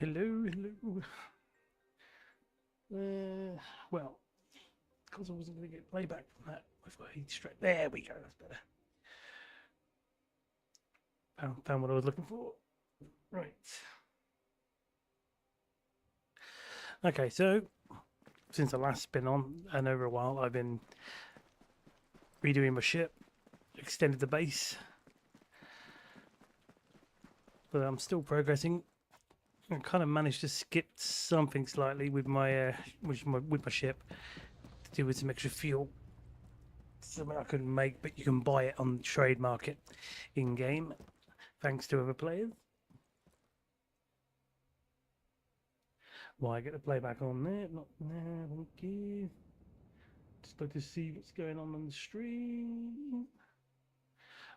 Hello, hello. Well, because I wasn't going to get playback from that, if I straight there we go. That's better. Found what I was looking for. Right. Okay, so since I last been on and over a while, I've been redoing my ship, extended the base, but I'm still progressing. I kind of managed to skip something slightly with my with my ship to do with some extra fuel. Something I couldn't make, but you can buy it on the trade market in game, thanks to other players. Why get the playback on there? Not there, thank you. Just like to see what's going on the stream.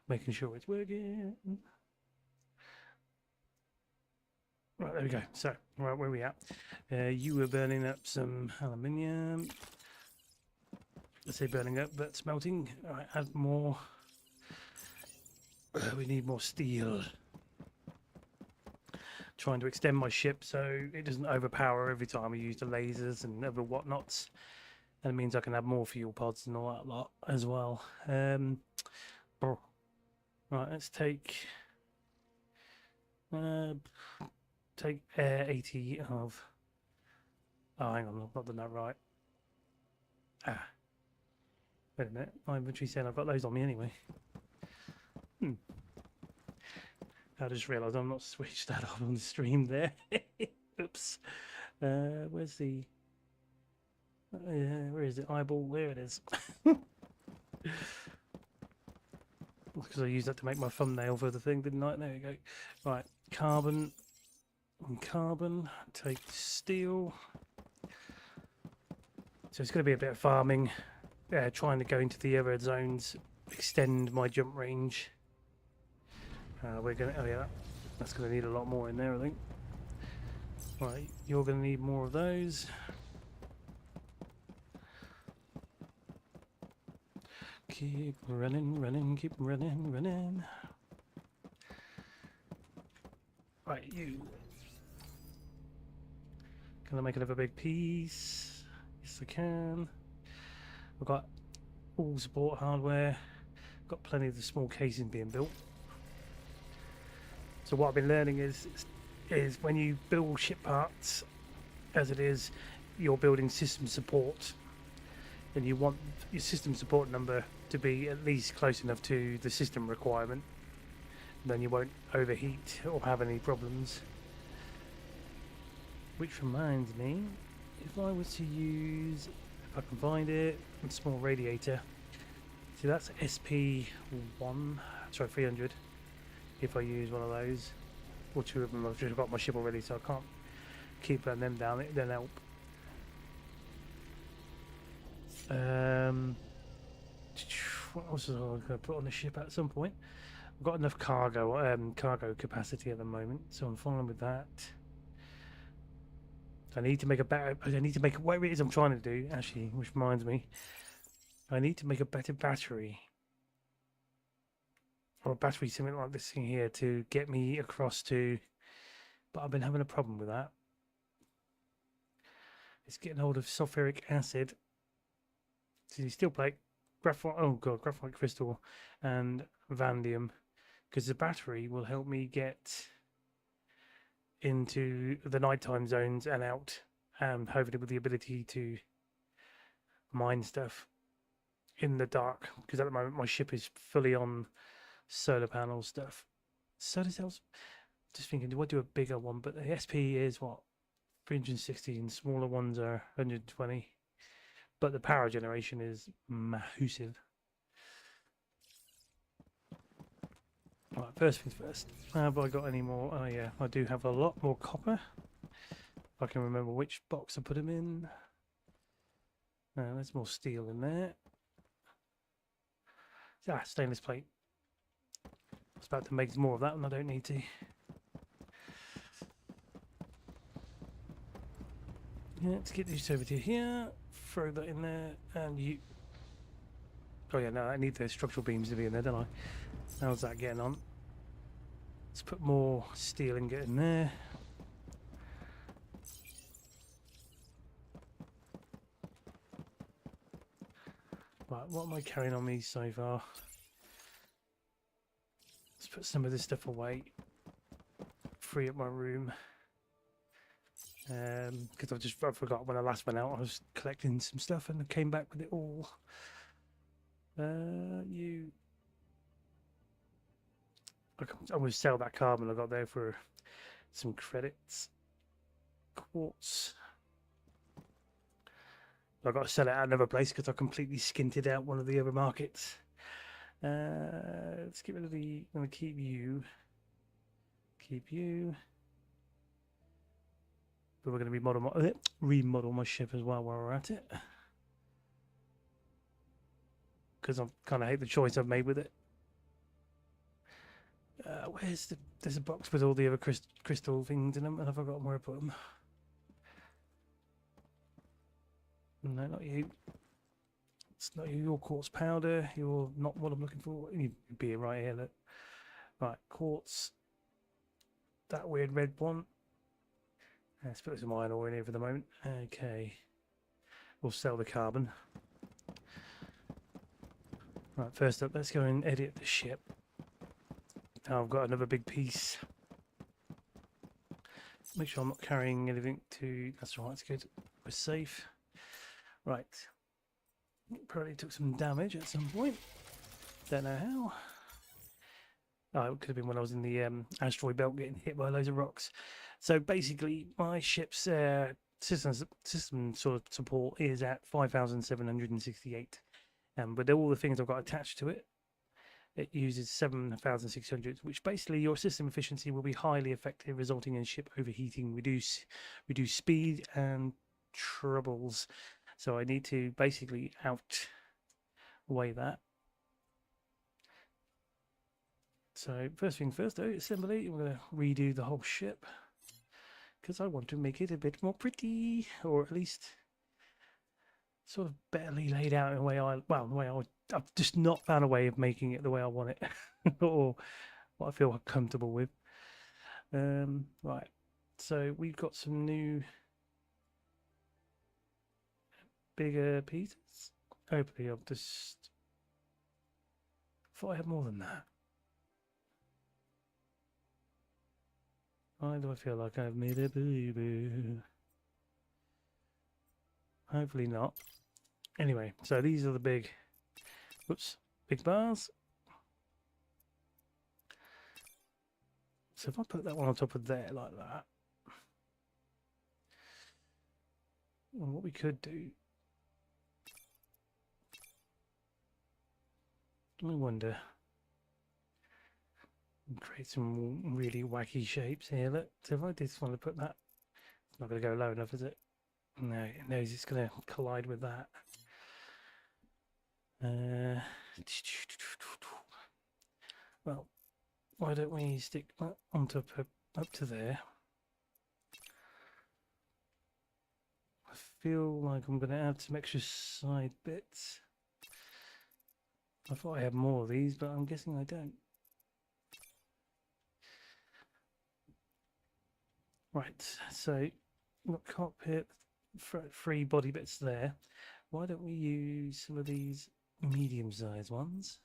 Making sure it's working. Right, there we go. So, right, where are we at? You were burning up some aluminium. Let's say burning up, but smelting. All right, add more. We need more steel. Trying to extend my ship so it doesn't overpower every time I use the lasers and other whatnots. And it means I can have more fuel pods and all that lot as well. Right, let's take 80 of. Oh, hang on, I've not done that right. Wait a minute, my inventory saying I've got those on me anyway. I just realised I'm not switched that off on the stream there. Oops. Where's the... where is it? Eyeball, there it is. Because I used that to make my thumbnail for the thing, didn't I? There we go. Right, carbon and carbon. Take steel. So it's going to be a bit of farming. Trying to go into the other zones, extend my jump range. We're going to... Oh yeah, that's going to need a lot more in there, I think. Right, you're going to need more of those. Keep running, running, keep running, running. Right, you. Can I make another big piece? Yes, I can. I've got all support hardware. Got plenty of the small casing being built. So what I've been learning is when you build ship parts, as it is, you're building system support, and you want your system support number to be at least close enough to the system requirement. Then you won't overheat or have any problems. Which reminds me, if I was to use, if I can find it, a small radiator. See, that's SP1, sorry, 300. If I use one of those, or two of them, I've just got my ship already, so I can't keep letting them down. It then help. What else is I going to put on the ship at some point? I've got enough cargo capacity at the moment, so I'm fine with that. I need to make a better. I need to make whatever it is I'm trying to do. Actually, which reminds me, I need to make a better battery. Or a battery, something like this thing here, to get me across to, but I've been having a problem with that. It's getting hold of sulfuric acid, steel plate, graphite, oh god, graphite crystal, and vanadium, because the battery will help me get into the nighttime zones and out, and hopefully with the ability to mine stuff in the dark, because at the moment my ship is fully on solar panel stuff. Solar cells, just thinking, do I do a bigger one? But the SP is what, 360, and smaller ones are 120, but the power generation is massive. Right, first things first, have I got any more? Oh yeah, I do have a lot more copper, if I can remember which box I put them in. There's more steel in there. Stainless plate. I was about to make more of that and I don't need to. Yeah, let's get this over to here, throw that in there, and you... Oh yeah, no, I need the structural beams to be in there, don't I? How's that getting on? Let's put more steel ingot in there. Right, what am I carrying on me so far? Let's put some of this stuff away. Free up my room. Because I forgot when I last went out, I was collecting some stuff and I came back with it all. I'm going to sell that carbon I got there for some credits. Quartz. I've got to sell it at another place because I completely skinted out one of the other markets. Let's get rid of the. I'm going to keep you. Keep you. But we're going to remodel my ship as well while we're at it. Because I kind of hate the choice I've made with it. There's a box with all the other crystal things in them, and I've forgotten where I put them. No, not you. It's not you. Your quartz powder. You're not what I'm looking for. You'd be right here. Look. Right, quartz. That weird red one. Let's put some iron ore in here for the moment. Okay. We'll sell the carbon. Right, first up, let's go and edit the ship. Now I've got another big piece. Make sure I'm not carrying anything to... That's right, it's good. We're safe. Right. Probably took some damage at some point. Don't know how. Oh, it could have been when I was in the asteroid belt getting hit by loads of rocks. So basically, my ship's system sort of support is at 5,768. With all the things I've got attached to it, it uses 7,600, which basically your system efficiency will be highly affected, resulting in ship overheating, reduce speed and troubles. So I need to basically outweigh that. So first thing first, though, assembly. I'm going to redo the whole ship because I want to make it a bit more pretty, or at least sort of betterly laid out in a way I've just not found a way of making it the way I want it, or what I feel comfortable with. Right, so we've got some new bigger pieces. Hopefully, I've just thought I had more than that. Why do I feel like I've made a boo-boo? Hopefully not. Anyway, so these are the big bars. So if I put that one on top of there like that, well, what we could do, I wonder, create some really wacky shapes here. Look, so if I just want to put that, it's not going to go low enough, is it? No, it knows it's going to collide with that. Well, why don't we stick that on top up to there? I feel like I'm going to add some extra side bits. I thought I had more of these, but I'm guessing I don't. Right, so got cockpit, 3 body bits there. Why don't we use some of these medium-sized ones?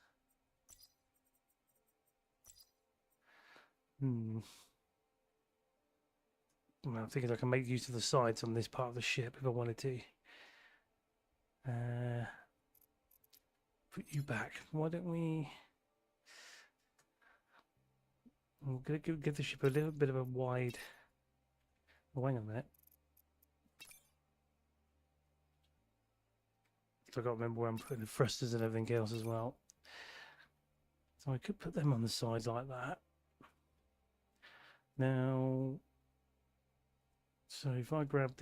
Well, I'm thinking I can make use of the sides on this part of the ship if I wanted to. Put you back. Why don't we... I'm going to give the ship a little bit of a wide... Oh, hang on a minute. So I've got to remember where I'm putting the thrusters and everything else as well. So I could put them on the sides like that. Now, so if I grab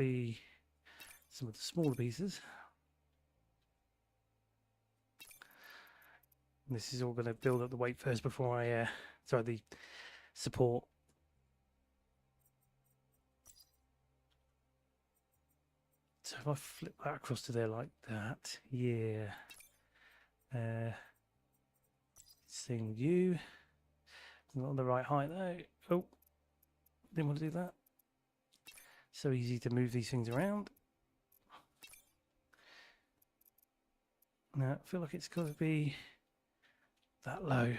some of the smaller pieces, this is all going to build up the weight first before I, the support. So if I flip that across to there like that, yeah. Same with you. Not on the right height though. Oh, didn't want to do that. So easy to move these things around. Now, I feel like it's got to be that low.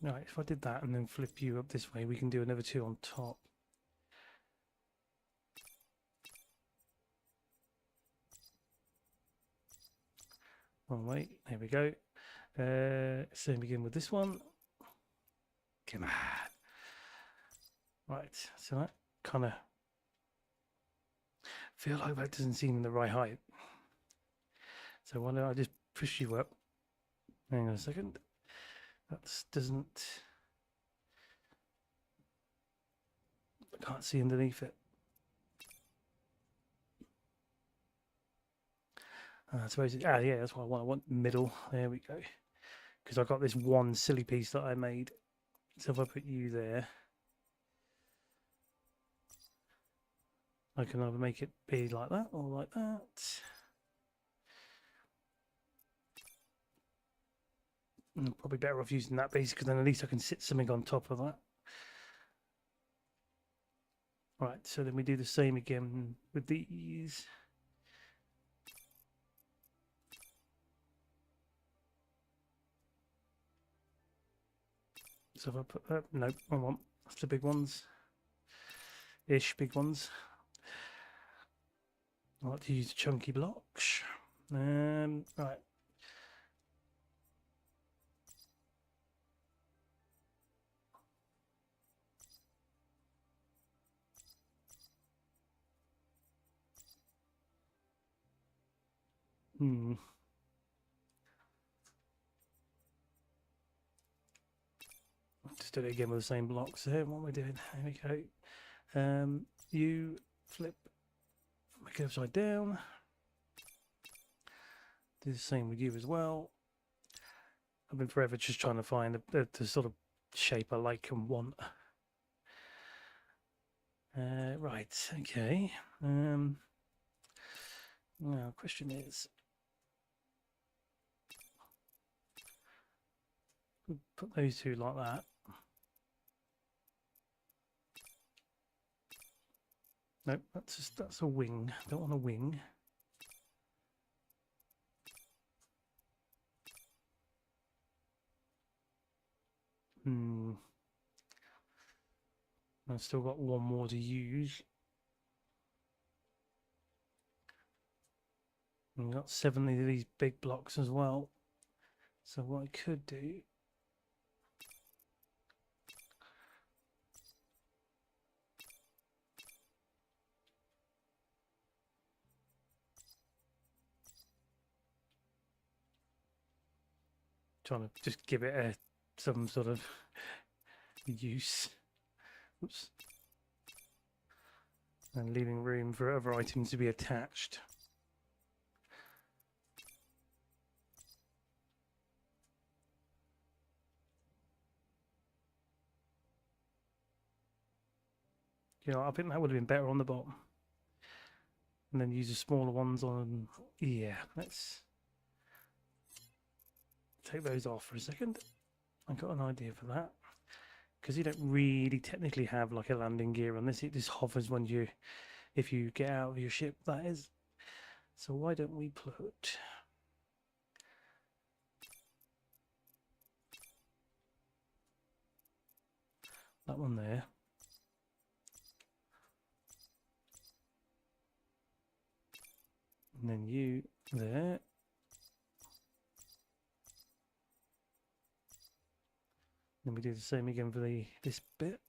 Right, if I did that and then flip you up this way, we can do another 2 on top. Wrong way. There we go. So begin with this one. Come on. Right, so that kind of feel like that doesn't seem the right height. So why don't I just push you up? Hang on a second. That doesn't. I can't see underneath it. I suppose. Yeah, that's what I want. Middle. There we go. Because I've got this one silly piece that I made. So if I put you there, I can either make it be like that or like that. I'm probably better off using that piece because then at least I can sit something on top of that. Right, so then we do the same again with these. So if I put that, no, I want that's the big ones. Ish, big ones. I like to use chunky blocks. Right. Just do it again with the same blocks there. What am I doing? There we go. You flip, make it upside down. Do the same with you as well. I've been forever just trying to find the sort of shape I like and want. Right, okay. Now, the question is, put those two like that. Nope, that's a wing. Don't want a wing. I've still got one more to use. And I've got 70 of these big blocks as well. So what I could do, trying to just give it some sort of use. Oops. And leaving room for other items to be attached. You know, I think that would have been better on the bottom. And then use the smaller ones on. Yeah, let's take those off for a second. I got an idea for that. Because you don't really technically have like a landing gear on this. It just hovers when if you get out of your ship, that is. So why don't we put that one there. And then you there. Then we do the same again for this bit.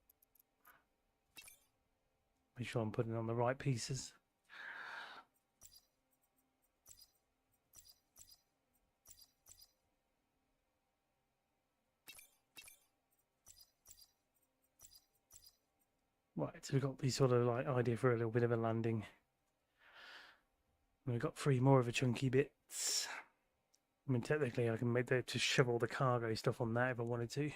Make sure I'm putting on the right pieces. Right, so we've got these sort of like idea for a little bit of a landing. And we've got 3 more of the chunky bits. I mean, technically, I can make that to shove all the cargo stuff on that if I wanted to.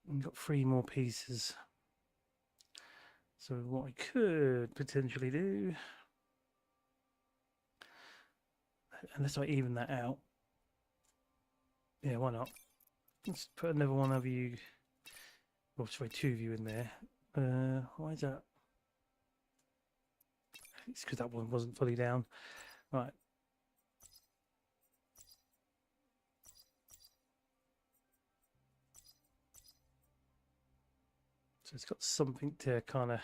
We've got 3 more pieces. So what I could potentially do, unless I even that out, yeah, why not? Let's put another one of you, or sorry, 2 of you in there. Why is that? it's because that one wasn't fully down. Right. So it's got something to kind of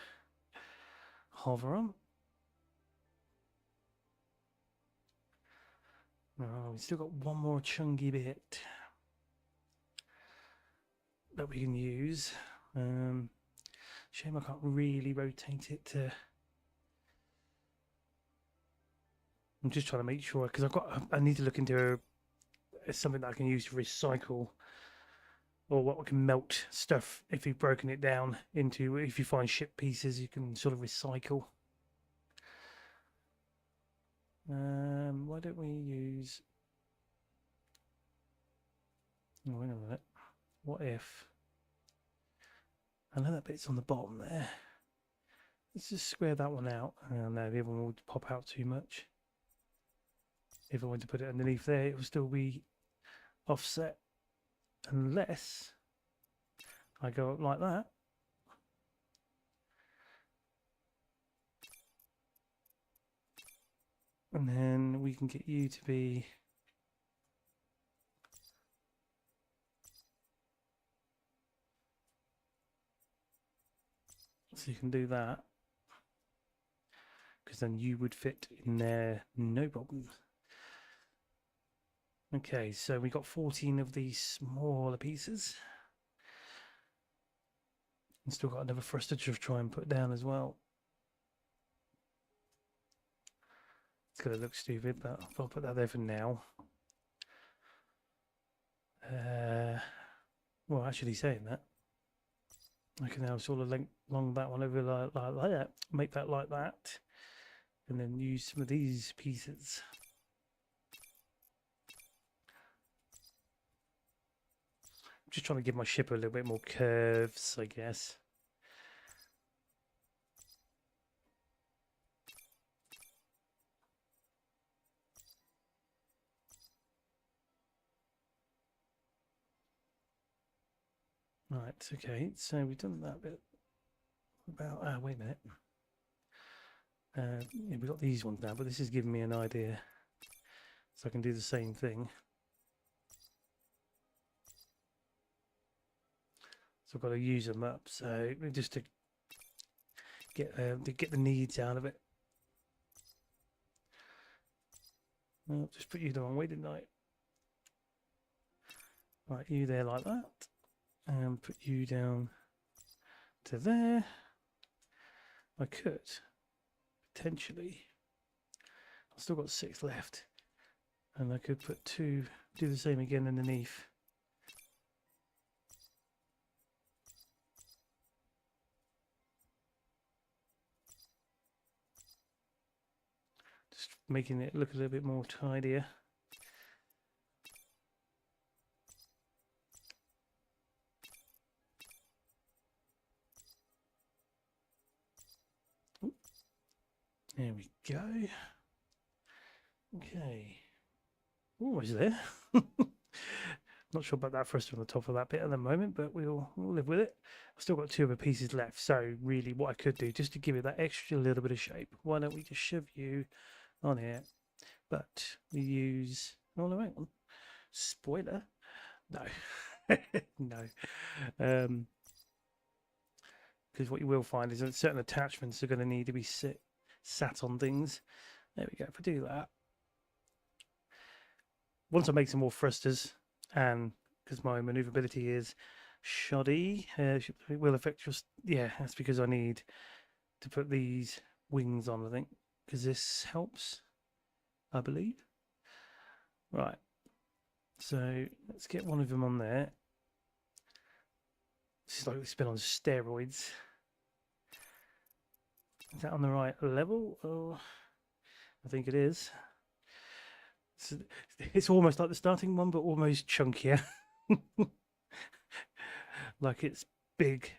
hover on. Oh, we've still got one more chunky bit that we can use. Shame I can't really rotate it to... I'm just trying to make sure, because I need to look into something that I can use to recycle, or what we can melt stuff if you've broken it down into, if you find ship pieces you can sort of recycle. Why don't we use... Oh, wait a minute. What if... I know that bit's on the bottom there. Let's just square that one out. Oh no, the other one would pop out too much. If I wanted to put it underneath there, it will still be offset. Unless I go up like that. And then we can get you to be... So you can do that. Because then you would fit in there, no problem. Okay, so we got 14 of these smaller pieces. And still got another thruster to try and put down as well. It's going to look stupid, but I'll put that there for now. Well, actually saying that, I can now sort of link along that one over like that, make that like that, and then use some of these pieces. I'm just trying to give my ship a little bit more curves, I guess. Right, okay, so we've done that bit about, wait a minute. Yeah, we've got these ones now, but this is giving me an idea. So I can do the same thing. So I've got to use them up, so just to get the needs out of it. I'll just put you the wrong way, didn't I? Right, you there like that. And put you down to there. I could potentially, I've still got 6 left, and I could put 2, do the same again underneath. Just making it look a little bit more tidier. There we go. Okay. Almost there. Not sure about that thruster on the top of that bit at the moment, but we'll live with it. I've still got 2 other pieces left, so really what I could do, just to give it that extra little bit of shape, why don't we just shove you on here? But we use... Oh, no, hang on. Spoiler. No. No. Because what you will find is that certain attachments are going to need to be sat on things. There we go. If I do that, once I make some more thrusters, and because my maneuverability is shoddy, it will affect just... Yeah, that's because I need to put these wings on, I think, because this helps, I believe. Right, so let's get one of them on there. This is like it's been on steroids. Is that on the right level? Oh, I think it is. It's almost like the starting one, but almost chunkier. Like it's big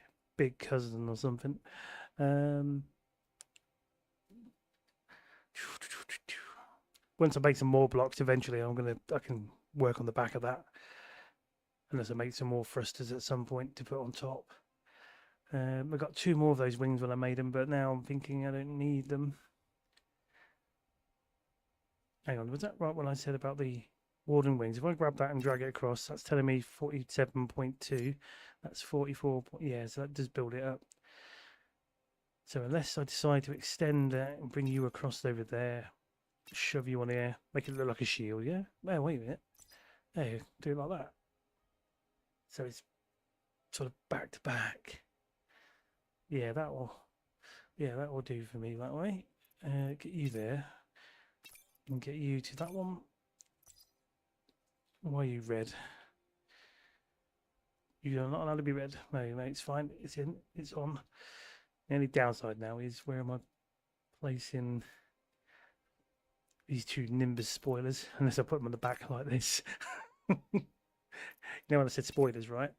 cousin or something. Once I make some more blocks, eventually I can work on the back of that. Unless I make some more thrusters at some point to put on top. I got 2 more of those wings when I made them, but now I'm thinking I don't need them. Hang on, was that right when I said about the Warden wings? If I grab that and drag it across, that's telling me 47.2. That's 44. Yeah, so that does build it up. So unless I decide to extend that and bring you across over there, shove you on here, make it look like a shield, yeah? Oh, wait a minute. Hey, do it like that. So it's sort of back to back. Yeah, that will do for me that way. Get you there and get you to that one. Why are you red? You're not allowed to be red. No, mate, it's fine. It's in. It's on. The only downside now is where am I placing these two Nimbus spoilers? Unless I put them on the back like this. You know when I said spoilers, right?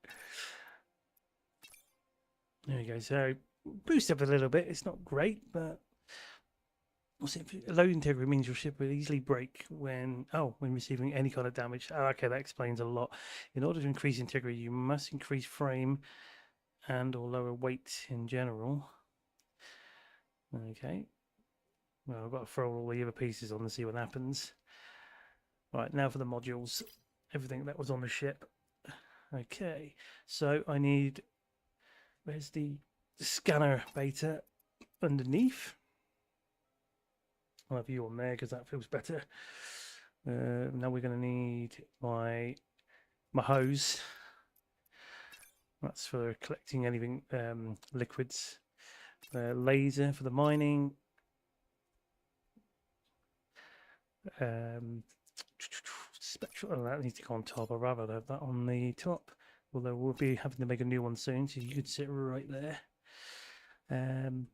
There we go. So boost up a little bit. It's not great, but what's it? Low integrity means your ship will easily break when receiving any kind of damage. Oh, okay, that explains a lot. In order to increase integrity, you must increase frame and or lower weight in general. Okay. Well, I've got to throw all the other pieces on and see what happens. Right, now for the modules. Everything that was on the ship. Okay, so I need... Where's the scanner beta? Underneath. I'll have you on there because that feels better. Now we're going to need my hose. That's for collecting anything, liquids. Laser for the mining. Spectral, oh, that needs to go on top. I'd rather have that on the top. Although we'll be having to make a new one soon, so you could sit right there. And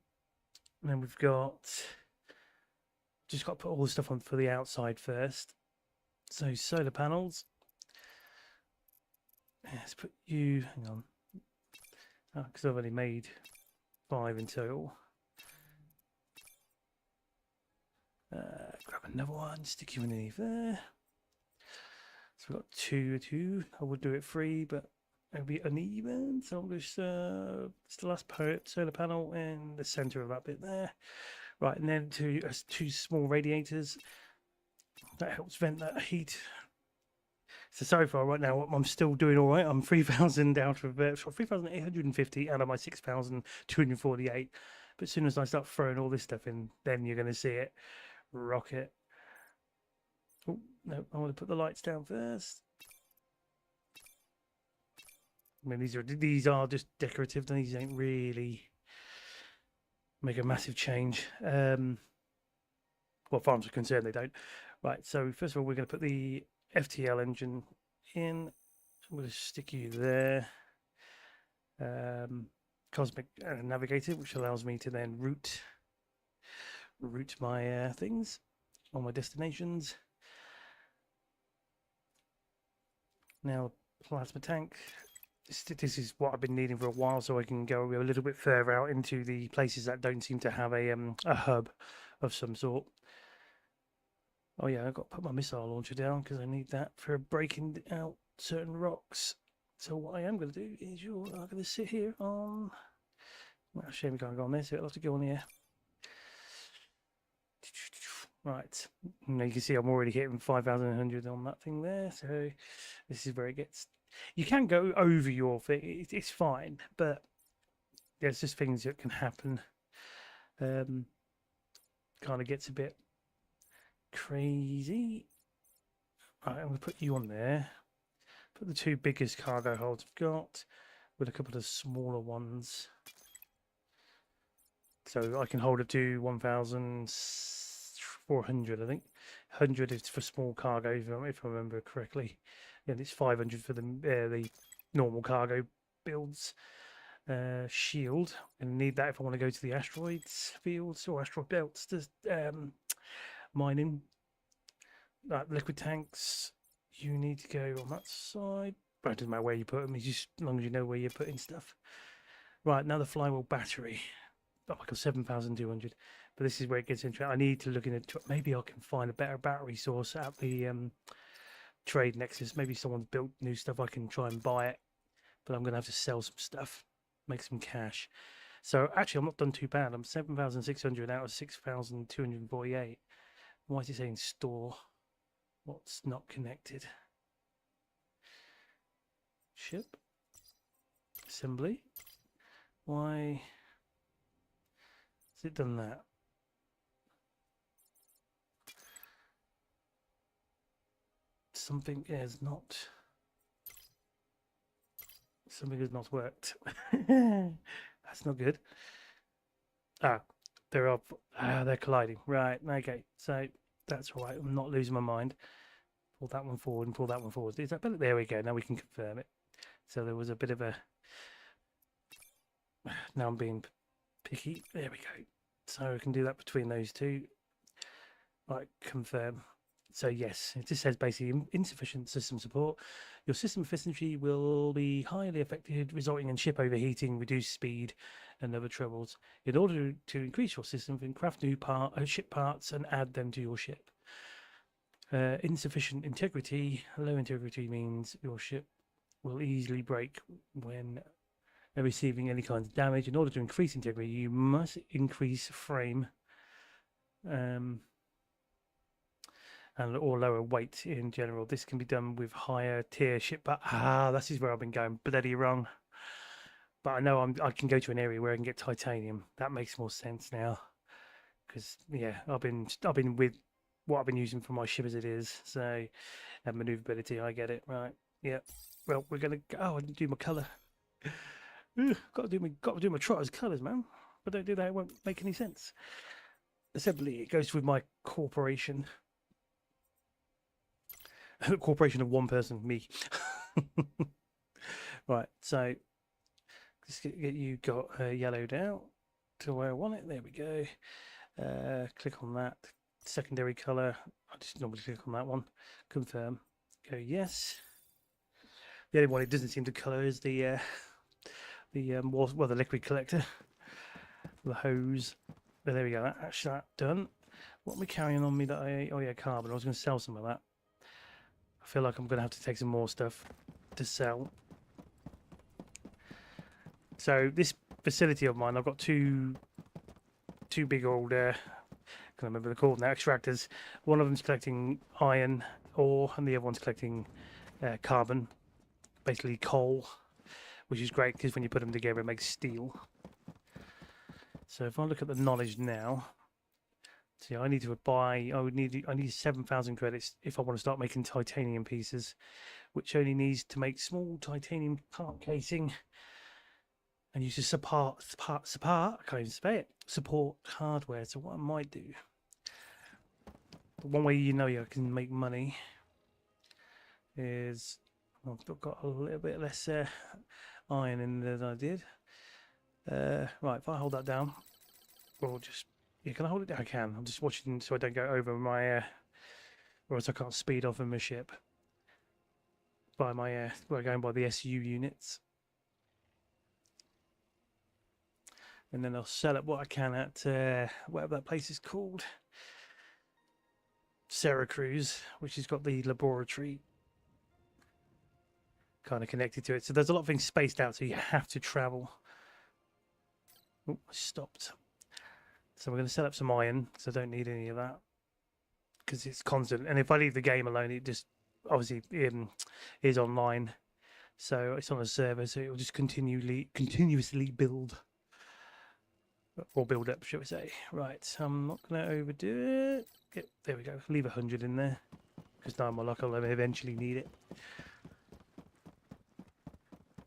then we've just got to put all the stuff on for the outside first. So solar panels. Let's put you. Hang on, because I've only made 5 in total. Grab another one, stick you underneath there. So we've got two. I would do it 3, but it'll be uneven. So I'll just it's the last solar panel in the center of that bit there. Right, and then two small radiators. That helps vent that heat. So sorry for right now, I'm still doing all right. I'm 3,000 out of 3,850 out of my 6,248. But as soon as I start throwing all this stuff in, then you're going to see it rocket. Oh no, I want to put the lights down first. I mean, these are just decorative. These don't really make a massive change. Well, farms are concerned, they don't. Right, so first of all, we're going to put the FTL engine in. I'm going to stick you there. Cosmic Navigator, which allows me to then route my things on my destinations. Now, plasma tank. This is what I've been needing for a while, so I can go a little bit further out into the places that don't seem to have a hub of some sort. Oh yeah, I've got to put my missile launcher down because I need that for breaking out certain rocks. So what I am going to do is I'm going to sit here on... Well, shame we can't go on this, so I'll have to go on here. Right, now you can see I'm already hitting 5,100 on that thing there, so this is where it gets... You can go over your thing, it's fine, but there's just things that can happen. Kind of gets a bit crazy. Right, I'm going to put you on there. Put the 2 biggest cargo holds I've got with a couple of smaller ones. So I can hold up to 1,400, I think. 100 is for small cargo, if I remember correctly. Yeah, it's 500 for the normal cargo builds. Shield. I'm going to need that if I want to go to the asteroids fields or asteroid belts to mining. Liquid tanks. You need to go on that side. But it doesn't matter where you put them, just as long as you know where you're putting stuff. Right, now the flywheel battery. Oh, I got 7,200. But this is where it gets interesting. I need to look into maybe I can find a better battery source at the trade nexus. Maybe someone's built new stuff. I can try and buy it. But I'm going to have to sell some stuff, make some cash. So actually, I'm not done too bad. I'm 7,600 out of 6,248. Why is it saying store? What's not connected? Ship. Assembly. Why has it done that? Something has not worked. That's not good. They're colliding. Right, okay. So that's all right. I'm not losing my mind. Pull that one forward and pull that one forward. Is that better? There we go. Now we can confirm it. So there was a bit of a... Now I'm being picky. There we go. So I can do that between those two. Right, confirm. So yes, it just says basically insufficient system support. Your system efficiency will be highly affected, resulting in ship overheating, reduced speed, and other troubles. In order to increase your system, then craft new ship parts and add them to your ship. Insufficient integrity. Low integrity means your ship will easily break when receiving any kind of damage. In order to increase integrity, you must increase frame or lower weight in general. This can be done with higher tier ship. But this is where I've been going bloody wrong. But I know I can go to an area where I can get titanium. That makes more sense now. Because yeah, I've been with what I've been using for my ship as it is. So, and maneuverability, I get it right. Yeah. Well, we're gonna. Oh, I didn't do my color. Got to do my trotters colours, man. If I don't do that, it won't make any sense. Assembly. It goes with my corporation. A corporation of one person, me. Right. So, just get you got yellowed out to where I want it. There we go. Click on that secondary color. I just normally click on that one. Confirm. Go yes. The only one it doesn't seem to color is the liquid collector, the hose. But there we go. That's that done. What am I carrying on me that oh yeah, carbon. I was going to sell some of that. I feel like I'm going to have to take some more stuff to sell. So this facility of mine, I've got two big old I can't remember what they're called now, extractors. One of them's collecting iron ore and the other one's collecting carbon, basically coal, which is great because when you put them together it makes steel. So if I look at the knowledge now, see, I need to buy, I need 7,000 credits if I want to start making titanium pieces, which only needs to make small titanium part casing and use support I can't even say it, support hardware. So what I might do, one way you know you can make money is, I've got a little bit less iron in there than I did. Right, if I hold that down, or just, yeah, can I hold it down? I can. I'm just watching so I don't go over my, or else I can't speed off in my ship by my, we're going by the SU units. And then I'll sell up what I can at whatever that place is called, Syracuse, which has got the laboratory kind of connected to it. So there's a lot of things spaced out, so you have to travel. Oh, I stopped. So we're going to set up some iron, so I don't need any of that because it's constant. And if I leave the game alone, it just obviously is online, so it's on a server, so it will just continuously build. Or build up, shall we say. Right, so I'm not going to overdo it. There we go. Leave 100 in there. Because now my luck, I'll eventually need it.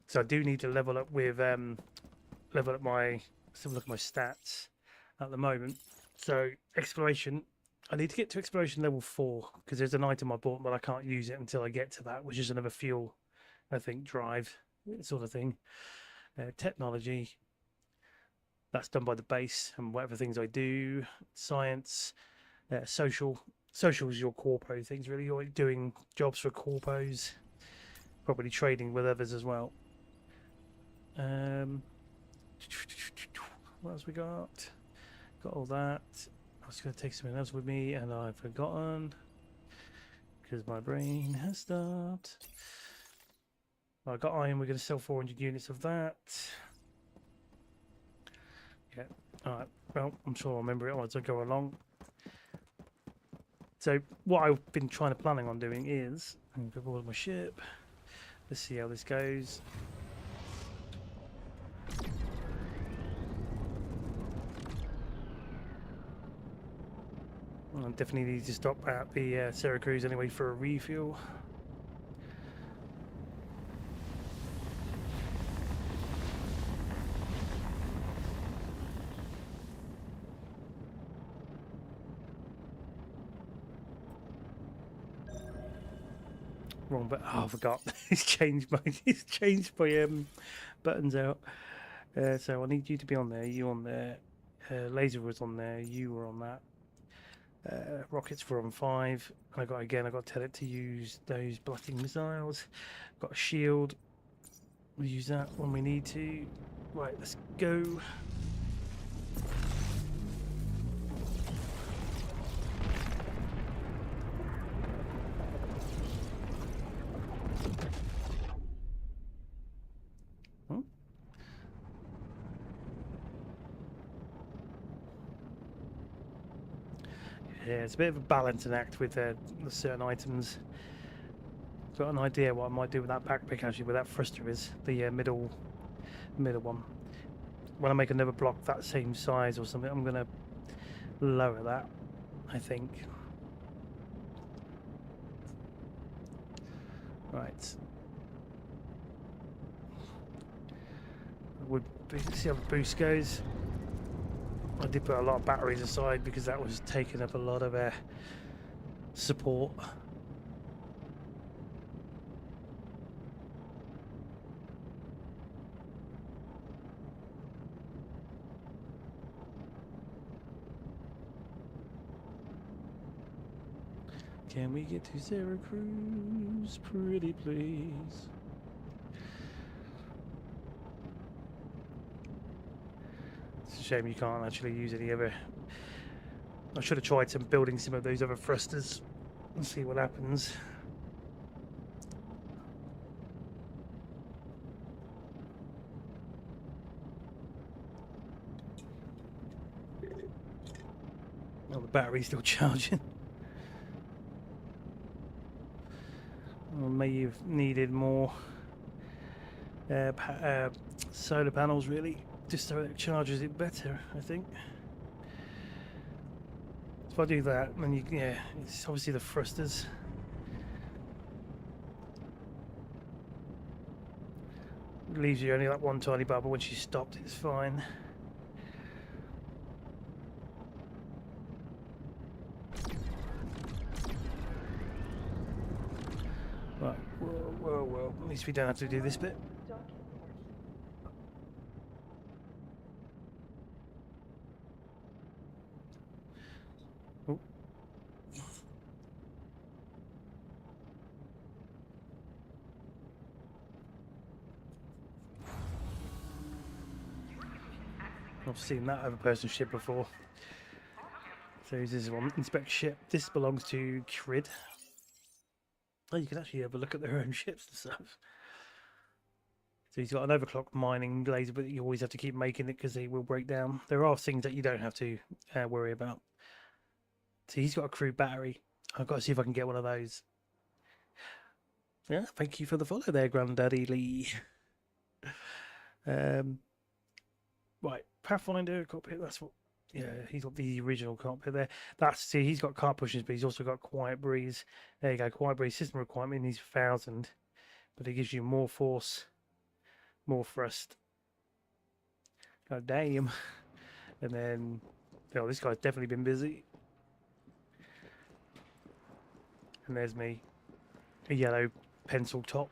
So I do need to level up with, level up my, let's have a look at my stats at the moment. So exploration, I need to get to exploration level 4. Because there's an item I bought, but I can't use it until I get to that. Which is another fuel, I think, drive, sort of thing. Technology. That's done by the base and whatever things I do. Science, social. Social is your corpo things, really. You're doing jobs for corpos. Probably trading with others as well. What else we got? Got all that. I was going to take something else with me and I've forgotten. Because my brain has stopped. I got iron. We're going to sell 400 units of that. Yeah, alright, well, I'm sure I'll remember it as I go along. So what I've been planning on doing is, I'm going to board my ship. Let's see how this goes. I definitely need to stop at the Syracuse anyway for a refuel. Wrong, but oh, I forgot. He's changed my buttons out. So I need you to be on there. You on there. Laser was on there. You were on that. Rockets were on 5. I got to tell it to use those blasting missiles. Got a shield. We'll use that when we need to. Right, let's go. Yeah, it's a bit of a balancing act with the certain items. Got an idea what I might do with that backpick actually, where that thruster is, the middle one. When I make another block that same size or something, I'm gonna lower that, I think. Right. We'll see how the boost goes. I did put a lot of batteries aside because that was taking up a lot of support. Can we get to Syracuse, pretty please? It's a shame you can't actually use any other. I should have tried building some of those other thrusters and see what happens. Oh, the battery's still charging. Well, may have needed more solar panels, really, just so it charges it better, I think. So if I do that, then yeah, it's obviously the thrusters. It leaves you only like one tiny bubble. When she stopped, it's fine. Right, whoa. At least we don't have to do this bit. Oh. I've seen that other person's ship before. So this is one inspect ship. This belongs to Crid. Oh, you can actually have a look at their own ships and stuff. So he's got an overclock mining laser, but you always have to keep making it because they will break down. There are things that you don't have to worry about. So he's got a crew battery. I've got to see if I can get one of those. Yeah, thank you for the follow there, Granddaddy Lee. Right, Pathfinder cockpit. That's what. Yeah, he's got the original cockpit there. See, he's got car pushers, but he's also got quiet breeze. There you go, quiet breeze system requirement. He's 1,000, but it gives you more force, more thrust. God damn! And then, oh, this guy's definitely been busy. And there's me, a yellow pencil top.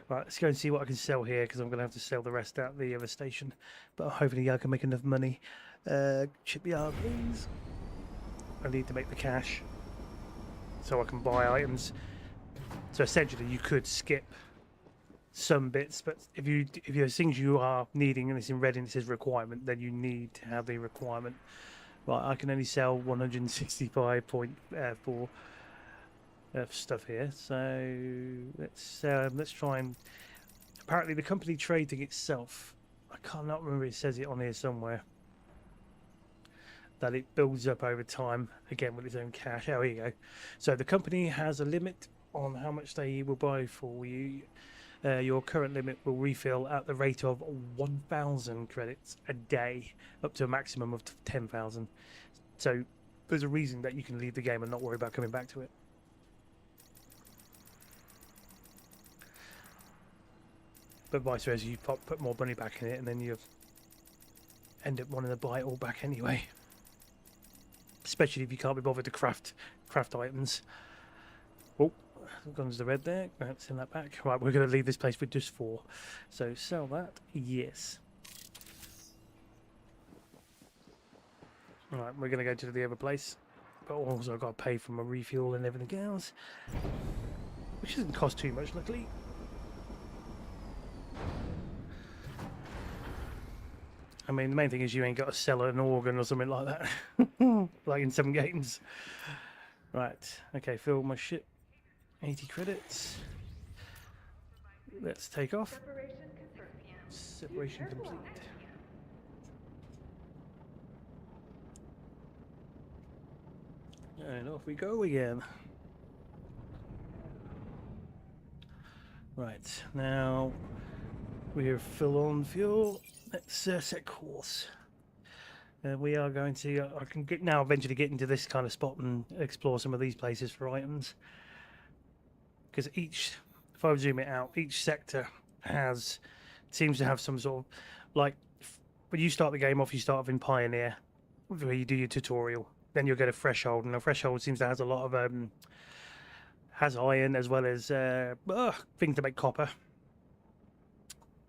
Right, let's go and see what I can sell here, because I'm going to have to sell the rest out the other station. But hopefully I can make enough money. Shipyard, please. I need to make the cash so I can buy items. So essentially you could skip some bits, but if there's things you are needing and it's in red and it says requirement, then you need to have the requirement. Right, I can only sell 165.4 stuff here, so let's try and. Apparently, the company trading itself, I cannot remember. It says it on here somewhere. that it builds up over time, again with its own cash. Oh, here you go. So the company has a limit on how much they will buy for you. Your current limit will refill at the rate of 1,000 credits a day, up to a maximum of 10,000. So there's a reason that you can leave the game and not worry about coming back to it. But vice versa, you put more money back in it, and then you end up wanting to buy it all back anyway. Especially if you can't be bothered to craft items. Oh, gone to the red there. Let's send that back. Right, we're going to leave this place with just 4. So sell that. Yes. Alright, we're going to go to the other place. But also I've got to pay for my refuel and everything else. Which doesn't cost too much, luckily. I mean, the main thing is you ain't got to sell an organ or something like that. Like in some games. Right, okay, fill my ship. 80 credits. Let's take off. Separation complete. And off we go again. Right, now we're full on fuel. Let's set course. We are going to. I can eventually get into this kind of spot and explore some of these places for items. Because if I zoom it out, each sector seems to have some sort of, like, when you start the game off, you start off in Pioneer, where you do your tutorial. Then you'll get a Threshold, and a Threshold seems to have a lot of has iron as well as things to make copper.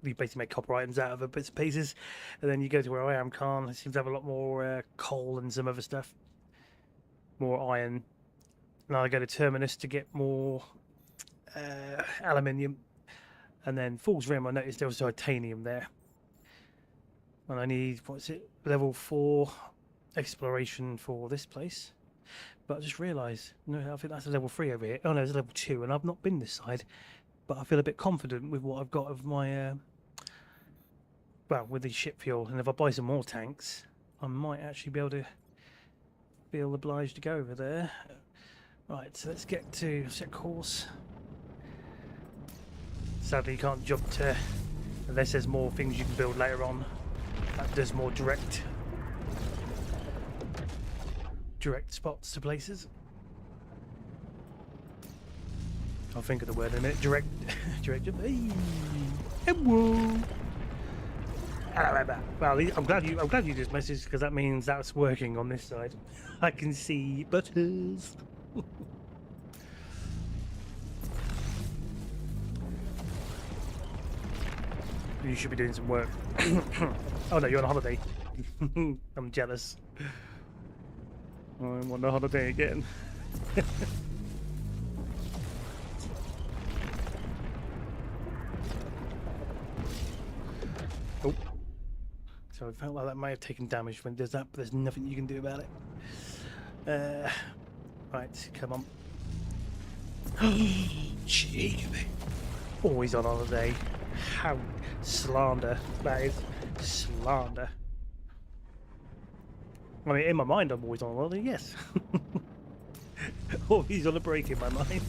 You basically make copper items out of it, bits and pieces. And then you go to where I am, Khan. It seems to have a lot more coal and some other stuff. More iron. Now I go to Terminus to get more aluminium. And then Fool's Rim, I noticed there was titanium there. And I need, what's it, level 4 exploration for this place. But I just realised, no, I think that's a level 3 over here. Oh no, it's a level 2, and I've not been this side. But I feel a bit confident with what I've got of my, well, with the ship fuel. And if I buy some more tanks, I might actually be able to feel obliged to go over there. Right, so let's get to set course. Sadly, you can't jump to, unless there's more things you can build later on. That does more direct spots to places. I'll think of the word in a minute. Direct jump. Hey, hello. Well, I'm glad you just messaged, because that means that's working on this side. I can see butters. You should be doing some work. Oh no, you're on a holiday. I'm jealous. I'm on a holiday again. Oh. So I felt like that might have taken damage when it does that, but there's nothing you can do about it. Right, come on. Gee, always on holiday. How slander that is. Slander. I mean, in my mind, I'm always on holiday, yes. Always on a break in my mind.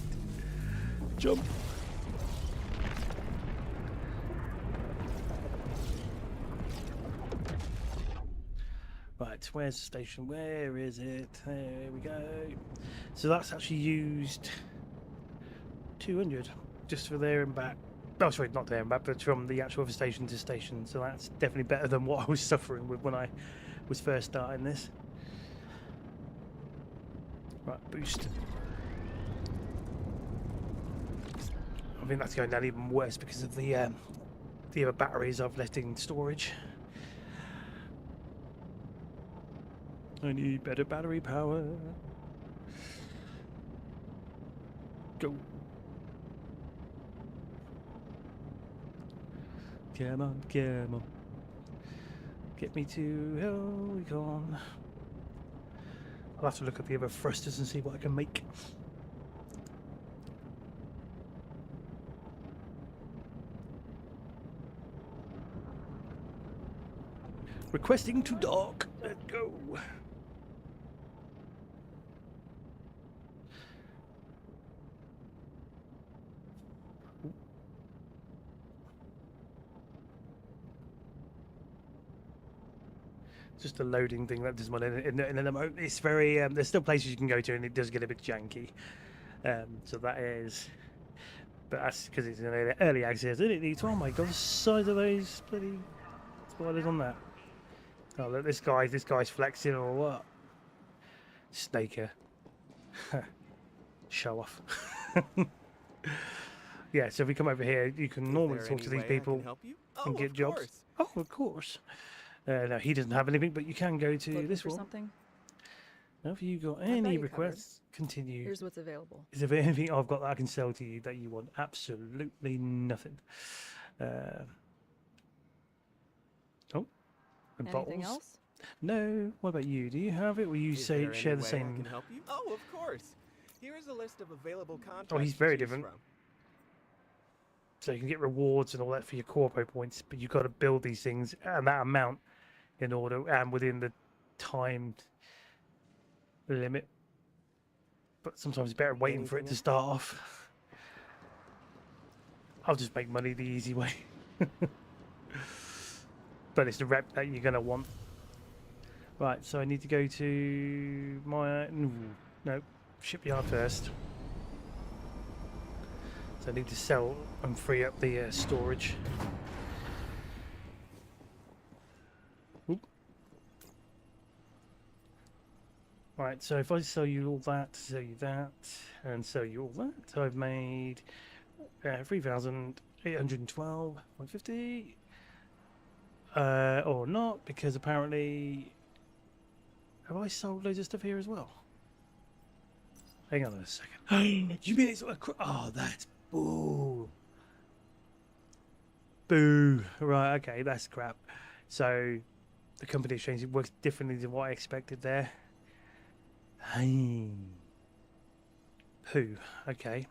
Jump. Right, where's the station? Where is it? There we go. So that's actually used 200 just for there and back. Oh, sorry, not there and back, but from the actual station to station. So that's definitely better than what I was suffering with when I was first starting this. Right, boost. I think that's going down even worse because of the other batteries I've left in storage. I need better battery power. Go. Come on, come on. Get me to Helicon. I'll have to look at the other thrusters and see what I can make. Requesting to dock. Let's go. just a loading thing that does one in the moment. It's very there's still places you can go to, and it does get a bit janky. So that is, but that's because it's an early access. And it needs. Oh my god, the size of those bloody spiders on that. Oh look, this guy's flexing or what? Snaker. Show off. Yeah, so if we come over here, you can normally talk to these people and get jobs. Oh, of course. No, he doesn't have anything, but you can go to this one. Something? Have you got any requests? Continue. Here's what's available. Is there anything I've got that I can sell to you that you want? Absolutely nothing. Oh, and Anything bottles. else? No. What about you? Do you have it? Will you say share the same? I can help you? Oh, of course. Here is a list of available contracts. Oh, he's very different. From. So you can get rewards and all that for your corpo points, but you've got to build these things and that amount in order and within the time limit. But sometimes it's better waiting for it to start off. I'll just make money the easy way. But it's the rep that you're going to want. Right, so I need to go to my... No, shipyard first. So I need to sell and free up the storage. Oop. Right, so if I sell you all that, sell you that, and sell you all that, I've made 3,812, 150. Or not, because apparently... Have I sold loads of stuff here as well? Hang on a second. You mean it's... Oh, that's... Boo. Boo. Right, okay, that's crap. So, the company exchange, it works differently than what I expected there. Hey. Poo. Okay.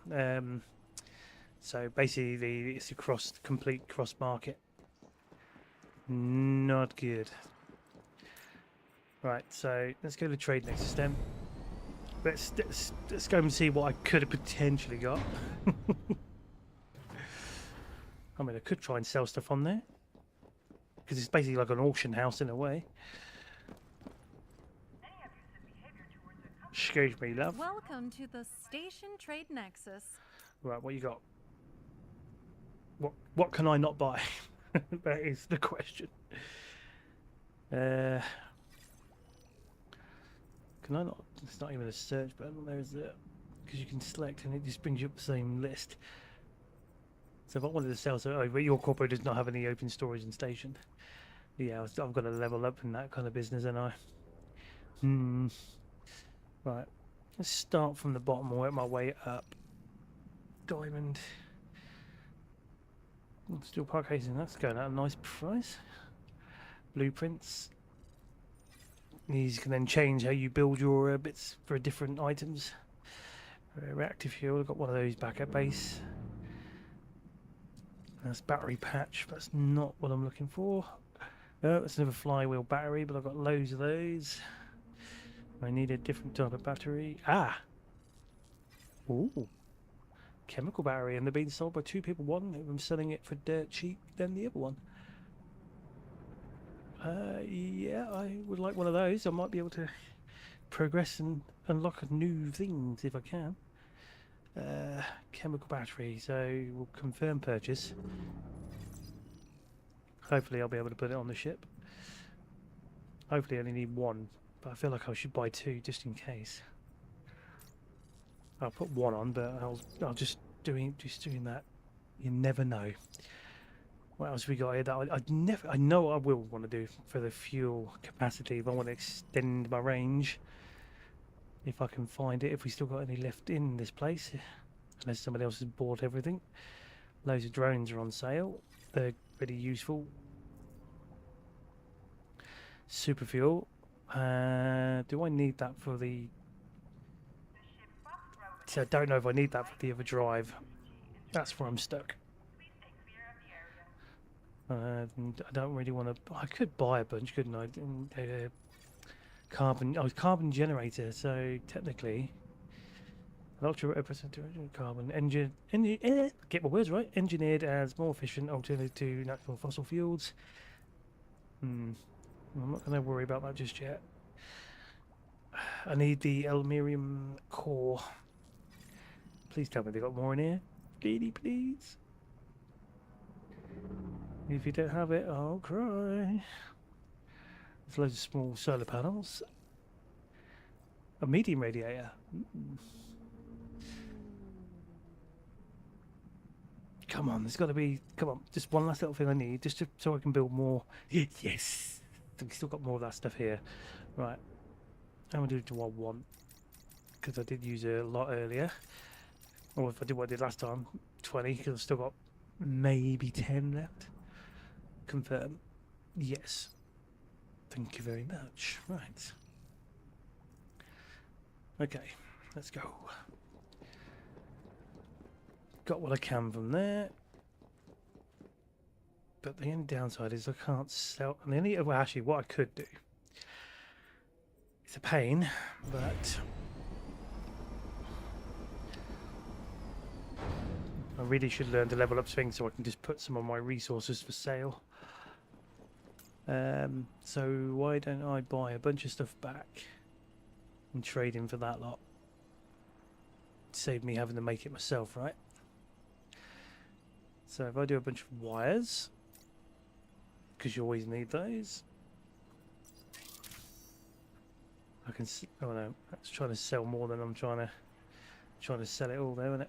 So, basically, it's a complete cross-market. Not good. Right, so let's go to Trade Nexus then. Let's go and see what I could have potentially got. I mean, I could try and sell stuff on there, because it's basically like an auction house in a way. Excuse me, love. Welcome to the Station Trade Nexus. Right, what you got? What can I not buy? That is the question. Can I not? It's not even a search button. There's it, because you can select and it just brings you up the same list. So if I wanted to sell, but your corpo does not have any open storage and station. Yeah, I've got to level up in that kind of business, and I. Right, let's start from the bottom and work my way up. Diamond. Steel part casing, that's going at a nice price. Blueprints. These can then change how you build your bits for different items. Reactive fuel, I've got one of those back at base. That's battery patch, that's not what I'm looking for. Oh, that's another flywheel battery, but I've got loads of those. I need a different type of battery. Ah! Ooh! Chemical battery, and they're being sold by two people. One of them selling it for dirt cheap than the other one. Yeah, I would like one of those. I might be able to progress and unlock new things if I can. Chemical battery, so we'll confirm purchase. Hopefully I'll be able to put it on the ship. Hopefully I only need one, but I feel like I should buy two just in case. I'll put one on, but I'll just doing that. You never know. What else we got here that I know I will want to do for the fuel capacity if I want to extend my range. If I can find it, if we still got any left in this place, unless somebody else has bought everything. Loads of drones are on sale. They're pretty useful. Super fuel. Do I need that for the... So I don't know if I need that for the other drive. That's where I'm stuck. I don't really want to... I could buy a bunch, couldn't I? Carbon generator. So technically, ultra carbon engine. Get my words right. Engineered as more efficient alternative to natural fossil fuels. I'm not going to worry about that just yet. I need the aluminium core. Please tell me they got more in here. Greedy, please. If you don't have it, I'll cry. There's loads of small solar panels. A medium radiator. Come on, there's got to be... Come on, just one last little thing I need, just so I can build more. Yes! We've still got more of that stuff here. Right. How many do I want? Because I did use it a lot earlier. Or if I did what I did last time, 20, because I've still got maybe 10 left. Confirm. Yes. Thank you very much. Right. Okay, let's go. Got what I can from there. But the only downside is I can't sell. And the only, well, actually, what I could do. It's a pain, but I really should learn to level up things so I can just put some of my resources for sale. So why don't I buy a bunch of stuff back and trade in for that lot? Save me having to make it myself, right? So if I do a bunch of wires, because you always need those, I can. Oh no, that's trying to sell more than I'm trying to sell it all, there, isn't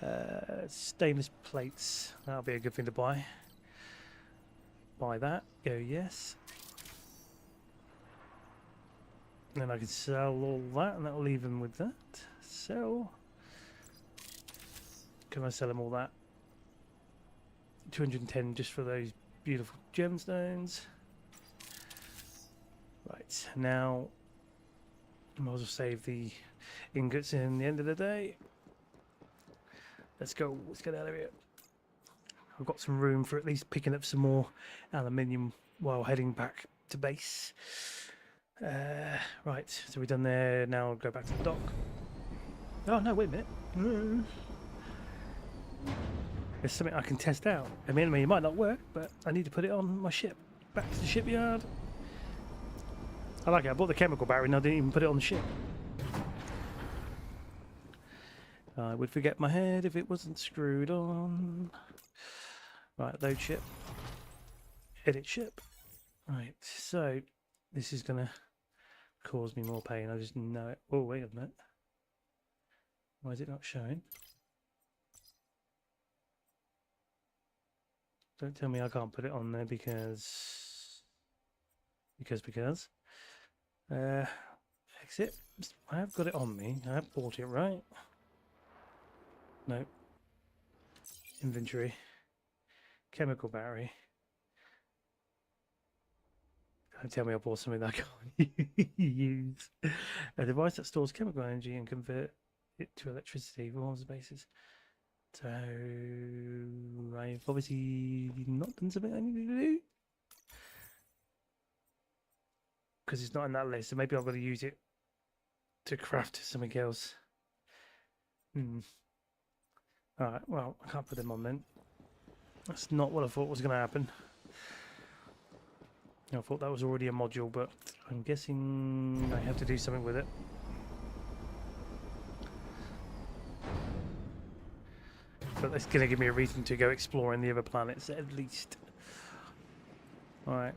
it? Stainless plates. That'll be a good thing to buy. Buy that. Go yes. And then I can sell all that, and that'll leave them with that. Sell. Can I sell them all that? 210 just for those beautiful gemstones. Right, now I might as well save the ingots in the end of the day. Let's go, let's get out of here. I've got some room for at least picking up some more aluminium while heading back to base. Right, so we're done there. Now I'll go back to the dock. Oh no, wait a minute. No. There's something I can test out. I mean, it might not work, but I need to put it on my ship. Back to the shipyard. I like it. I bought the chemical battery and I didn't even put it on the ship. I would forget my head if it wasn't screwed on. Right, load ship. Edit ship. Right, so this is going to cause me more pain. I just know it. Oh, wait a minute. Why is it not showing? Don't tell me I can't put it on there because exit. I have got it on me. I have bought it, right? No. Inventory. Chemical battery. Don't tell me I bought something that I can't use. A device that stores chemical energy and convert it to electricity for all bases. So I've obviously not done something I need to do because it's not in that list. So maybe I've got to use it to craft something else. Alright, well, I can't put them on then. That's not what I thought was going to happen. I thought that was already a module, but I'm guessing I have to do something with it. But that's going to give me a reason to go exploring the other planets at least. Alright.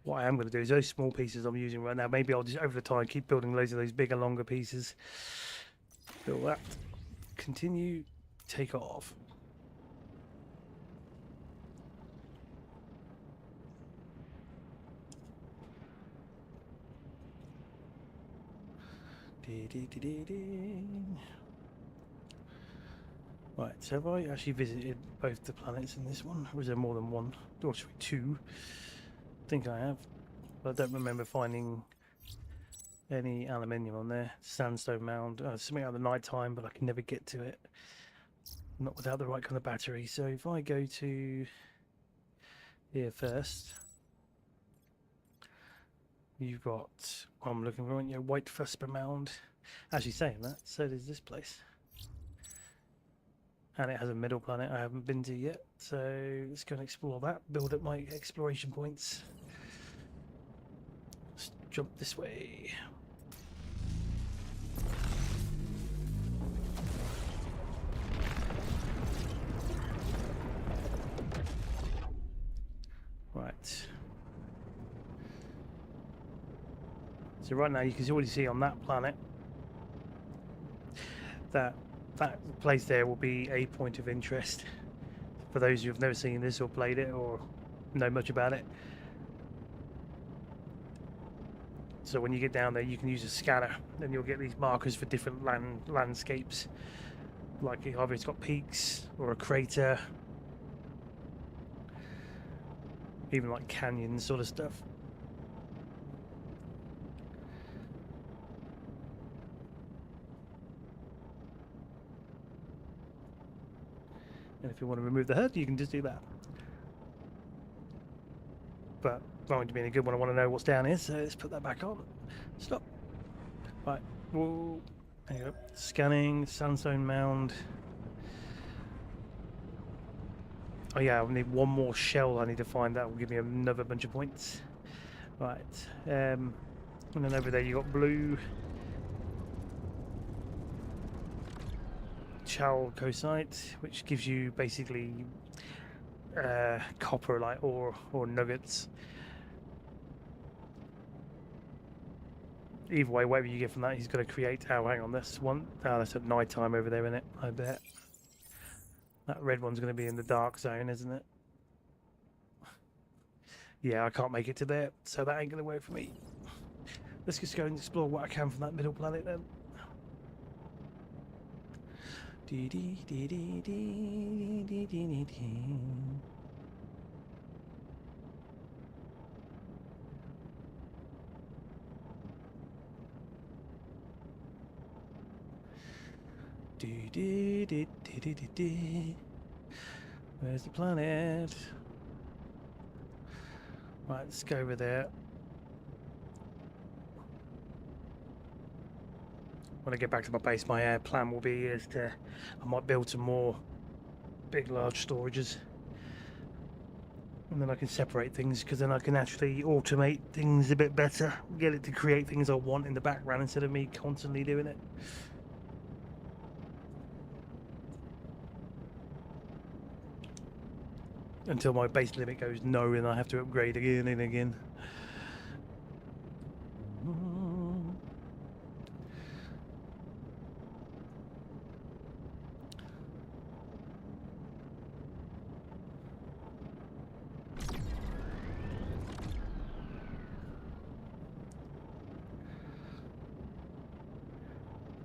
What I am going to do is those small pieces I'm using right now, maybe I'll just over the time keep building loads of those bigger, longer pieces. Build that. Continue. Take off. Right, so have I actually visited both the planets in this one? Or is there more than one? Or sorry, two. I think I have. But I don't remember finding any aluminium on there. Sandstone mound. Something out of the night time, but I can never get to it. Not without the right kind of battery. So if I go to here first, you've got what I'm looking for, your white Fusper mound. Actually saying that, so does this place. And it has a middle planet I haven't been to yet, so let's go and explore that, build up my exploration points. Let's jump this way. Right. So right now you can already see on that planet that place there will be a point of interest for those who have never seen this or played it or know much about it. So when you get down there, you can use a scanner, and you'll get these markers for different landscapes. Like either it's got peaks or a crater, even like canyons sort of stuff. And if you want to remove the HUD, you can just do that. But going to be a good one, I want to know what's down here, so let's put that back on. Stop. Right. Whoa. There you go. Scanning, sandstone mound. Oh yeah, I need one more shell I need to find. That will give me another bunch of points. Right. And then over there you got blue. Chalcosite, which gives you basically copper like or nuggets. Either way, whatever you get from that, he's going to create. Oh, hang on, this one. Oh, that's at night time over there, isn't it? I bet that red one's going to be in the dark zone, isn't it? Yeah, I can't make it to there, so that ain't going to work for me. Let's just go and explore what I can from that middle planet then. Where's the planet? Right, let's go over there. When I get back to my base, my plan will be is to I might build some more big, large storages, and then I can separate things, because then I can actually automate things a bit better, get it to create things I want in the background instead of me constantly doing it. Until my base limit goes no, and I have to upgrade again and again.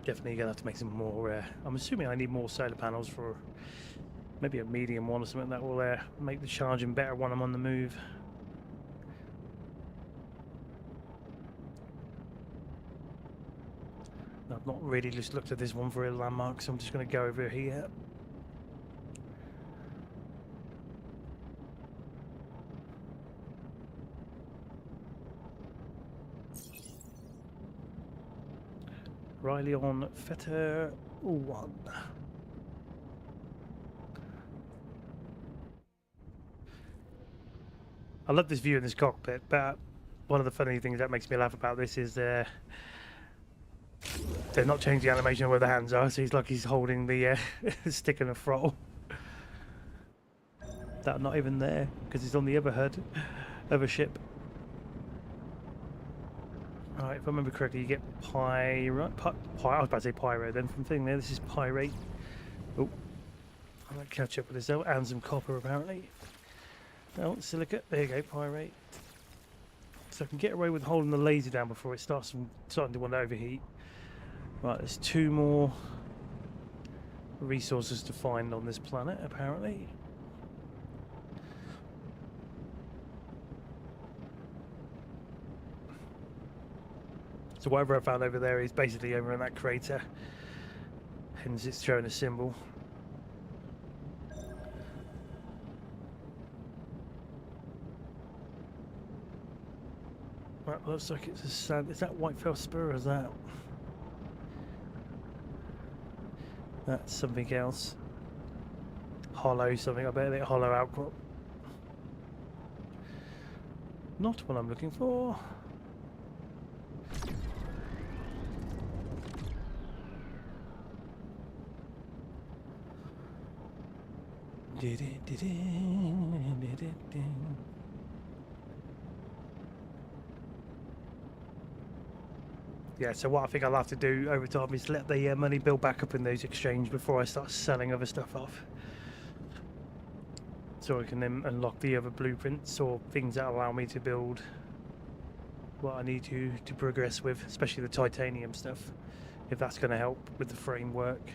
Definitely gonna have to make some more. I'm assuming I need more solar panels for maybe a medium one or something that will make the charging better when I'm on the move. I've not really just looked at this one for a landmark, so I'm just going to go over here. Riley on Feta 1. I love this view in this cockpit, but one of the funny things that makes me laugh about this is they're not changing the animation of where the hands are, so he's like he's holding the stick and a throttle. That not even there, because he's on the other HUD of a ship. Alright, if I remember correctly, you get I was about to say pyro then from thing there. This is pyrite. Oh, I'm going to catch up with this out, and some copper apparently. Oh, silicate. There you go, pyrite. So I can get away with holding the laser down before it starting to want to overheat. Right, there's 2 more resources to find on this planet apparently. So whatever I found over there is basically over in that crater, hence it's showing a symbol. Right, looks like it's a sand. Is that white felspar or is that? That's something else. hollow something. I bet a hollow outcrop. Not what I'm looking for. Yeah, so what I think I'll have to do over time is let the money build back up in those exchange before I start selling other stuff off. So I can then unlock the other blueprints or things that allow me to build what I need to progress with, especially the titanium stuff, if that's going to help with the framework.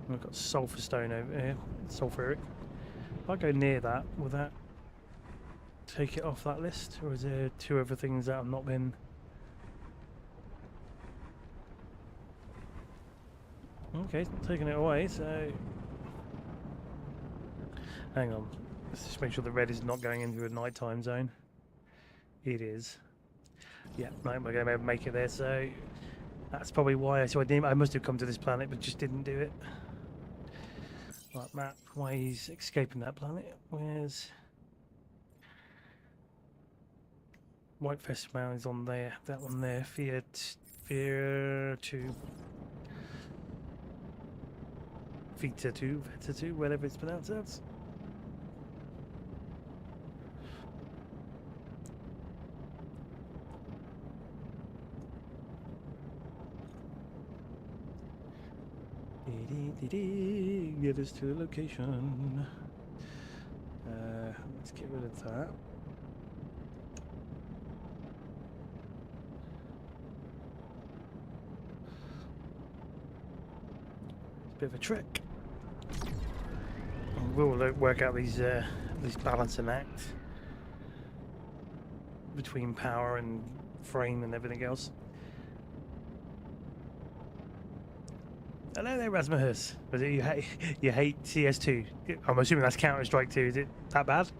I've got sulfur stone over here, sulfuric. If I go near that, will that take it off that list, or is there two other things that have not been? Okay, taking it away, so hang on, let's just make sure the red is not going into a nighttime zone. It is. Yeah, no, we're going to make it there, so that's probably why I must have come to this planet but just didn't do it. Right, map, why he's escaping that planet. Where's White Festival is on there, that one there, Fear 2. Vita 2, whatever it's pronounced as. Get us to the location. Let's get rid of that. It's a bit of a trick. We'll work out these balancing act between power and frame and everything else. Hello there, Rasmus. Was it you hate CS2? I'm assuming that's Counter-Strike 2. Is it that bad?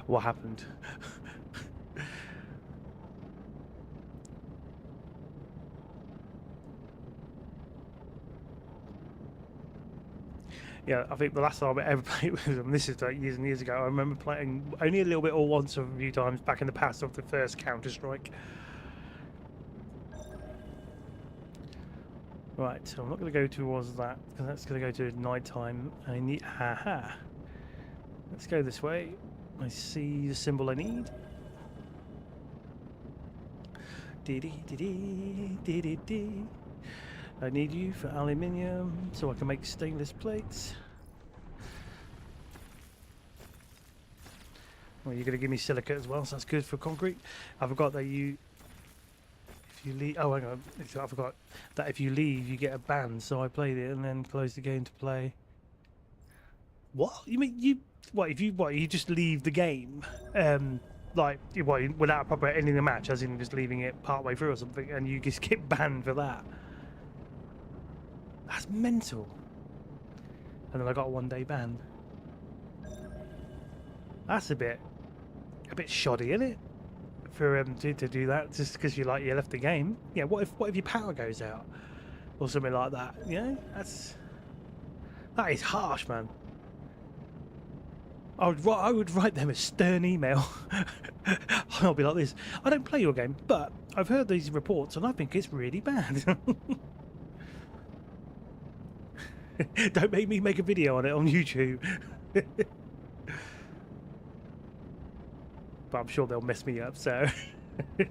What happened? Yeah, I think the last time I ever played with them, this is like years and years ago, I remember playing only a little bit or once a few times back in the past of the first Counter-Strike. Right, so I'm not going to go towards that because that's going to go to night time. I need. Haha. Let's go this way. I see the symbol I need. I need you for aluminium so I can make stainless plates. Well, you're going to give me silicate as well, so that's good for concrete. I forgot that you leave. Oh, hang on. I forgot that if you leave, you get a ban. So I played it and then closed the game to play. What? You mean you? What? If you what? You just leave the game, like what, without a proper ending the match, as in just leaving it partway through or something, and you just get banned for that. That's mental. And then I got a 1-day ban. That's a bit shoddy, isn't it? For to do that just because you left the game. Yeah, what if your power goes out or something like that? You know, that is harsh, man. I would write them a stern email. I'll be like this: I don't play your game, but I've heard these reports and I think it's really bad. Don't make me make a video on it on YouTube. But I'm sure they'll mess me up, so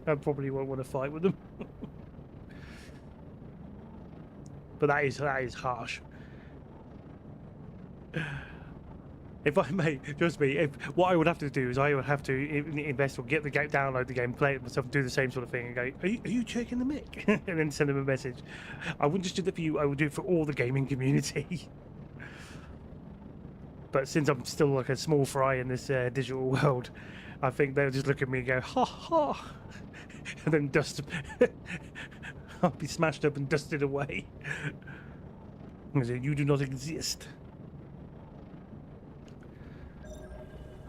I probably won't want to fight with them. But that is harsh. If I may, trust me, what I would have to do is I would have to invest or get the game, download the game, play it myself, do the same sort of thing, and go, are you checking the mic? And then send them a message. I wouldn't just do that for you, I would do it for all the gaming community. But since I'm still like a small fry in this digital world, I think they'll just look at me and go, ha ha, and then dust. I'll be smashed up and dusted away. And say, you do not exist.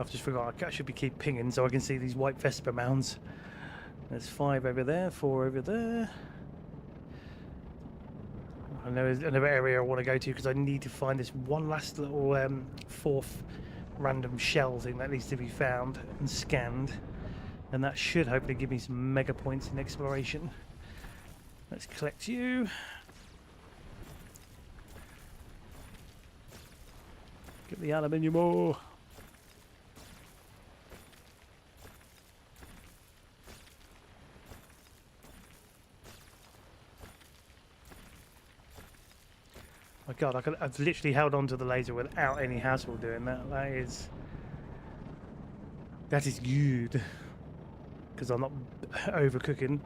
I've just forgot, I should be keep pinging so I can see these white Vespa mounds. There's 5 over there, 4 over there. I know there's another area I want to go to because I need to find this one last little 4th random shell thing that needs to be found and scanned, and that should hopefully give me some mega points in exploration. Let's collect you. Get the aluminium ore. My God, I've literally held on to the laser without any hassle doing that. That is good, because I'm not overcooking.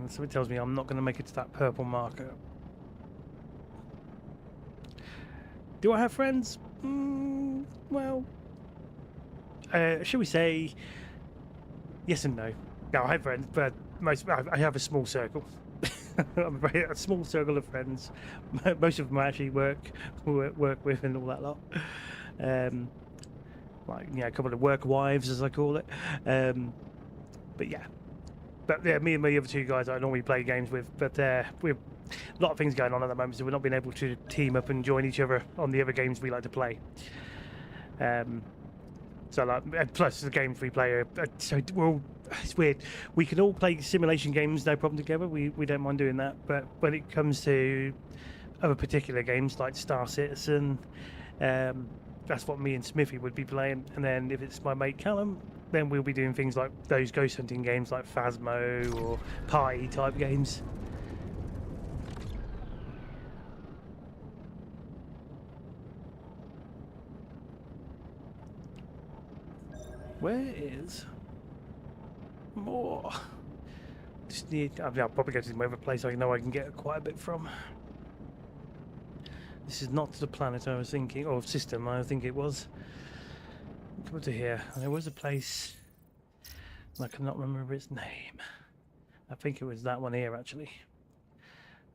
So it tells me I'm not going to make it to that purple marker. Do I have friends? Well, shall we say yes and no. No, I have friends, but I have a small circle. A small circle of friends. Most of them I actually work with and all that lot. Like, you know, a couple of work wives, as I call it. But yeah. But yeah, me and the other 2 guys I normally play games with, but we've a lot of things going on at the moment, so we're not being able to team up and join each other on the other games we like to play. So like, plus the games we play so it's weird. We can all play simulation games no problem together. We don't mind doing that. But when it comes to other particular games like Star Citizen, that's what me and Smithy would be playing. And then if it's my mate Callum, then we'll be doing things like those ghost hunting games like Phasmo or party type games. Where is more? Just need. I'll probably go to some other place I know I can get quite a bit from. This is not the planet I was thinking, or system I think it was. Come to here. There was a place. I cannot remember its name. I think it was that one here actually.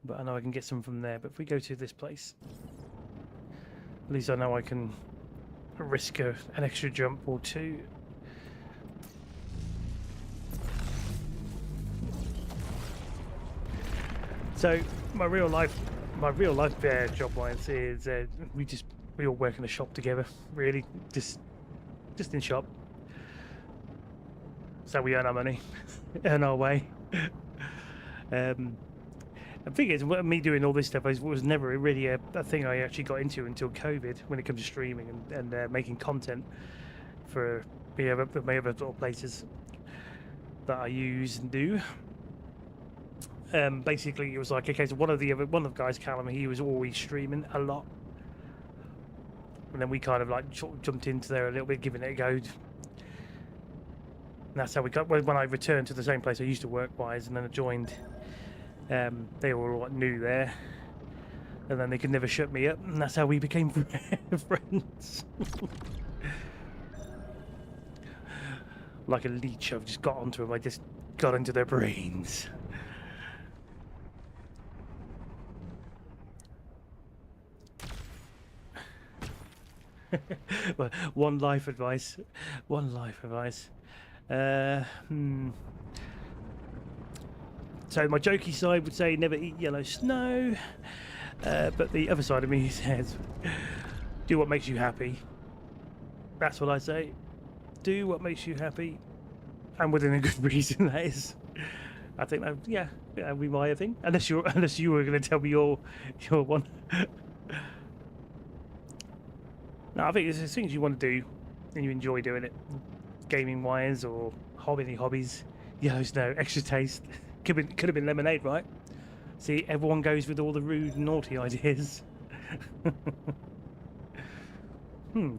But I know I can get some from there. But if we go to this place, at least I know I can risk an extra jump or 2. So my real life job wise is we all work in a shop together. Really, just in shop. So we earn our money, earn our way. The thing is, me doing all this stuff was never really a thing I actually got into until COVID, when it comes to streaming and making content for my other little places that I use and do. Basically, it was like, okay, so one of the guys, Callum, he was always streaming a lot, and then we kind of like jumped into there a little bit, giving it a go. And that's how we got. When I returned to the same place I used to work wise, and then I joined, they were all new there, and then they could never shut me up, and that's how we became friends. Like a leech, I've just got onto them. I just got into their brains. Well, one life advice. So my jokey side would say never eat yellow snow, but the other side of me says do what makes you happy. That's what I say. Do what makes you happy, and within a good reason, that is. I think that, yeah, we might have thing. Unless you were going to tell me your one. No, I think there's things you want to do and you enjoy doing it, gaming wise or hobbies. Yellow snow, extra taste. Could have been lemonade, right? See, everyone goes with all the rude, naughty ideas.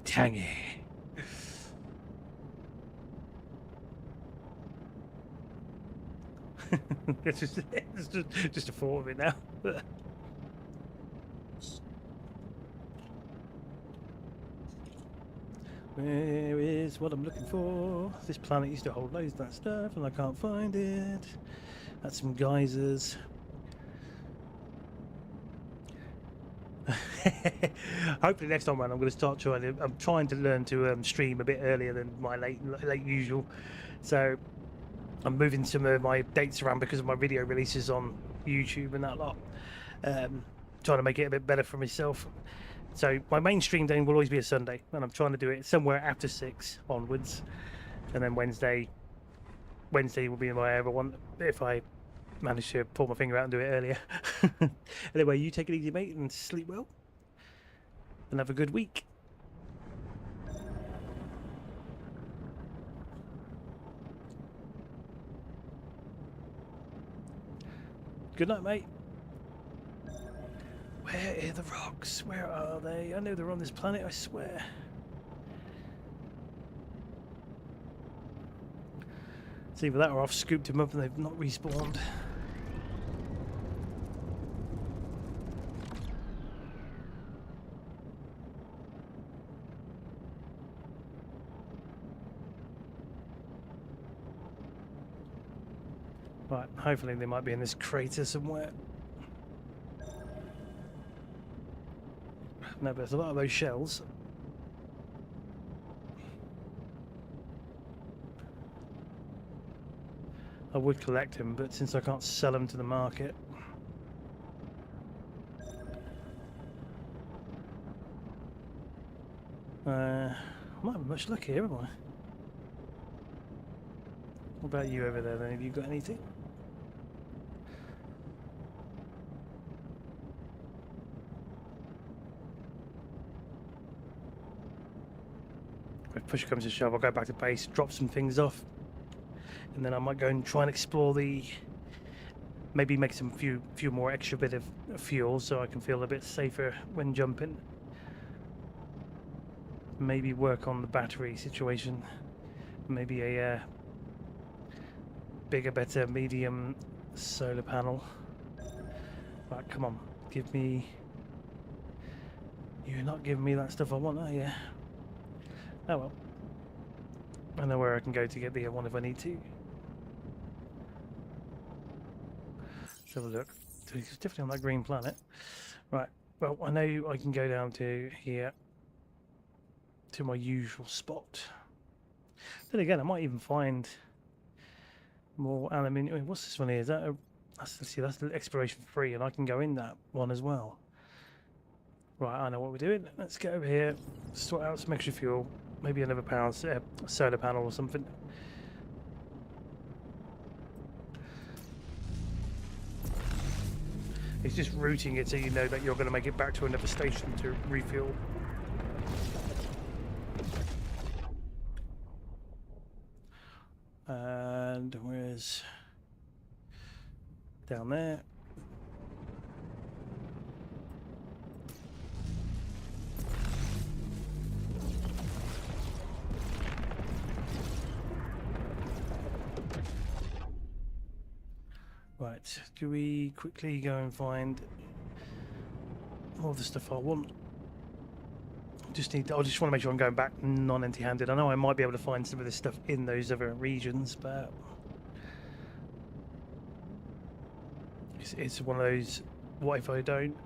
Tangy. it's just a thought of it now. Where is what I'm looking for? This planet used to hold loads of that stuff and I can't find it. That's some geysers. Hopefully next time around I'm going to start trying to. I'm trying to learn to stream a bit earlier than my late usual. So I'm moving some of my dates around because of my video releases on YouTube and that lot. Trying to make it a bit better for myself. So my main stream day will always be a Sunday, and I'm trying to do it somewhere after 6 onwards, and then Wednesday will be my other one if I manage to pull my finger out and do it earlier. Anyway, you take it easy, mate, and sleep well, and have a good week. Good night, mate. Where are the rocks? Where are they? I know they're on this planet, I swear. It's either that or I've scooped them up and they've not respawned. Right, hopefully they might be in this crater somewhere. No, but there's a lot of those shells. I would collect them, but since I can't sell them to the market. I'm not having much luck here, am I? What about you over there then? Have you got anything? If push comes to shove, I'll go back to base, drop some things off, and then I might go and try and explore the. Maybe make some few more extra bit of fuel so I can feel a bit safer when jumping. Maybe work on the battery situation. Maybe a bigger, better, medium solar panel. Right, come on, give me. You're not giving me that stuff I want, are you? Oh well. I know where I can go to get the one if I need to. Let's have a look. It's definitely on that green planet. Right, well, I know I can go down to here, to my usual spot. Then again, I might even find more aluminium. Wait, what's this one here? Is that a... Let's see, that's the exploration 3, and I can go in that one as well. Right, I know what we're doing. Let's get over here, sort out some extra fuel, maybe another power solar panel or something. It's just routing it so you know that you're going to make it back to another station to refuel. And where's... down there. Right, do we quickly go and find all the stuff I want? I just want to make sure I'm going back non-empty-handed. I know I might be able to find some of this stuff in those other regions, but it's one of those, what if I don't?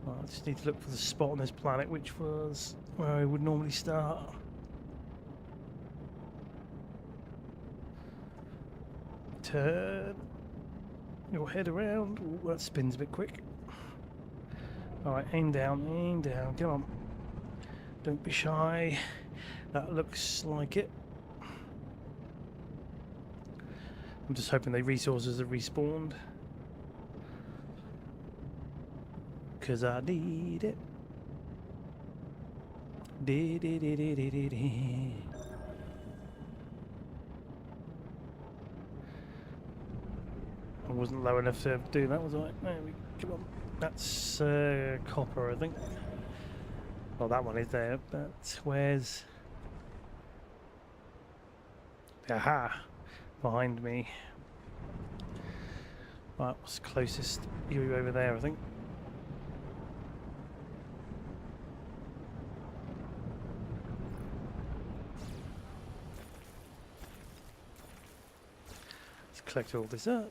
Well, I just need to look for the spot on this planet, which was where I would normally start. Turn your head around. Ooh, that spins a bit quick. Alright, aim down, come on. Don't be shy. That looks like it. I'm just hoping the resources have respawned, because I need it. I wasn't low enough to do that, was I? There we come on. That's copper, I think. Well, that one is there, but where's... Aha! Behind me. Right, what's closest? You over there, I think. Let's collect all this up.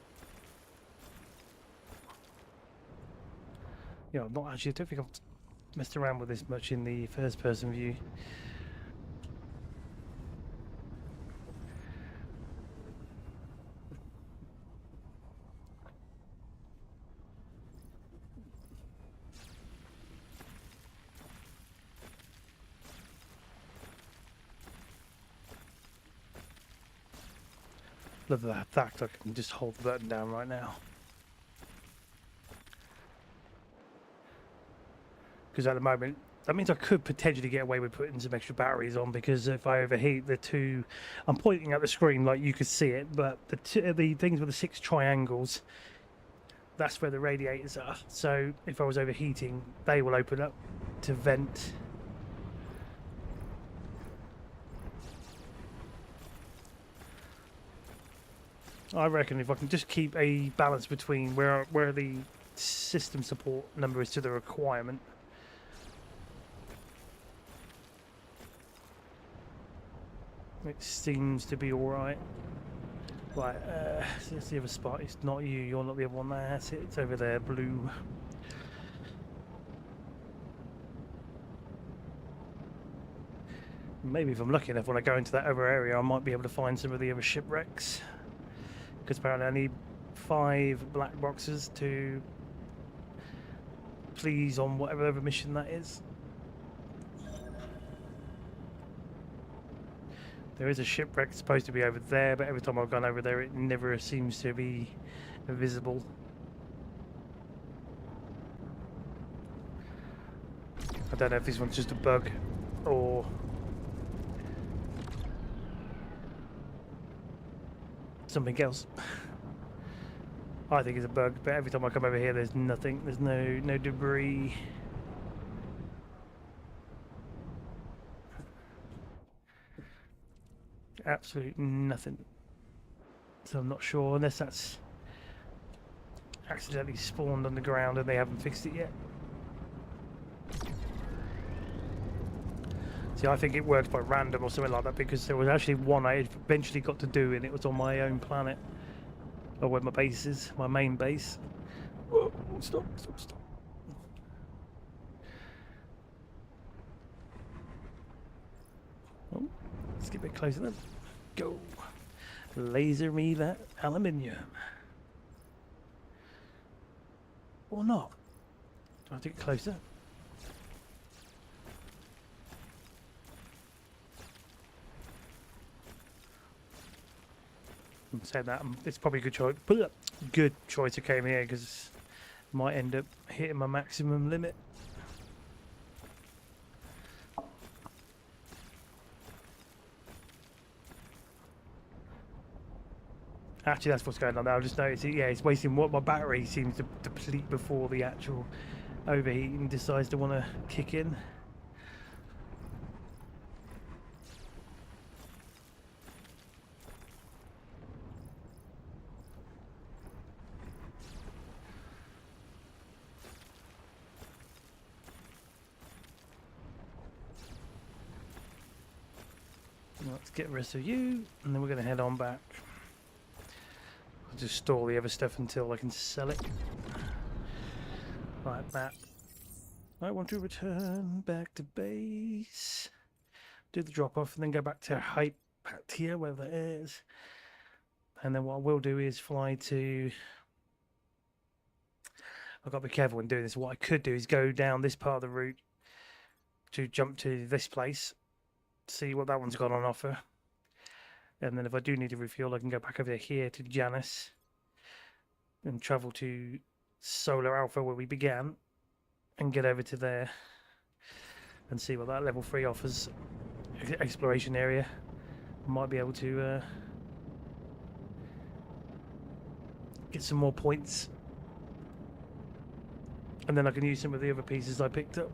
You know, not actually. I don't think I've messed around with this much in the first-person view. Love the fact I can just hold the button down right now. Because at the moment, that means I could potentially get away with putting some extra batteries on, because if I overheat the two, I'm pointing at the screen like you could see it, but the things with the 6 triangles, that's where the radiators are. So if I was overheating, they will open up to vent. I reckon if I can just keep a balance between where the system support number is to the requirement. It seems to be alright. Right, so that's the other spot. It's not you, you're not the other one. That's it, it's over there, blue. Maybe if I'm lucky enough when I go into that other area, I might be able to find some of the other shipwrecks. Because apparently I need 5 black boxes to please on whatever other mission that is. There is a shipwreck supposed to be over there, but every time I've gone over there it never seems to be visible. I don't know if this one's just a bug or something else. I think it's a bug, but every time I come over here there's nothing, there's no debris. Absolute nothing. So I'm not sure, unless that's accidentally spawned on the ground and they haven't fixed it yet. See, I think it worked by random or something like that, because there was actually one I eventually got to do, and it was on my own planet, or where my base is, my main base. Whoa, stop. Oh, let's get a bit closer then. Go. Laser me that aluminium. Or not. Do I have to get closer? I'm saying that it's probably a good choice. Good choice I came here, because I might end up hitting my maximum limit. Actually, that's what's going on now. I've just noticed it. Yeah, it's wasting what my battery seems to deplete before the actual overheating decides to want to kick in. Let's get the rest of you, and then we're going to head on back. I'll just store the other stuff until I can sell it. Right, map. I want to return back to base. Do the drop off and then go back to Hypatia, wherever it is. And then what I will do is fly to... I've got to be careful when doing this. What I could do is go down this part of the route to jump to this place, see what that one's got on offer, and then if I do need to refuel, I can go back over here to Janus and travel to Solar Alpha where we began and get over to there and see what that level 3 offers. Exploration area. Might be able to get some more points, and then I can use some of the other pieces I picked up.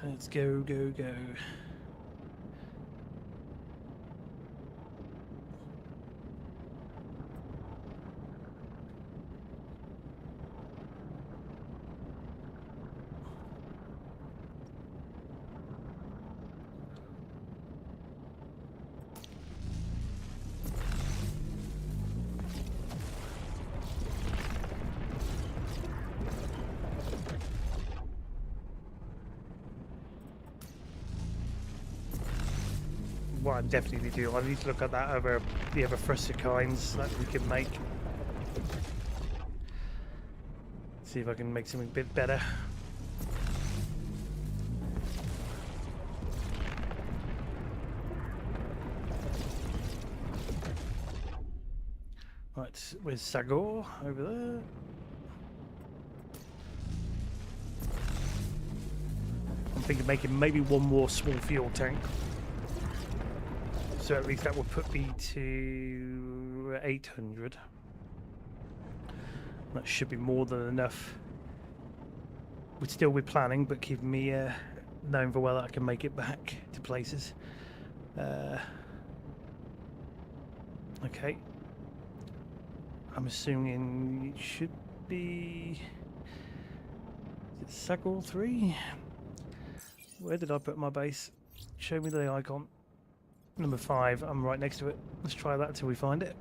Let's go. what I definitely do, I need to look at the other thruster kinds that we can make. See if I can make something a bit better. Right, where's Sagor? Over there. I'm thinking making maybe one more small fuel tank. So at least that will put me to 800. That should be more than enough. Would still be planning, but keeping me knowing for well that I can make it back to places. Okay. I'm assuming it should be... Is it Sagor 3? Where did I put my base? Show me the icon. Number 5, I'm right next to it. Let's try that until we find it.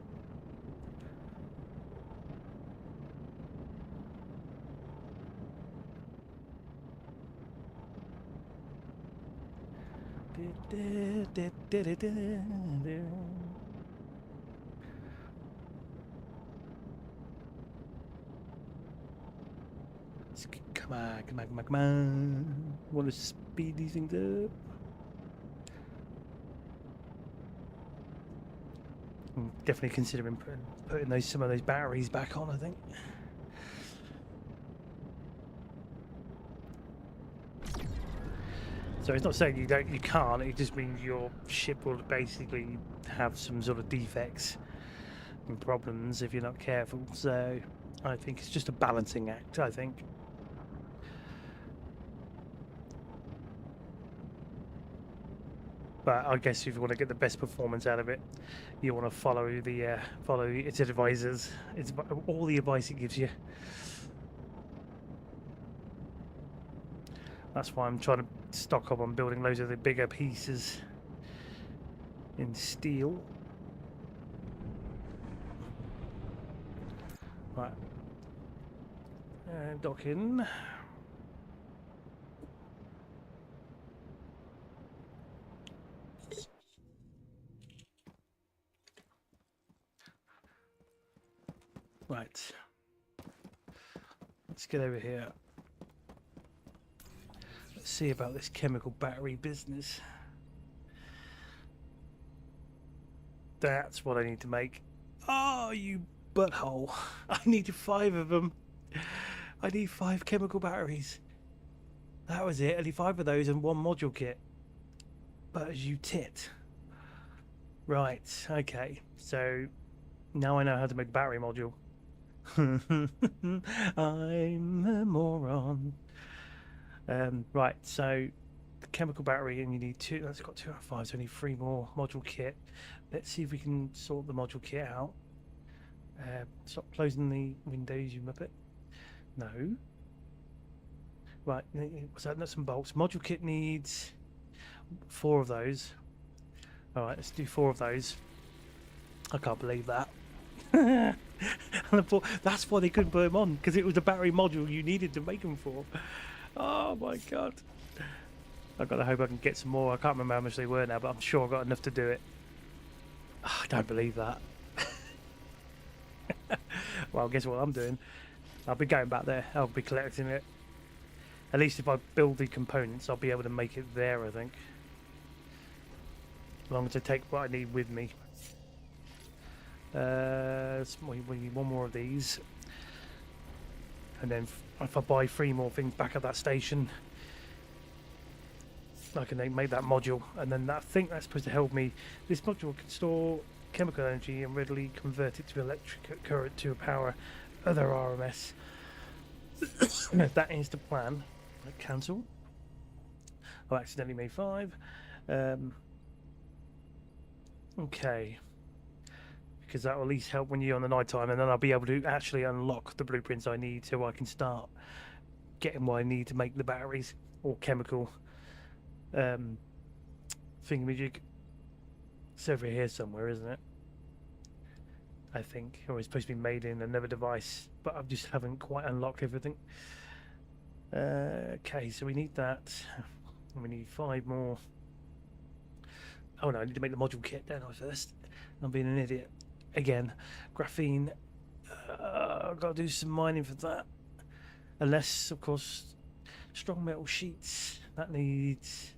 Come on, come on, come on, come on. Want to speed these things up? I'm definitely considering putting some of those batteries back on, I think. So it's not saying you can't, it just means your ship will basically have some sort of defects and problems if you're not careful. So I think it's just a balancing act, I think. But I guess if you want to get the best performance out of it, you want to follow its advisors. It's all the advice it gives you. That's why I'm trying to stock up on building loads of the bigger pieces in steel. Right. Dock in. Right. Let's get over here. Let's see about this chemical battery business. That's what I need to make. Oh, you butthole. I need 5 of them. I need 5 chemical batteries. That was it. I need 5 of those and 1 module kit. But as you tit. Right, okay. So now I know how to make a battery module. I'm a moron. Right, so the chemical battery, and you need 2. That's got 2 out of 5, so I need 3 more module kit. Let's see if we can sort the module kit out. Stop closing the windows, you muppet. No. Right, what's that? Nuts and bolts. Module kit needs 4 of those. Alright, let's do 4 of those. I can't believe that. And I thought that's why they couldn't put them on, because it was the battery module you needed to make them for. Oh my god. I've got to hope I can get some more. I can't remember how much they were now, but I'm sure I've got enough to do it. Oh, I don't believe that. Well, guess what I'm doing? I'll be going back there. I'll be collecting it. At least if I build the components, I'll be able to make it there, I think. As long as I take what I need with me. We need 1 more of these. And then if I buy 3 more things back at that station, I can then make that module. And then I think that's supposed to help me. This module can store chemical energy and readily convert it to electric current to power other RMS. That is the plan. Cancel. I accidentally made 5. Okay. Because that will at least help when you're on the night time, and then I'll be able to actually unlock the blueprints I need so I can start getting what I need to make the batteries or chemical thingamajig. It's over here somewhere, isn't it? I think, or it's supposed to be made in another device, but I just haven't quite unlocked everything. Okay, so we need that, and we need 5 more Oh no, I need to make the module kit, don't I, first? I'm being an idiot. Again, graphene. I've got to do some mining for that. Unless, of course, strong metal sheets. That needs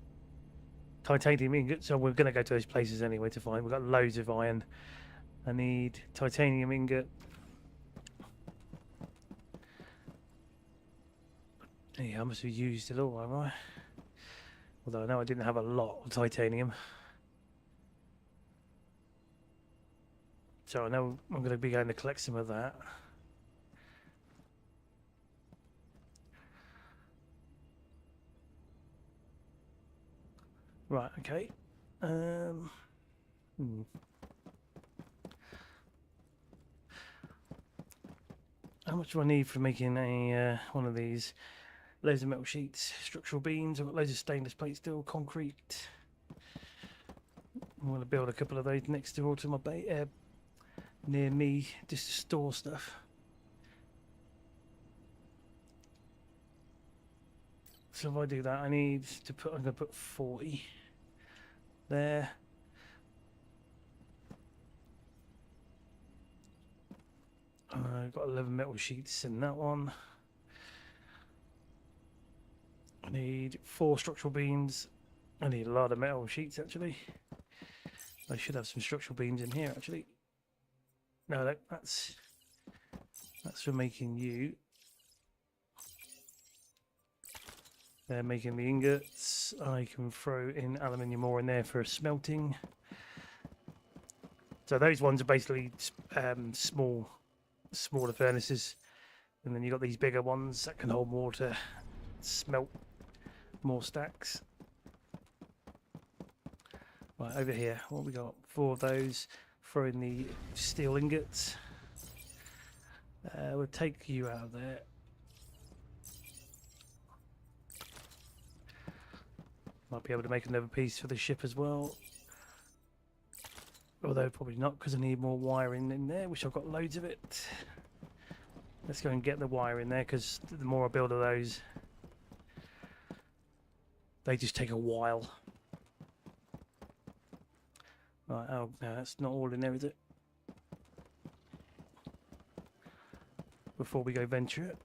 titanium ingots. So we're going to go to those places anyway to find. We've got loads of iron. I need titanium ingot. Yeah, I must have used it all, have I? Although I know I didn't have a lot of titanium. So I know I'm going to be going to collect some of that. Right, okay. How much do I need for making a one of these? Loads of metal sheets, structural beams. I've got loads of stainless plate steel, concrete. I'm going to build a couple of those next door to my near me, just to store stuff. So if I do that, I need to put. I'm going to put 40 there. I've got 11 metal sheets in that one. I need 4 structural beams. I need a lot of metal sheets actually. I should have some structural beams in here actually. No, that's for making you. They're making the ingots. I can throw in aluminium ore in there for smelting. So those ones are basically smaller furnaces, and then you've got these bigger ones that can hold more to smelt more stacks. Right, over here, what we got? 4 of those. Throw in the steel ingots. We'll take you out of there. Might be able to make another piece for the ship as well. Although probably not, because I need more wiring in there, which I've got loads of it. Let's go and get the wire in there, because the more I build of those, they just take a while. Right, oh no, that's not all in there, is it? Before we go venture it,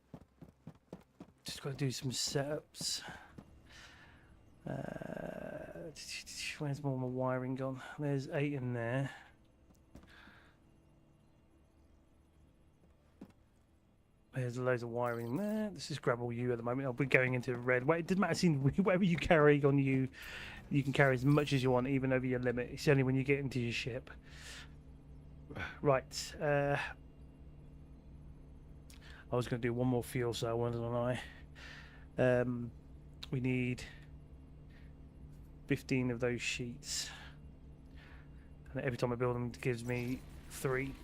just got to do some setups. Where's more of my wiring gone? There's 8 in there. There's loads of wiring there. Let's just grab all you at the moment. I'll be going into red. Wait, it doesn't matter. Whatever you carry on you, you can carry as much as you want, even over your limit. It's only when you get into your ship. Right. I was going to do one more fuel cell, wasn't I? We need 15 of those sheets, and every time I build them it gives me 3.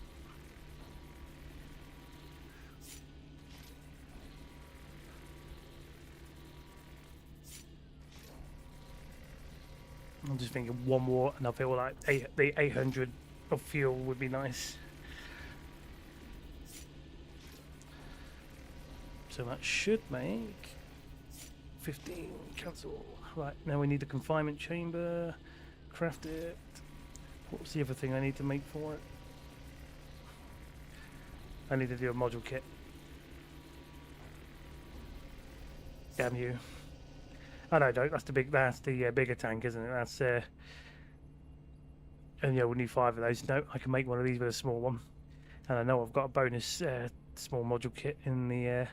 I'm just thinking one more and I feel like the 800 of fuel would be nice. So that should make 15. Cancel. Right, now we need the confinement chamber. Craft it. What's the other thing I need to make for it? I need to do a module kit. Damn you. Oh no, don't. That's the bigger tank, isn't it? That's and yeah, we'll need 5 of those. No, I can make one of these with a small one. And I know I've got a bonus small module kit in the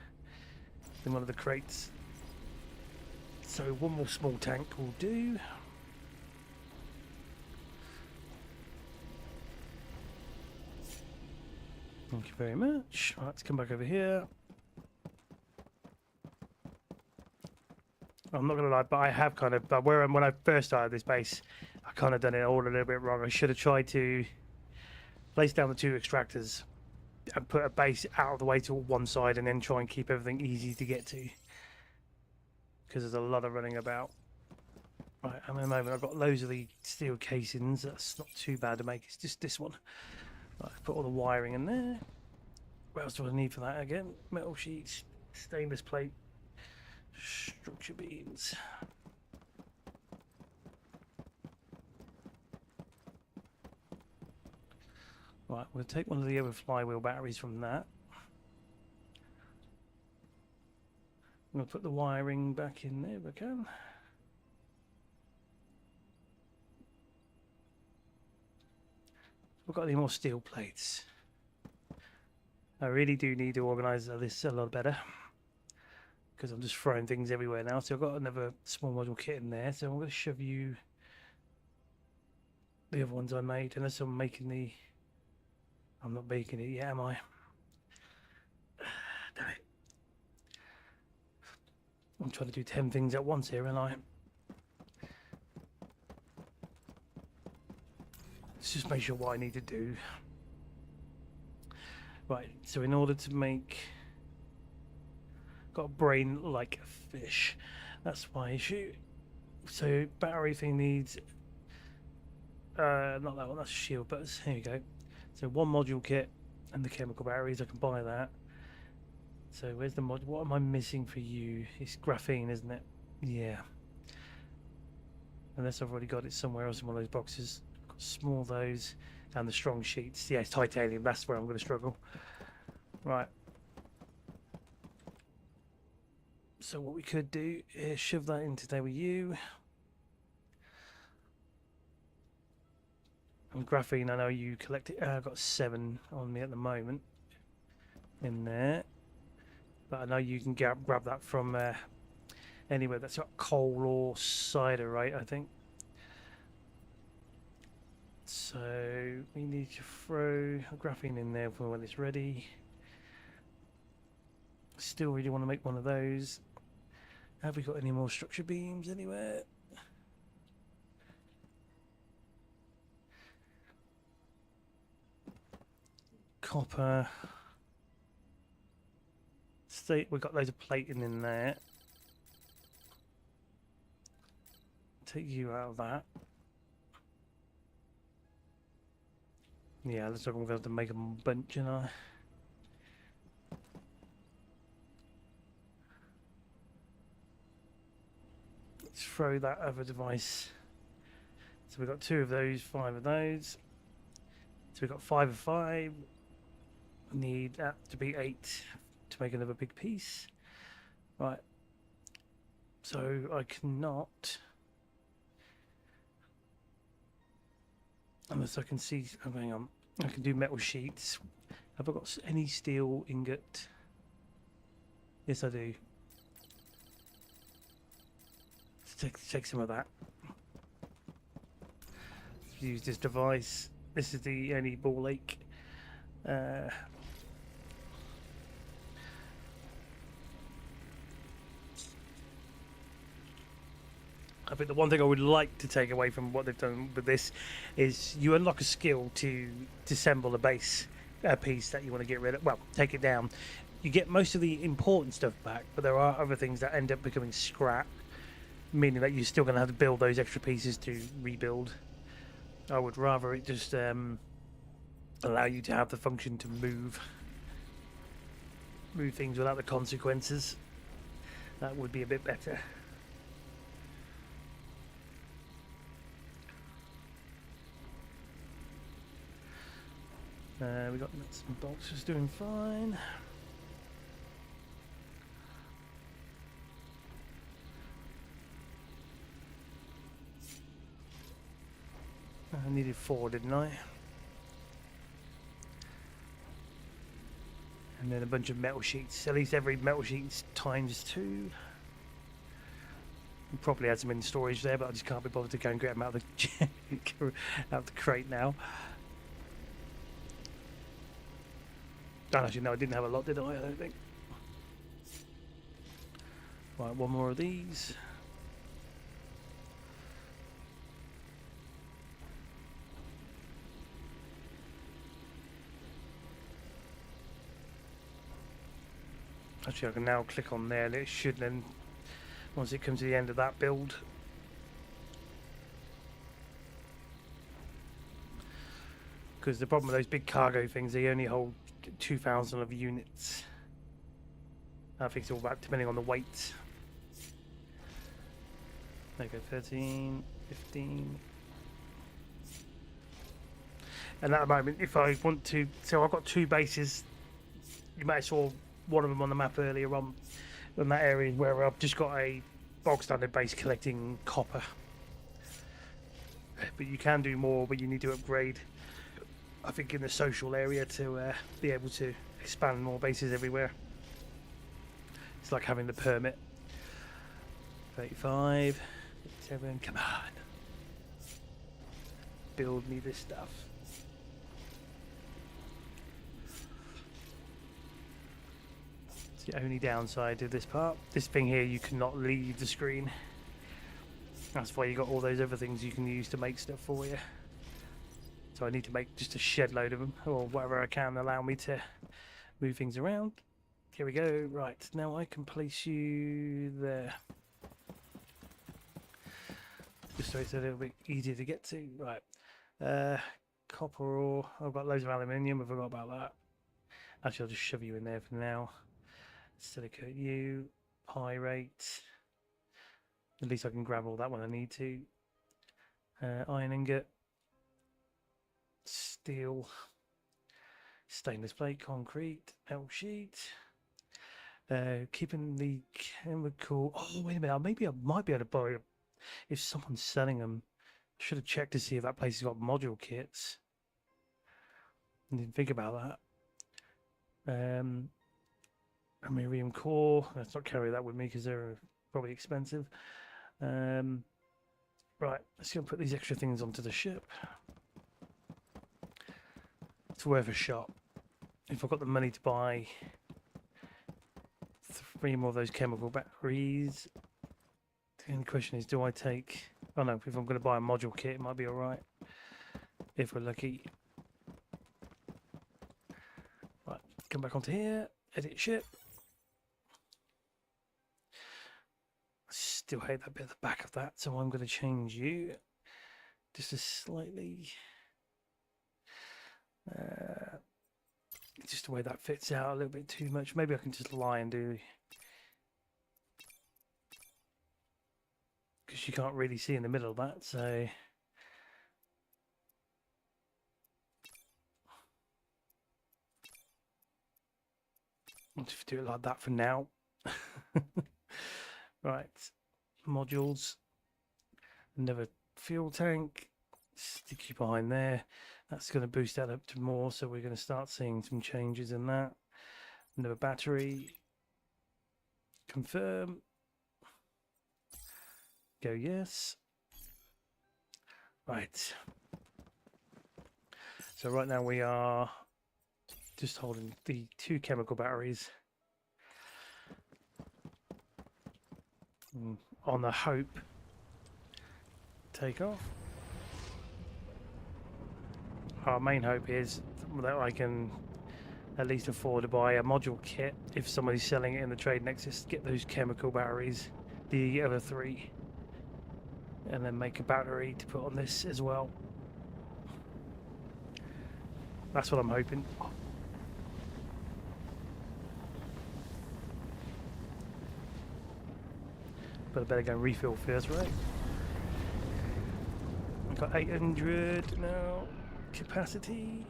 in one of the crates. So one more small tank will do. Thank you very much. Right, let's come back over here. I'm not going to lie, but I have kind of, but when I first started this base, I kind of done it all a little bit wrong. I should have tried to place down the 2 extractors and put a base out of the way to one side and then try and keep everything easy to get to. Because there's a lot of running about. Right, at the moment I've got loads of the steel casings. That's not too bad to make. It's just this one. Right, put all the wiring in there. What else do I need for that again? Metal sheets, stainless plate, structure beams. Right, we'll take one of the other flywheel batteries from that. I'm going to put the wiring back in there if I can. We've got any more steel plates. I really do need to organise this a lot better, because I'm just throwing things everywhere now. So I've got another small module kit in there, so I'm going to shove you the other ones I made, unless I'm making the... I'm not making it yet, am I? Damn it. I'm trying to do 10 things at once here, and let's just make sure what I need to do. Right, so in order to make... Got a brain like a fish. That's my issue. So battery thing needs... not that one, that's shield, but here we go. So one module kit and the chemical batteries, I can buy that. So where's the mod? What am I missing for you? It's graphene, isn't it? Yeah. Unless I've already got it somewhere else in one of those boxes. Got small those and the strong sheets. Yeah, it's titanium. That's where I'm going to struggle. Right. So what we could do is shove that in today with you. And graphene, I know you collect it. I've got 7 on me at the moment in there. But I know you can grab that from anywhere that's got coal or cider, right? I think. So we need to throw graphene in there for when it's ready. Still really want to make one of those. Have we got any more structure beams anywhere? Copper. We've got loads of plating in there. Take you out of that. Yeah, looks like I'm going to have to make a bunch, you know. Let's throw that other device. So we've got 2 of those, 5 of those. So we've got 5 of 5. Need that to be 8 to make another big piece. Right. So I cannot, unless I can see, oh, hang on, I can do metal sheets. Have I got any steel ingot? Yes, I do. Let's take some of that. Let's use this device. This is the only ball ache. I think the one thing I would like to take away from what they've done with this is you unlock a skill to disassemble a base piece that you want to get rid of. Well, take it down. You get most of the important stuff back, but there are other things that end up becoming scrap, meaning that you're still going to have to build those extra pieces to rebuild. I would rather it just allow you to have the function to move things without the consequences. That would be a bit better. We got nuts and bolts just doing fine. I needed 4, didn't I? And then a bunch of metal sheets. At least every metal sheet's times 2. Probably had some in storage there, but I just can't be bothered to go and get them out of the out of the crate now. Don't actually know, I didn't have a lot, did I don't think. Right, one more of these. Actually, I can now click on there and it should then, once it comes to the end of that build, because the problem with those big cargo things, they only hold 2,000 of units. I think it's all about depending on the weight. There you go, 13, 15. And at the moment, if I want to, so I've got two bases. You may have saw one of them on the map earlier on in that area where I've just got a bog standard base collecting copper. But you can do more, but you need to upgrade, I think, in the social area to be able to expand more bases everywhere. It's like having the permit. 35, 37, come on. Build me this stuff. It's the only downside to this part. This thing here, you cannot leave the screen. That's why you got all those other things you can use to make stuff for you. So I need to make just a shed load of them, or whatever I can allow me to move things around. Here we go. Right, now I can place you there. Just so it's a little bit easier to get to. Right. Copper ore. I've got loads of aluminium. I forgot about that. Actually, I'll just shove you in there for now. Silicate you. Pyrite. At least I can grab all that when I need to. Iron ingot. Steel. Stainless plate. Concrete. Metal sheet. Keeping the chemical. Oh, wait a minute. Maybe I might be able to buy. If someone's selling them, I should have checked to see if that place has got module kits. I didn't think about that. Amerium core. Let's not carry that with me because they're probably expensive. Right, let's go put these extra things onto the ship. It's worth a shot. If I've got the money to buy 3 more of those chemical batteries. The only question is, do I take... Oh no, if I'm going to buy a module kit, it might be alright. If we're lucky. Right, come back onto here. Edit ship. Still hate that bit at the back of that, so I'm going to change you. Just a slightly... just the way that fits out a little bit too much. Maybe I can just lie and do... Because you can't really see in the middle of that, so... I'll just do it like that for now. Right, modules. Another fuel tank. Stick you behind there. That's going to boost that up to more, so we're going to start seeing some changes in that. Another battery. Confirm. Go yes. Right. So right now we are just holding the 2 chemical batteries on the hope take off. Our main hope is that I can at least afford to buy a module kit if somebody's selling it in the trade nexus, get those chemical batteries, the other 3. And then make a battery to put on this as well. That's what I'm hoping. But I better go and refill first, right? I've got 800 now. Capacity.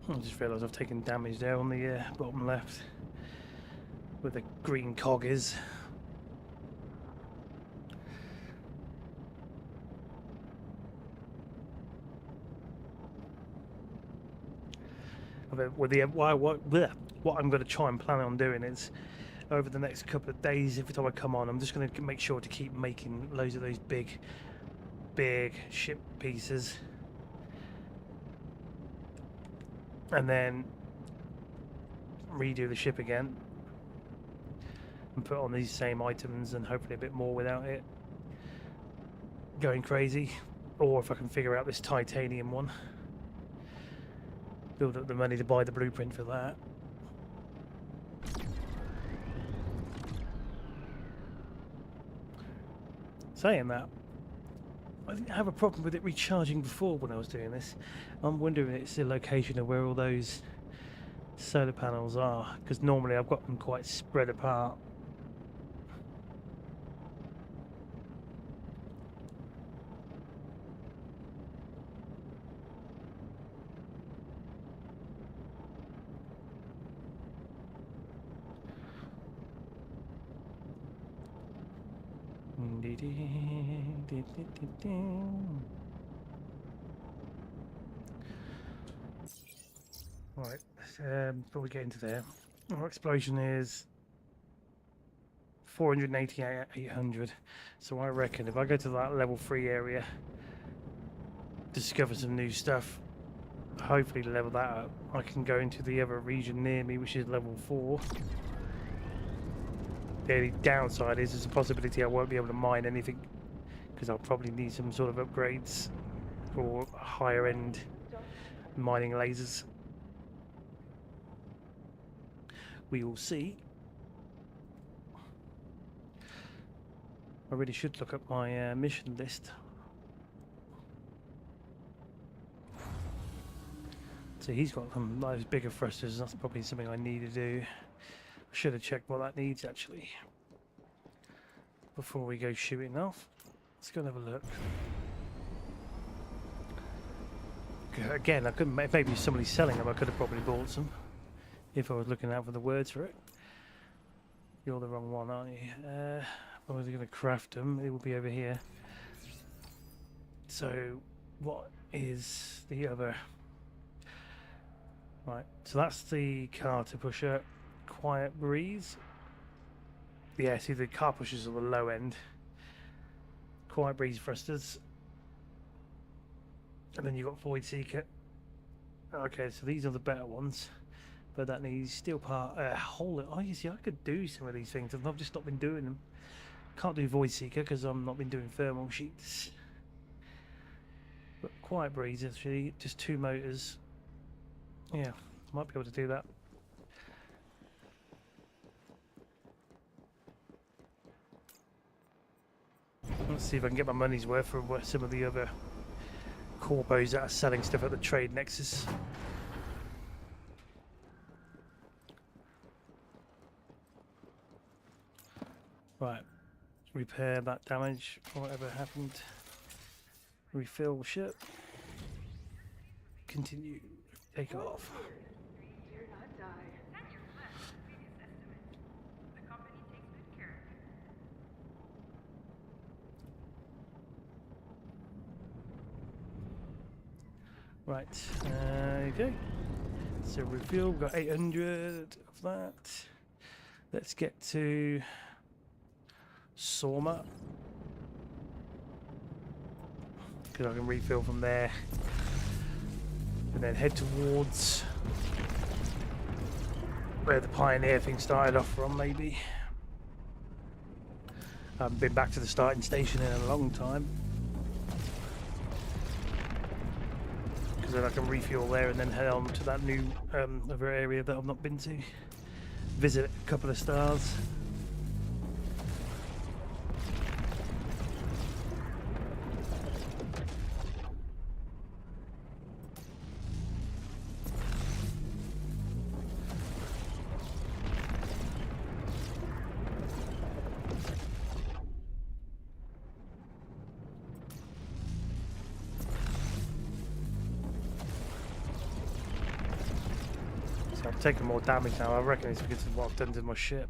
I just realised I've taken damage there on the bottom left where the green cog is. With the what I'm going to try and plan on doing is over the next couple of days, every time I come on, I'm just going to make sure to keep making loads of those big ship pieces. And then redo the ship again and put on these same items and hopefully a bit more without it going crazy. Or if I can figure out this titanium one, build up the money to buy the blueprint for that. Saying that, I I didn't have a problem with it recharging before when I was doing this. I'm wondering if it's the location of where all those solar panels are, because normally I've got them quite spread apart. Right, before we get into there, our explosion is 488 800. So I reckon if I go to that level 3 area, discover some new stuff, hopefully level that up, I can go into the other region near me, which is level 4. The only downside is there's a possibility I won't be able to mine anything, because I'll probably need some sort of upgrades or higher end mining lasers. We will see. I really should look up my mission list. So he's got some those bigger thrusters. That's probably something I need to do. I should have checked what that needs actually before we go shooting off. Let's go and have a look. Again, I couldn't. Maybe somebody's selling them. I could have probably bought some if I was looking out for the words for it. You're the wrong one, aren't you? If I was going to craft them, it will be over here. So, what is the other? Right. So that's the car to pusher. Quiet breeze. Yeah. See, the car pushers are the low end. Quiet breeze thrusters. And then you've got Void Seeker. Okay, so these are the better ones. But that needs steel part. Oh, you see, I could do some of these things. I've just not been doing them. Can't do Void Seeker because I've not been doing thermal sheets. But Quiet Breeze, actually, just 2 motors. Yeah, might be able to do that. Let's see if I can get my money's worth for some of the other corpos that are selling stuff at the trade nexus. Right, repair that damage or whatever happened. Refill ship. Continue. Take off. Right, there you go. So refuel, we've got 800 of that. Let's get to Sawma, because I can refill from there. And then head towards where the Pioneer thing started off from, maybe. I haven't been back to the starting station in a long time. Because then I can refuel there and then head on to that new other area that I've not been to. Visit a couple of stars. I'm taking more damage now. I reckon it's because of what I've done to my ship.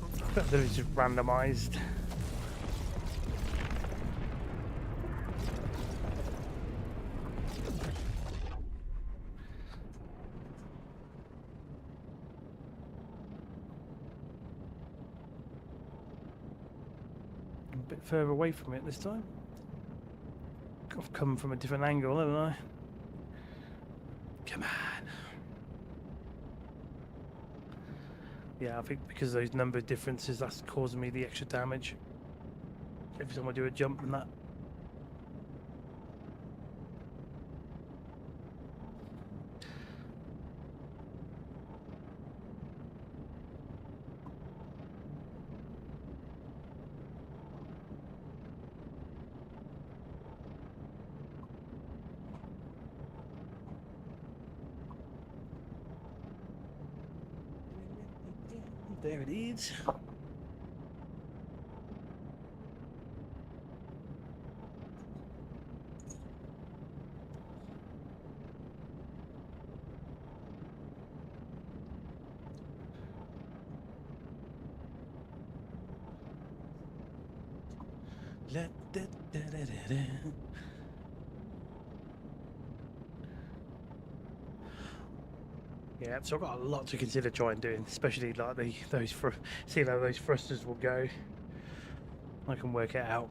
I bet that it's just randomized. A bit further away from it this time. I've come from a different angle, haven't I? Come on. Yeah, I think because of those number differences, that's causing me the extra damage every time I do a jump from that. There it is. La, da, da, da, da, da. Yeah, so I've got a lot to consider trying doing, especially like see how those thrusters will go. I can work it out.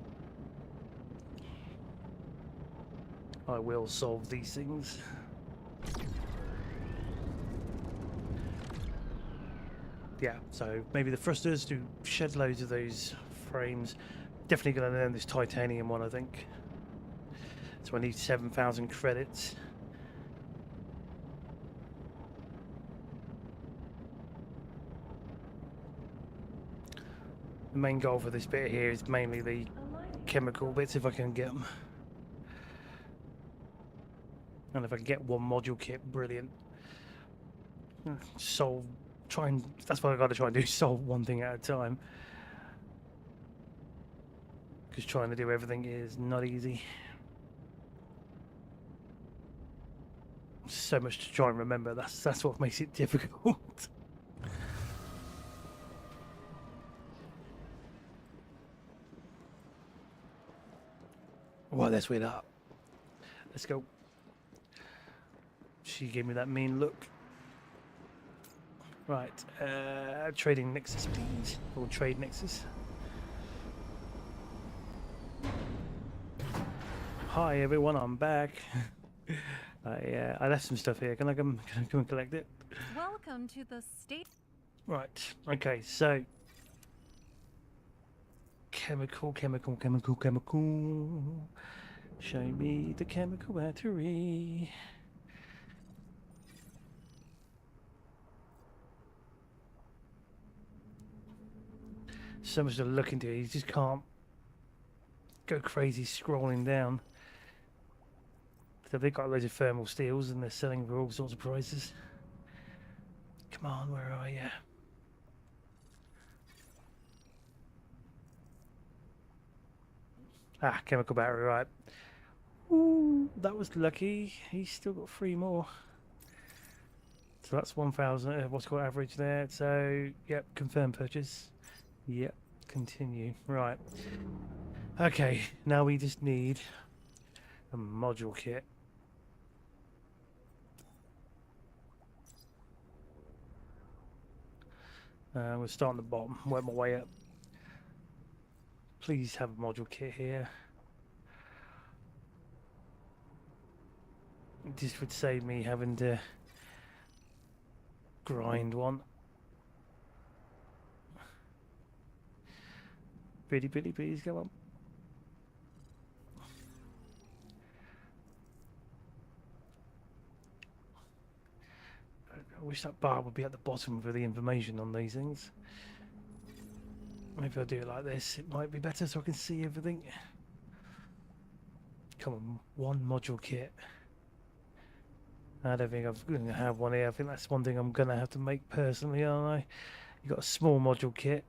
I will solve these things. Yeah, so maybe the thrusters to shed loads of those frames. Definitely going to learn this titanium one, I think. So I need 7,000 credits. The main goal for this bit here is mainly the chemical bits, if I can get them. And if I can get one module kit, brilliant. That's what I've got to try and do, solve one thing at a time. Because trying to do everything is not easy. So much to try and remember, that's what makes it difficult. Well, let's wait up. Let's go. She gave me that mean look. Right, trading nexus, please. Or trade nexus. Hi everyone, I'm back. I left some stuff here. Can I come and collect it? Welcome to the state. Right. Okay. So chemical. Show me the chemical battery. So much to look into. You just can't go crazy scrolling down. So they've got loads of thermal steels and they're selling for all sorts of prices. Come on, where are you? Ah, chemical battery, right. Ooh, that was lucky. He's still got 3 more. So that's 1,000, what's called average there. So, yep, confirm purchase. Yep, continue. Right. Okay, now we just need a module kit. We'll start on the bottom, work my way up. Please have a module kit here. This would save me having to grind one. Pretty, please, come on. I wish that bar would be at the bottom for the information on these things. Maybe I'll do it like this. It might be better so I can see everything. Come on, one module kit. I don't think I'm going to have one here. I think that's one thing I'm going to have to make personally, aren't I? You've got a small module kit.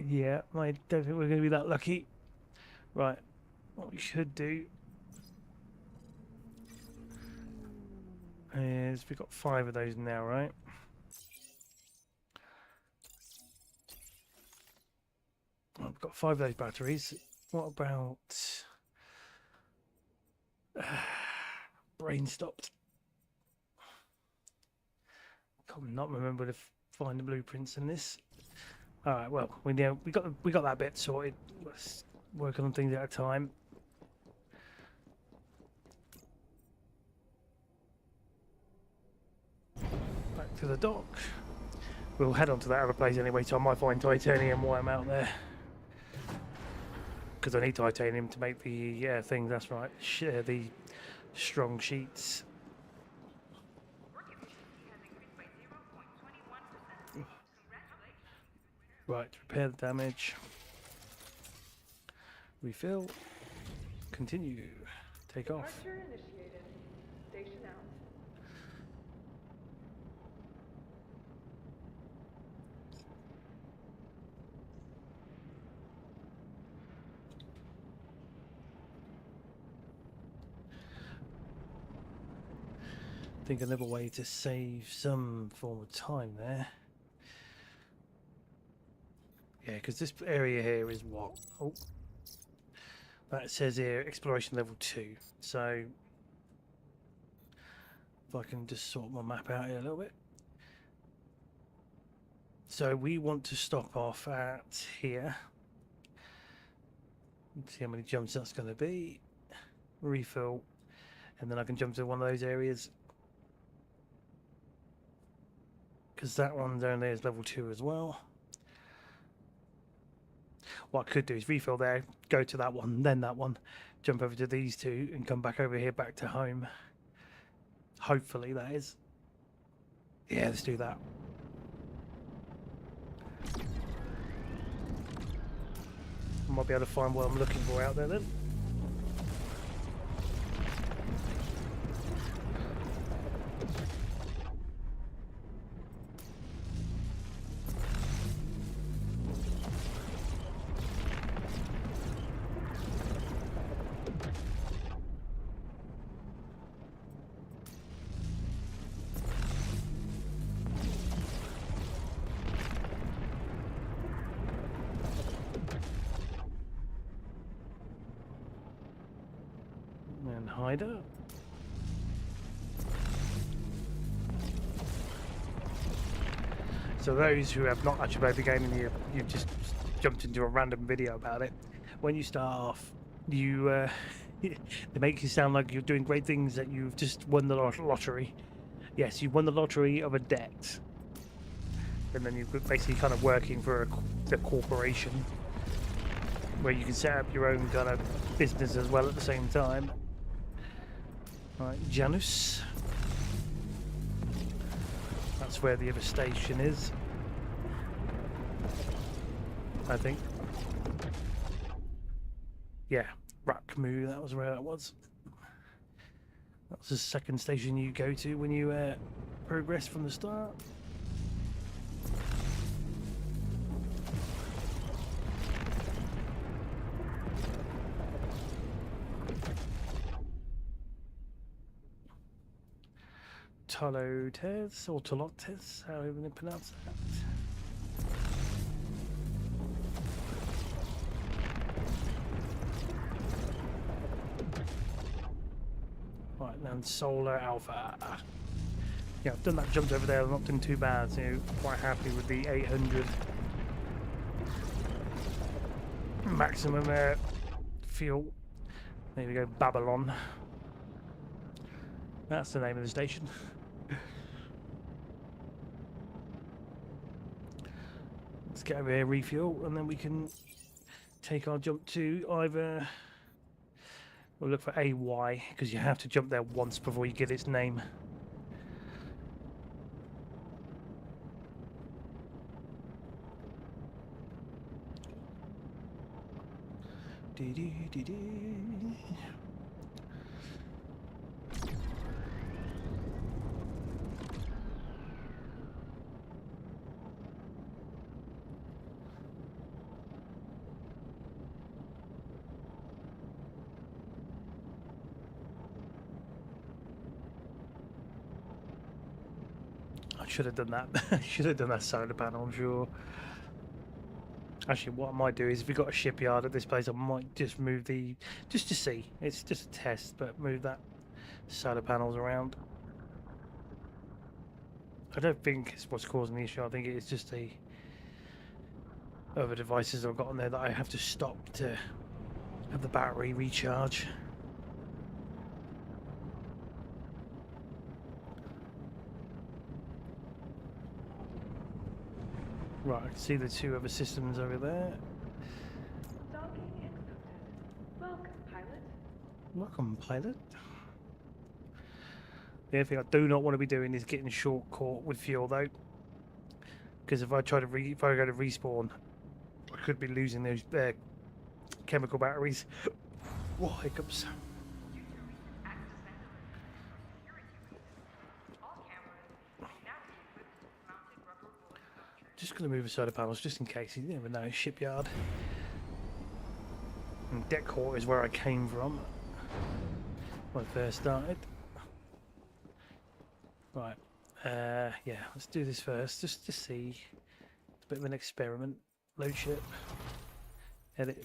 Yeah, I don't think we're going to be that lucky. Right, what we should do is we've got 5 of those now, right? I've got 5 of those batteries. What about brain stopped? Can't not remember to find the blueprints in this. All right, well, we got that bit sorted. Let's work on things at a time. Back to the dock. We'll head on to that other place anyway, so I might find titanium while I'm out there. Because I need titanium to make the things, that's right, the strong sheets. Right, repair the damage. Refill. Continue. Take off. Departure initiated. Station out. Think another way to save some form of time there. Yeah, because this area here is what? Oh, that says here exploration level 2. So if I can just sort my map out here a little bit. So we want to stop off at here. Let's see how many jumps that's going to be. Refill, and then I can jump to one of those areas. Because that one down there is level 2 as well. What I could do is refill there, go to that one, then that one, jump over to these two, and come back over here back to home. Hopefully, that is. Yeah, let's do that. I might be able to find what I'm looking for out there then. And hider. So those who have not actually played the game and you've just jumped into a random video about it, when you start off, you they make you sound like you're doing great things, that you've just won the lottery. Yes, you've won the lottery of a debt, and then you're basically kind of working for a corporation where you can set up your own kind of business as well at the same time. Right, Janus. That's where the other station is, I think. Yeah, Rakmu, that was where that was. That was the second station you go to when you progress from the start. Tolotes or Tolotes, however you pronounce that. Right, and Solar Alpha. Yeah, I've done that, jumped over there, I'm not doing too bad, so quite happy with the 800 maximum fuel. There we go, Babylon. That's the name of the station. Let's get over here, refuel, and then we can take our jump to either... We'll look for AY, because you have to jump there once before you get its name. I should have done that. I should have done that solar panel, I'm sure. Actually, what I might do is, if we've got a shipyard at this place, I might just move the... Just to see. It's just a test, but move that solar panels around. I don't think it's what's causing the issue. I think it's just the other devices I've got on there that I have to stop to have the battery recharge. Right, I can see the two other systems over there. Docking accepted. Welcome, pilot. Welcome, pilot. The only thing I do not want to be doing is getting short caught with fuel, though. Because if I try to if I go to respawn, I could be losing those chemical batteries. Whoa, hiccups. Just going to move the solar panels just in case. You never know. Shipyard. And deck hall is where I came from when I first started. Right. Yeah, let's do this first just to see. It's a bit of an experiment. Load ship. Edit.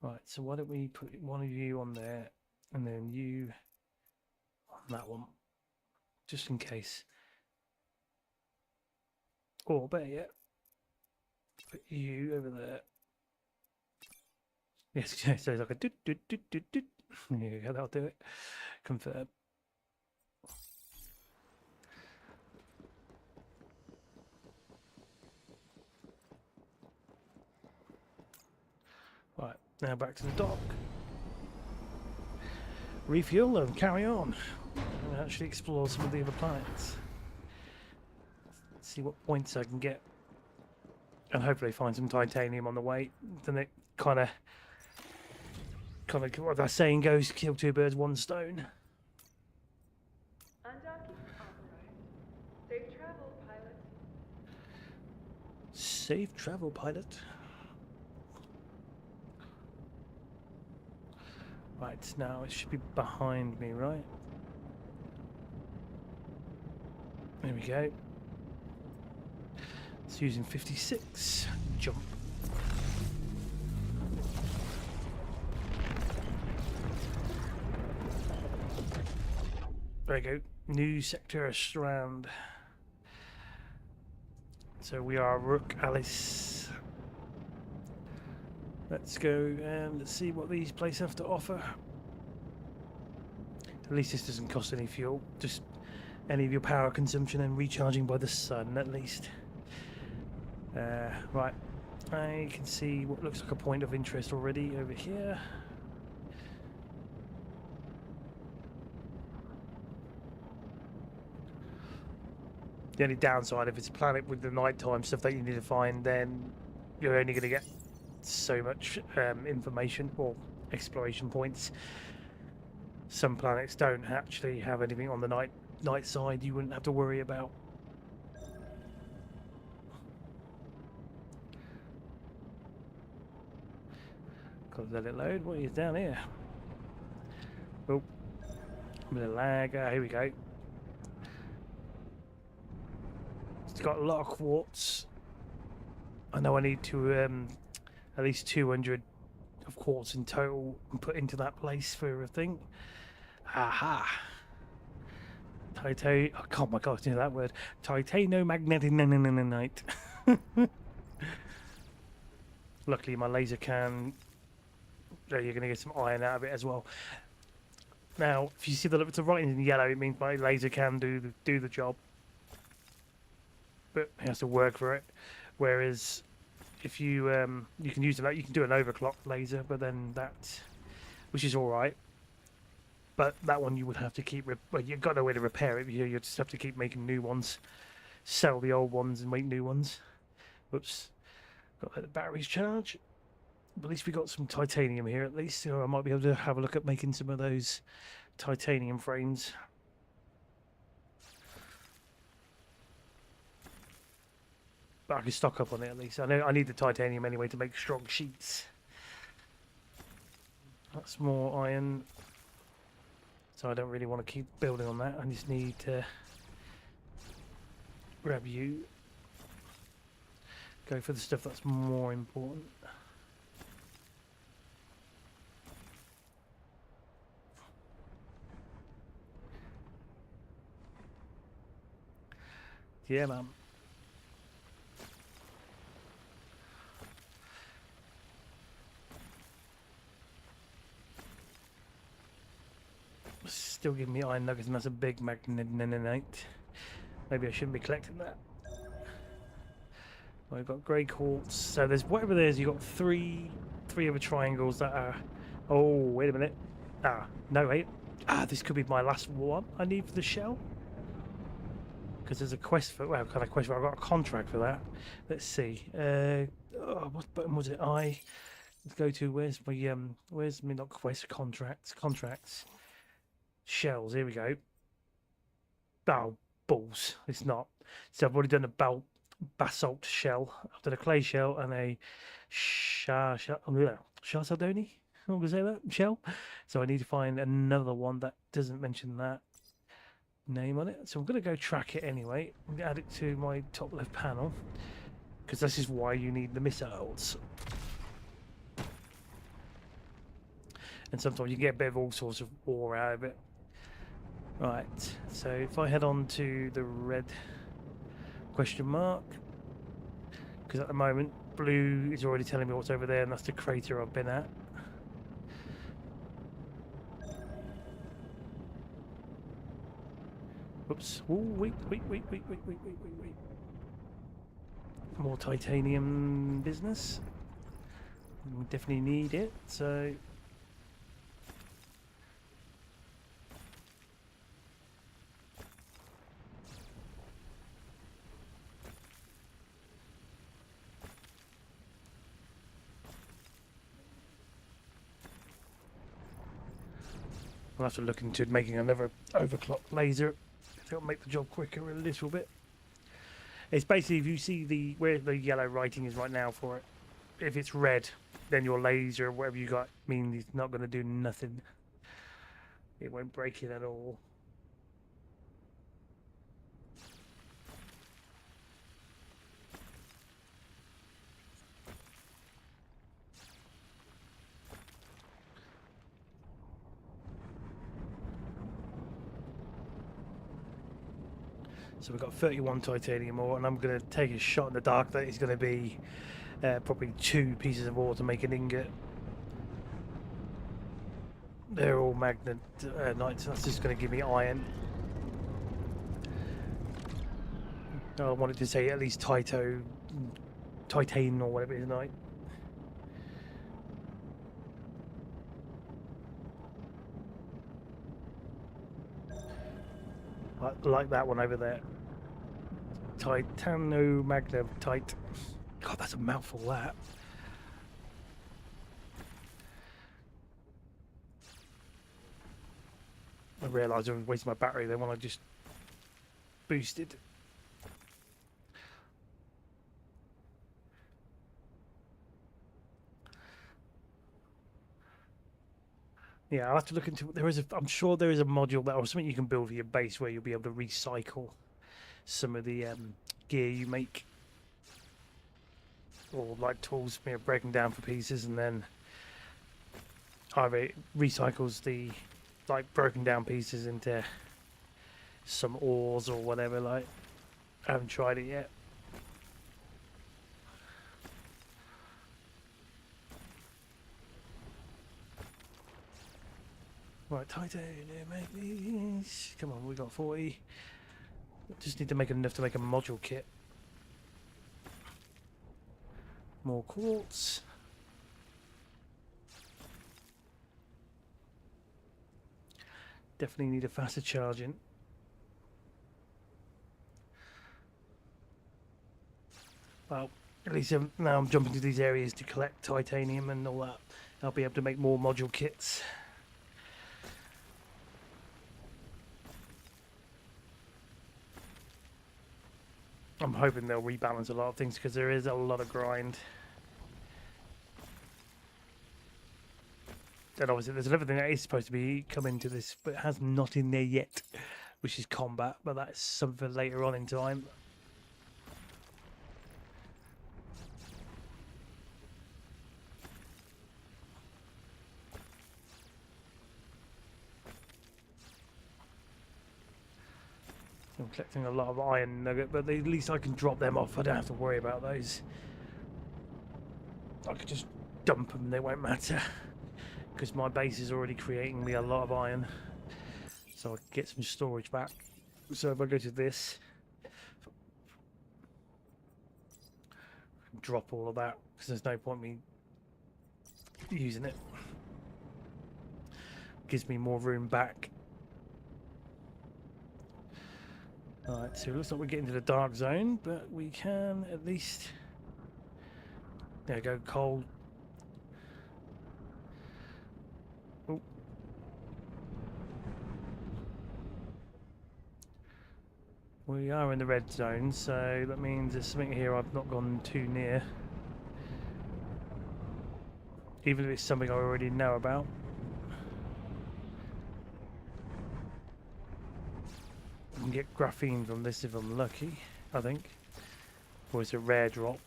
Right, so why don't we put one of you on there and then you on that one. Just in case. Or better yet, put you over there. Yes, so it's like a doot doot doot doot doot. There you go, that'll do it. Confirm. Right, now back to the dock. Refuel and carry on. And actually explore some of the other planets. See what points I can get. And hopefully find some titanium on the way. Then it kind of what that saying goes, kill two birds, one stone. Undocking authorized. Safe travel, pilot. Safe travel, pilot. Right, now it should be behind me, right? There we go. It's using 56. Jump. There we go. New sector strand. So we are Rook Alice. Let's go and let's see what these places have to offer. At least this doesn't cost any fuel. Just any of your power consumption and recharging by the sun, at least. Right. I can see what looks like a point of interest already over here. The only downside, if it's a planet with the nighttime stuff that you need to find, then you're only going to get so much information or exploration points. Some planets don't actually have anything on the night side you wouldn't have to worry about. Got to let it load. What is down here? Oh, a bit of lag. Here we go. It's got a lot of quartz. I know I need to at least 200 of quartz in total and put into that place for a thing. Aha! Oh my god, you know that word. Titanomagnetinite. Luckily my laser can... you're going to get some iron out of it as well. Now, if you see the writing in yellow, it means my laser can do the job. But it has to work for it. Whereas if you you can use you can do an overclock laser, but then that, which is all right. But that one you would have to keep. Well, you've got no way to repair it. You just have to keep making new ones, sell the old ones, and make new ones. Whoops, got to let the batteries charge. But at least we got some titanium here. At least, so I might be able to have a look at making some of those titanium frames. But I can stock up on it at least. I know I need the titanium anyway to make strong sheets. That's more iron. So I don't really want to keep building on that. I just need to grab you. Go for the stuff that's more important. Yeah, man. Still giving me iron nuggets, and that's a big magnetinite. Maybe I shouldn't be collecting that. Well, we've got grey quartz. So there's whatever there is. You've got three other triangles that are... Oh, wait a minute. Ah, no, wait. Ah, this could be my last one I need for the shell. because there's a quest for, well, kind of quest for, I've got a contract for that. Let's see. What button was it? Let's go to, where's me, not quest, contracts. Shells, here we go. Oh, balls. It's not. So I've already done a basalt shell. I've done a clay shell and a Chardonnay. I'm gonna say that shell. So I need to find another one that doesn't mention that name on it. So I'm gonna go track it anyway. I'm gonna add it to my top left panel because this is why you need the missiles. And sometimes you get a bit of all sorts of ore out of it. Right, so if I head on to the red question mark, because at the moment blue is already telling me what's over there, and that's the crater I've been at. Oops. Ooh, wait. More titanium business. We definitely need it, so... I'll have to look into making another overclock laser. It'll make the job quicker a little bit. It's basically, if you see where the yellow writing is right now for it, if it's red, then your laser, whatever you got, means it's not going to do nothing. It won't break it at all. So we've got 31 titanium ore, and I'm going to take a shot in the dark that is going to be probably 2 pieces of ore to make an ingot. They're all magnet nights, so that's just going to give me iron. I wanted to say at least Titan or whatever it is night. Like that one over there. Titanomagnetite. God, that's a mouthful, that. I realised I was wasting my battery then when I just boosted. Yeah, I'll have to look into. I'm sure there is a module that or something you can build for your base where you'll be able to recycle some of the gear you make, or like tools, breaking down for pieces, and then either it recycles the broken down pieces into some ores or whatever. Like, I haven't tried it yet. Right, titanium, make these. Come on, we got 40. Just need to make enough to make a module kit. More quartz. Definitely need a faster charging. Well, at least now I'm jumping to these areas to collect titanium and all that. I'll be able to make more module kits. I'm hoping they'll rebalance a lot of things because there is a lot of grind. And obviously there's another thing that is supposed to be coming to this, but it has not in there yet, which is combat, but that's something later on in time. I'm collecting a lot of iron nugget, but at least I can drop them off. I don't have to worry about those. I could just dump them, they won't matter. Because my base is already creating me a lot of iron. So I can get some storage back. So if I go to this, drop all of that, because there's no point me using it. Gives me more room back. Alright, so it looks like we're getting to the dark zone, but we can at least... There we go, cold. Oh. We are in the red zone, so that means there's something here I've not gone too near. Even if it's something I already know about. I can get graphene from this if I'm lucky, I think. Or it's a rare drop.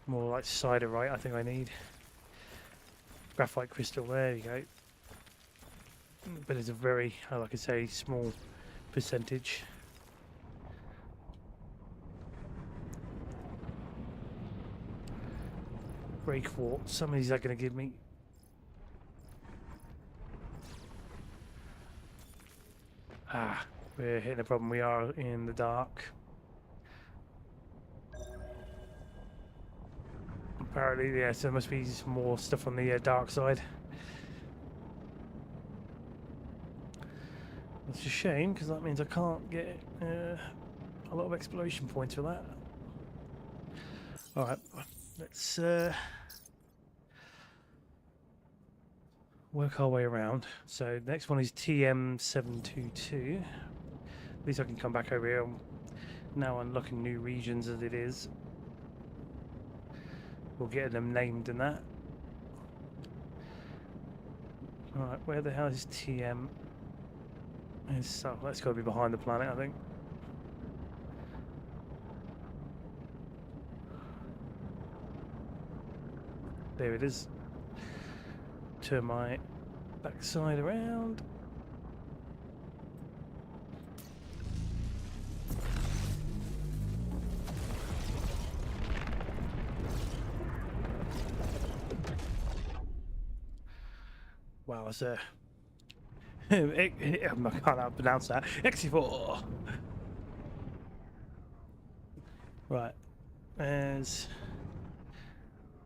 More like siderite, I think I need. Graphite crystal, there you go. But it's a very, like I say, small percentage. Grey quartz, some of these are going to give me. Ah, we're hitting a problem. We are in the dark. Apparently, yeah, so there must be some more stuff on the dark side. It's a shame, because that means I can't get a lot of exploration points for that. Alright, let's work our way around. So the next one is TM722. At least I can come back over here. I'm now unlocking new regions as it is. We'll get them named and that. Alright, where the hell is TM? So that's got to be behind the planet, I think. There it is. Turn my backside around. Wow, that's a... I can't pronounce that. X4! Right. There's...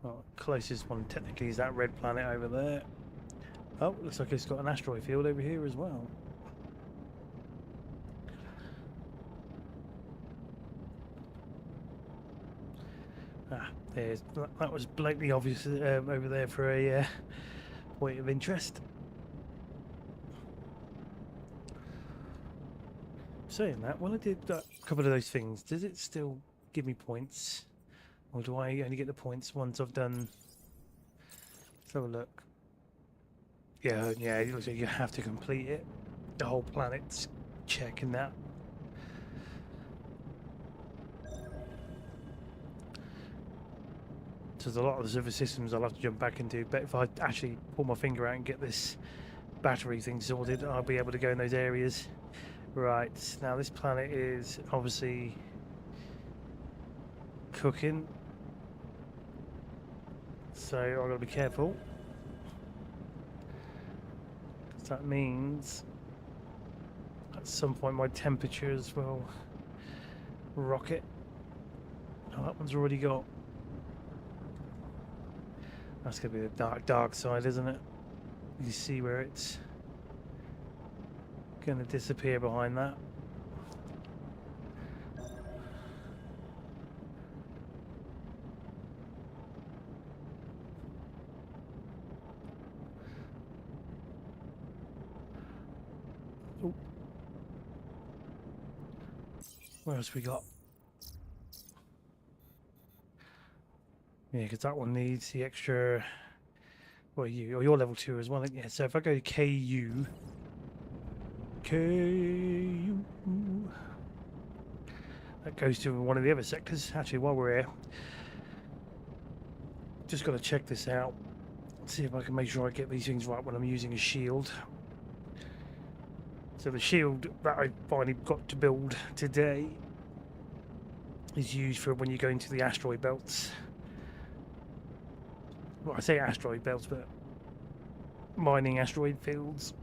Well, closest one technically is that red planet over there. Oh, looks like it's got an asteroid field over here as well. Ah, there's... That was blatantly obvious over there for a point of interest. Saying that, when I did a couple of those things, does it still give me points? Or do I only get the points once I've done... Let's have a look. Yeah, it looks like you have to complete it. The whole planet's checking that. So there's a lot of the server systems I'll have to jump back into, but if I actually pull my finger out and get this battery thing sorted, I'll be able to go in those areas. Right, now this planet is obviously cooking, so I've got to be careful. So that means at some point my temperatures will rocket. Oh, that one's already got... That's going to be the dark side, isn't it? You see where it's going to disappear behind that. Ooh. What else we got? Yeah, because that one needs the extra... Well, you're level 2 as well, isn't you? So if I go to KU... That goes to one of the other sectors. Actually, while we're here, just got to check this out. See if I can make sure I get these things right when I'm using a shield. So the shield that I finally got to build today is used for when you go into the asteroid belts. Well, I say asteroid belts, but mining asteroid fields.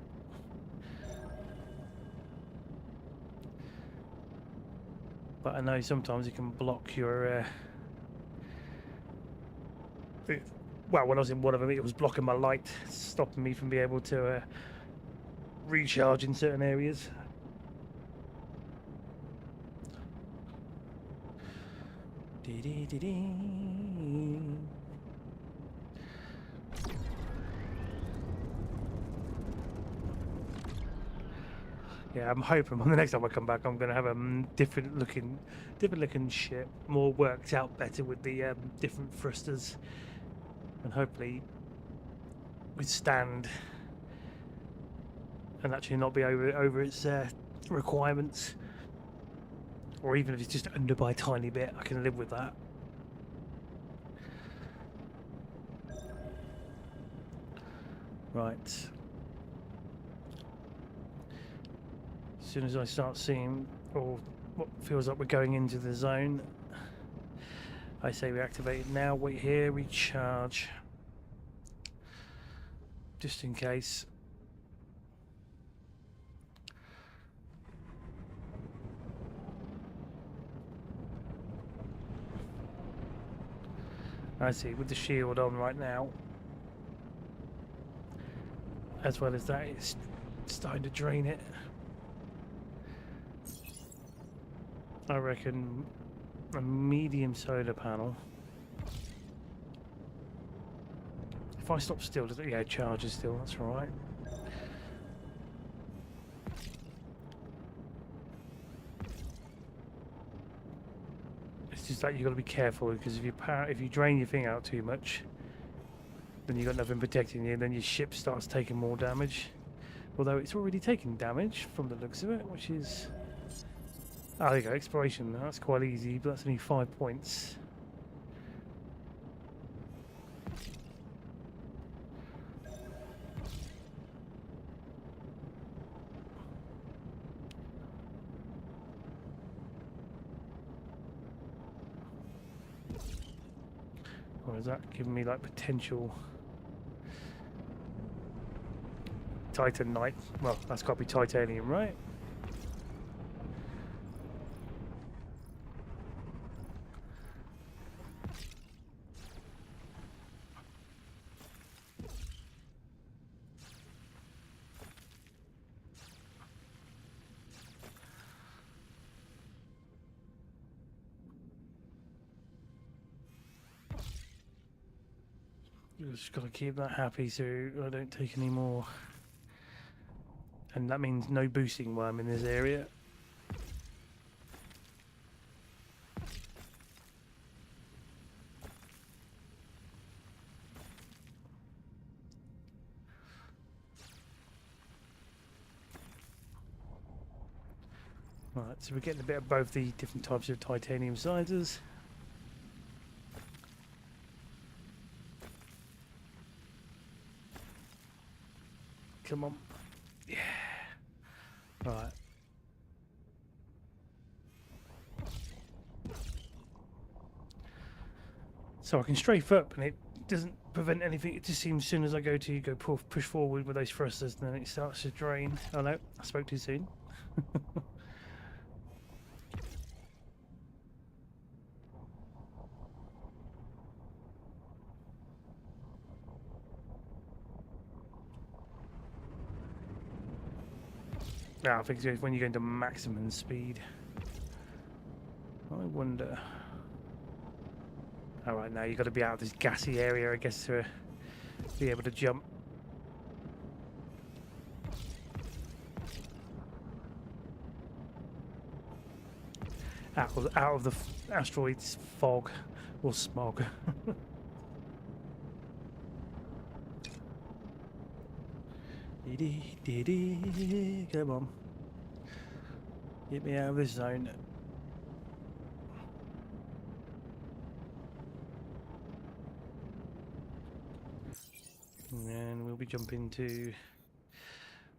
But I know sometimes it can block your... well, when I was in one of them, it was blocking my light, stopping me from being able to recharge in certain areas. Dee-dee-dee-dee. Yeah, I'm hoping the next time I come back, I'm going to have a different looking ship, more worked out better with the different thrusters, and hopefully withstand and actually not be over its requirements, or even if it's just under by a tiny bit, I can live with that. Right. As soon as I start seeing, or what feels like we're going into the zone, I say we activate it now. Wait here, recharge, just in case. I see, with the shield on right now, as well as that, it's starting to drain it. I reckon a medium solar panel. If I stop still, does it? Yeah, it charges still, that's alright. It's just that you've got to be careful, because if you drain your thing out too much, then you've got nothing protecting you, and then your ship starts taking more damage. Although it's already taking damage from the looks of it, which is... Oh, there you go, exploration. That's quite easy, but that's only 5 points. Or is that giving me like potential Titanite? Well, that's got to be titanium, right? Just got to keep that happy so I don't take any more. And that means no boosting while I'm in this area. Right, so we're getting a bit of both the different types of titanium sizes. Come on. Yeah. Right. So I can strafe up and it doesn't prevent anything. It just seems as soon as I go push forward with those thrusters, then it starts to drain. Oh no, I spoke too soon. No, I think it's when you go into maximum speed. I wonder. Alright, now you've got to be out of this gassy area, I guess, to be able to jump. Out of the asteroid's fog or smog. Come on. Get me out of this zone. And then we'll be jumping to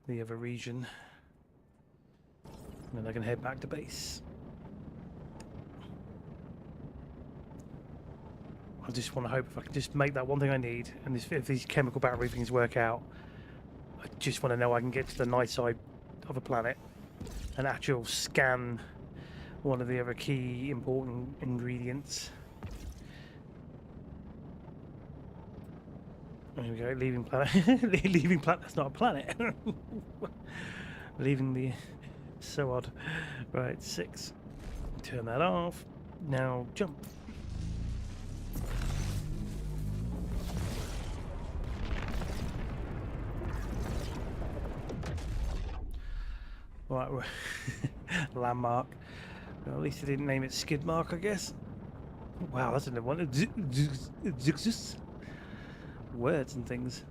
the other region. And then I can head back to base. I just want to hope if I can just make that one thing I need, and if these chemical battery things work out, I just want to know I can get to the night side of a planet and actually scan one of the other key important ingredients. There we go, leaving planet. Leaving planet, that's not a planet. Leaving the... so odd. Right, 6. Turn that off. Now jump. Right, landmark. Well, at least they didn't name it skid mark, I guess. Wow, that's another one. Words and things.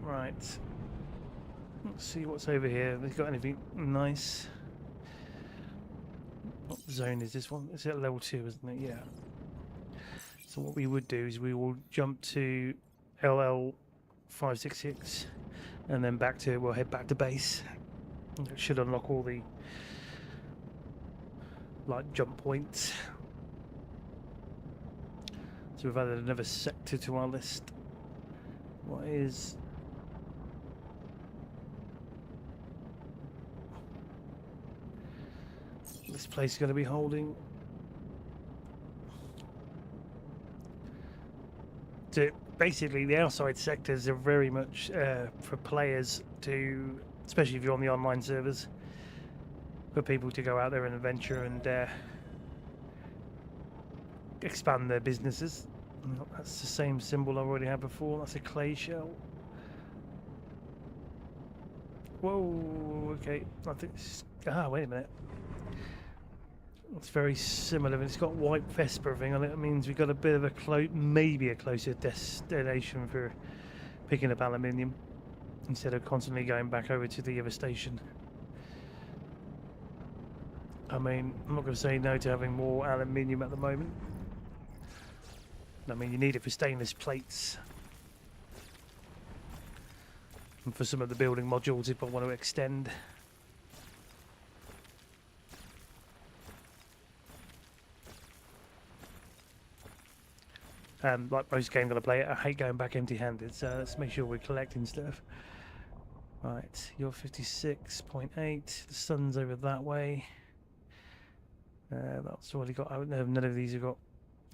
Right. Let's see what's over here. Have they got anything nice? What zone is this one? It's at level 2, isn't it? Yeah. So what we would do is we will jump to LL 566 and then back to, we'll head back to base. It should unlock all the like jump points. So we've added another sector to our list. What is this place going to be holding? So basically the outside sectors are very much for players to, especially if you're on the online servers, for people to go out there and adventure and expand their businesses. That's the same symbol I already had before. That's a clay shell. Whoa, okay. I think this, wait a minute. It's very similar. It's got white Vesper thing on it. It means we've got a bit of a maybe a closer destination for picking up aluminium instead of constantly going back over to the other station. I mean, I'm not going to say no to having more aluminium at the moment. I mean, you need it for stainless plates and for some of the building modules if I want to extend. Like most games that I play, I hate going back empty-handed, so let's make sure we're collecting stuff. Right, you're 56.8, the sun's over that way. That's already got, oh, no, none of these have got,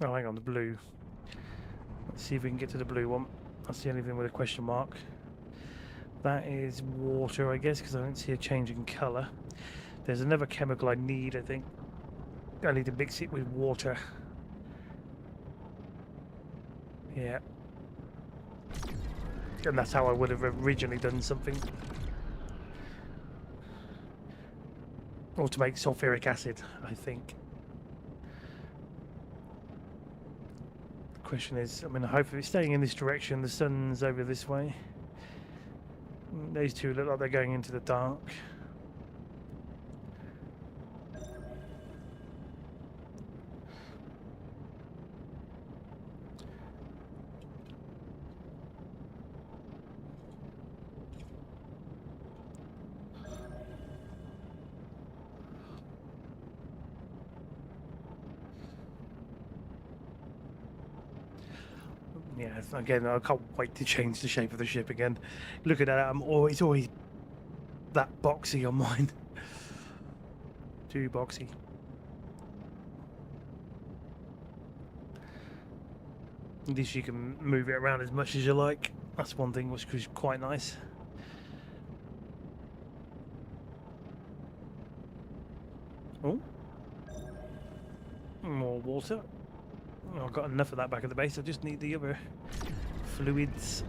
oh hang on, the blue. Let's see if we can get to the blue one. That's the only thing with a question mark. That is water, I guess, because I don't see a change in colour. There's another chemical I need, I think. I need to mix it with water. Yeah. And that's how I would have originally done something. Or to make sulfuric acid, I think. The question is, I mean, I hope it's staying in this direction. The sun's over this way. Those two look like they're going into the dark. Yeah, again, I can't wait to change the shape of the ship again. Look at that, I'm always that boxy on mine. Too boxy. At least you can move it around as much as you like. That's one thing which was quite nice. Oh, more water. Oh, I've got enough of that back at the base. I just need the other fluids.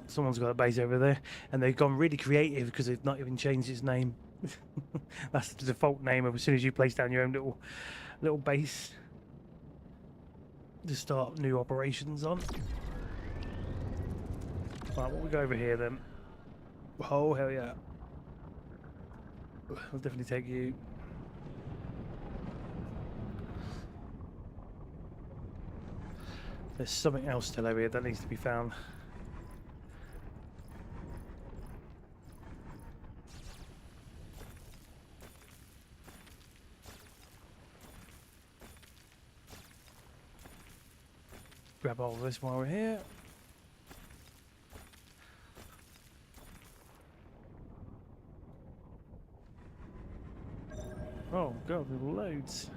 Someone's got a base over there, and they've gone really creative because they've not even changed its name. That's the default name of as soon as you place down your own little base to start new operations on. Right, what we go over here then? Oh hell yeah! I'll definitely take you. There's something else still over here that needs to be found. Grab all of this while we're here. Oh god, there's loads.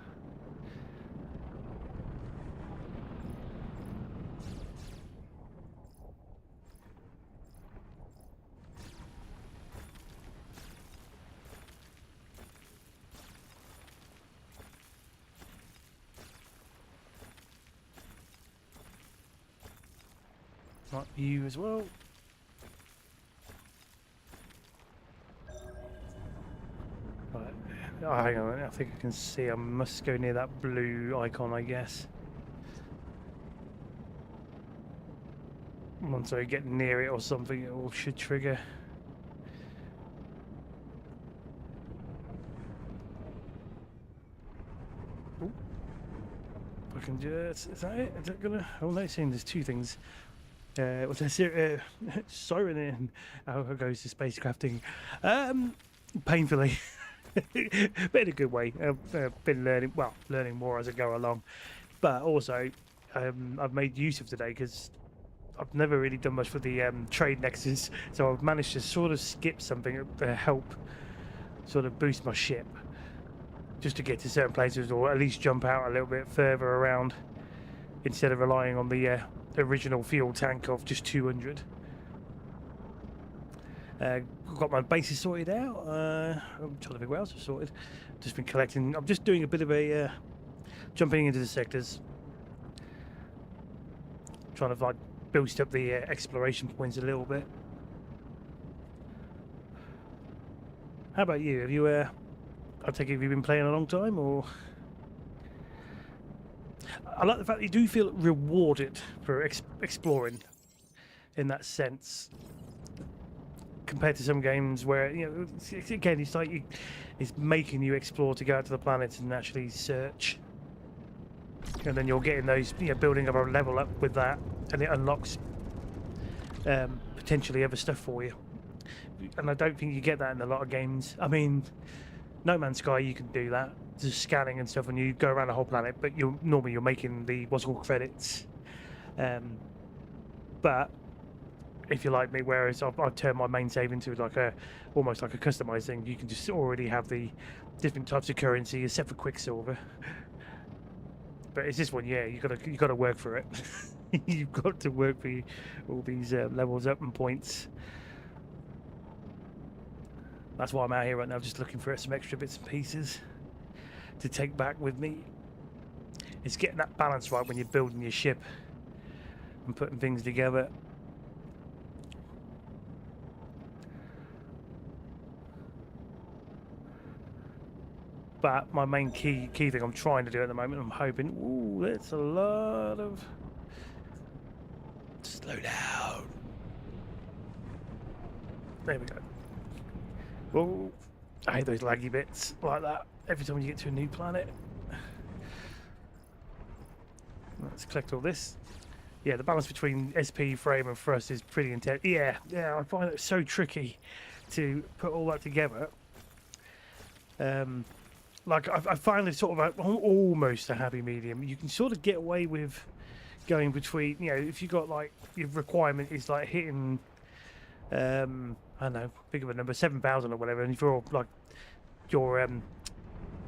Like you as well. Right. Oh, hang on a minute. I think I can see. I must go near that blue icon, I guess. Once I get near it or something, it all should trigger. Ooh. I can just... Is that it? Is that gonna... Oh, no, it's saying there's two things. What's that? Siren in. How goes the spacecrafting? Painfully. But in a good way. I've been learning more as I go along. But also, I've made use of today because I've never really done much for the trade nexus, so I've managed to sort of skip something to help sort of boost my ship, just to get to certain places, or at least jump out a little bit further around, instead of relying on the original fuel tank of just 200. Got my bases sorted out. I'm trying to figure out what else I've sorted. Just been collecting. I'm just doing a bit of a jumping into the sectors, trying to like boost up the exploration points a little bit. How about you? Have you? I take it, have you been playing a long time, or? I like the fact that you do feel rewarded for exploring, in that sense, compared to some games where, you know, again, it's like it's making you explore to go out to the planets and actually search, and then you're getting those, you know, building up a level up with that, and it unlocks potentially other stuff for you. And I don't think you get that in a lot of games. I mean, No Man's Sky, you can do that, just scanning and stuff, and you go around the whole planet, but normally you're making the what's called credits. But if you're like me, whereas I've turned my main save into like almost like a customized thing, you can just already have the different types of currency except for Quicksilver. But it's this one, yeah, you gotta work for it. You've got to work for all these levels up and points. That's why I'm out here right now, just looking for some extra bits and pieces to take back with me. It's getting that balance right when you're building your ship and putting things together. But my main key thing I'm trying to do at the moment, I'm hoping... Ooh, that's a lot of... Slow down. There we go. Oh, I hate those laggy bits like that every time you get to a new planet. Let's collect all this. Yeah, the balance between SP, frame and thrust is pretty intense. Yeah, I find it so tricky to put all that together. Like I finally sort of almost a happy medium. You can sort of get away with going between, you know, if you got like your requirement is like hitting I don't know, big of a number, 7,000 or whatever, and if you're like your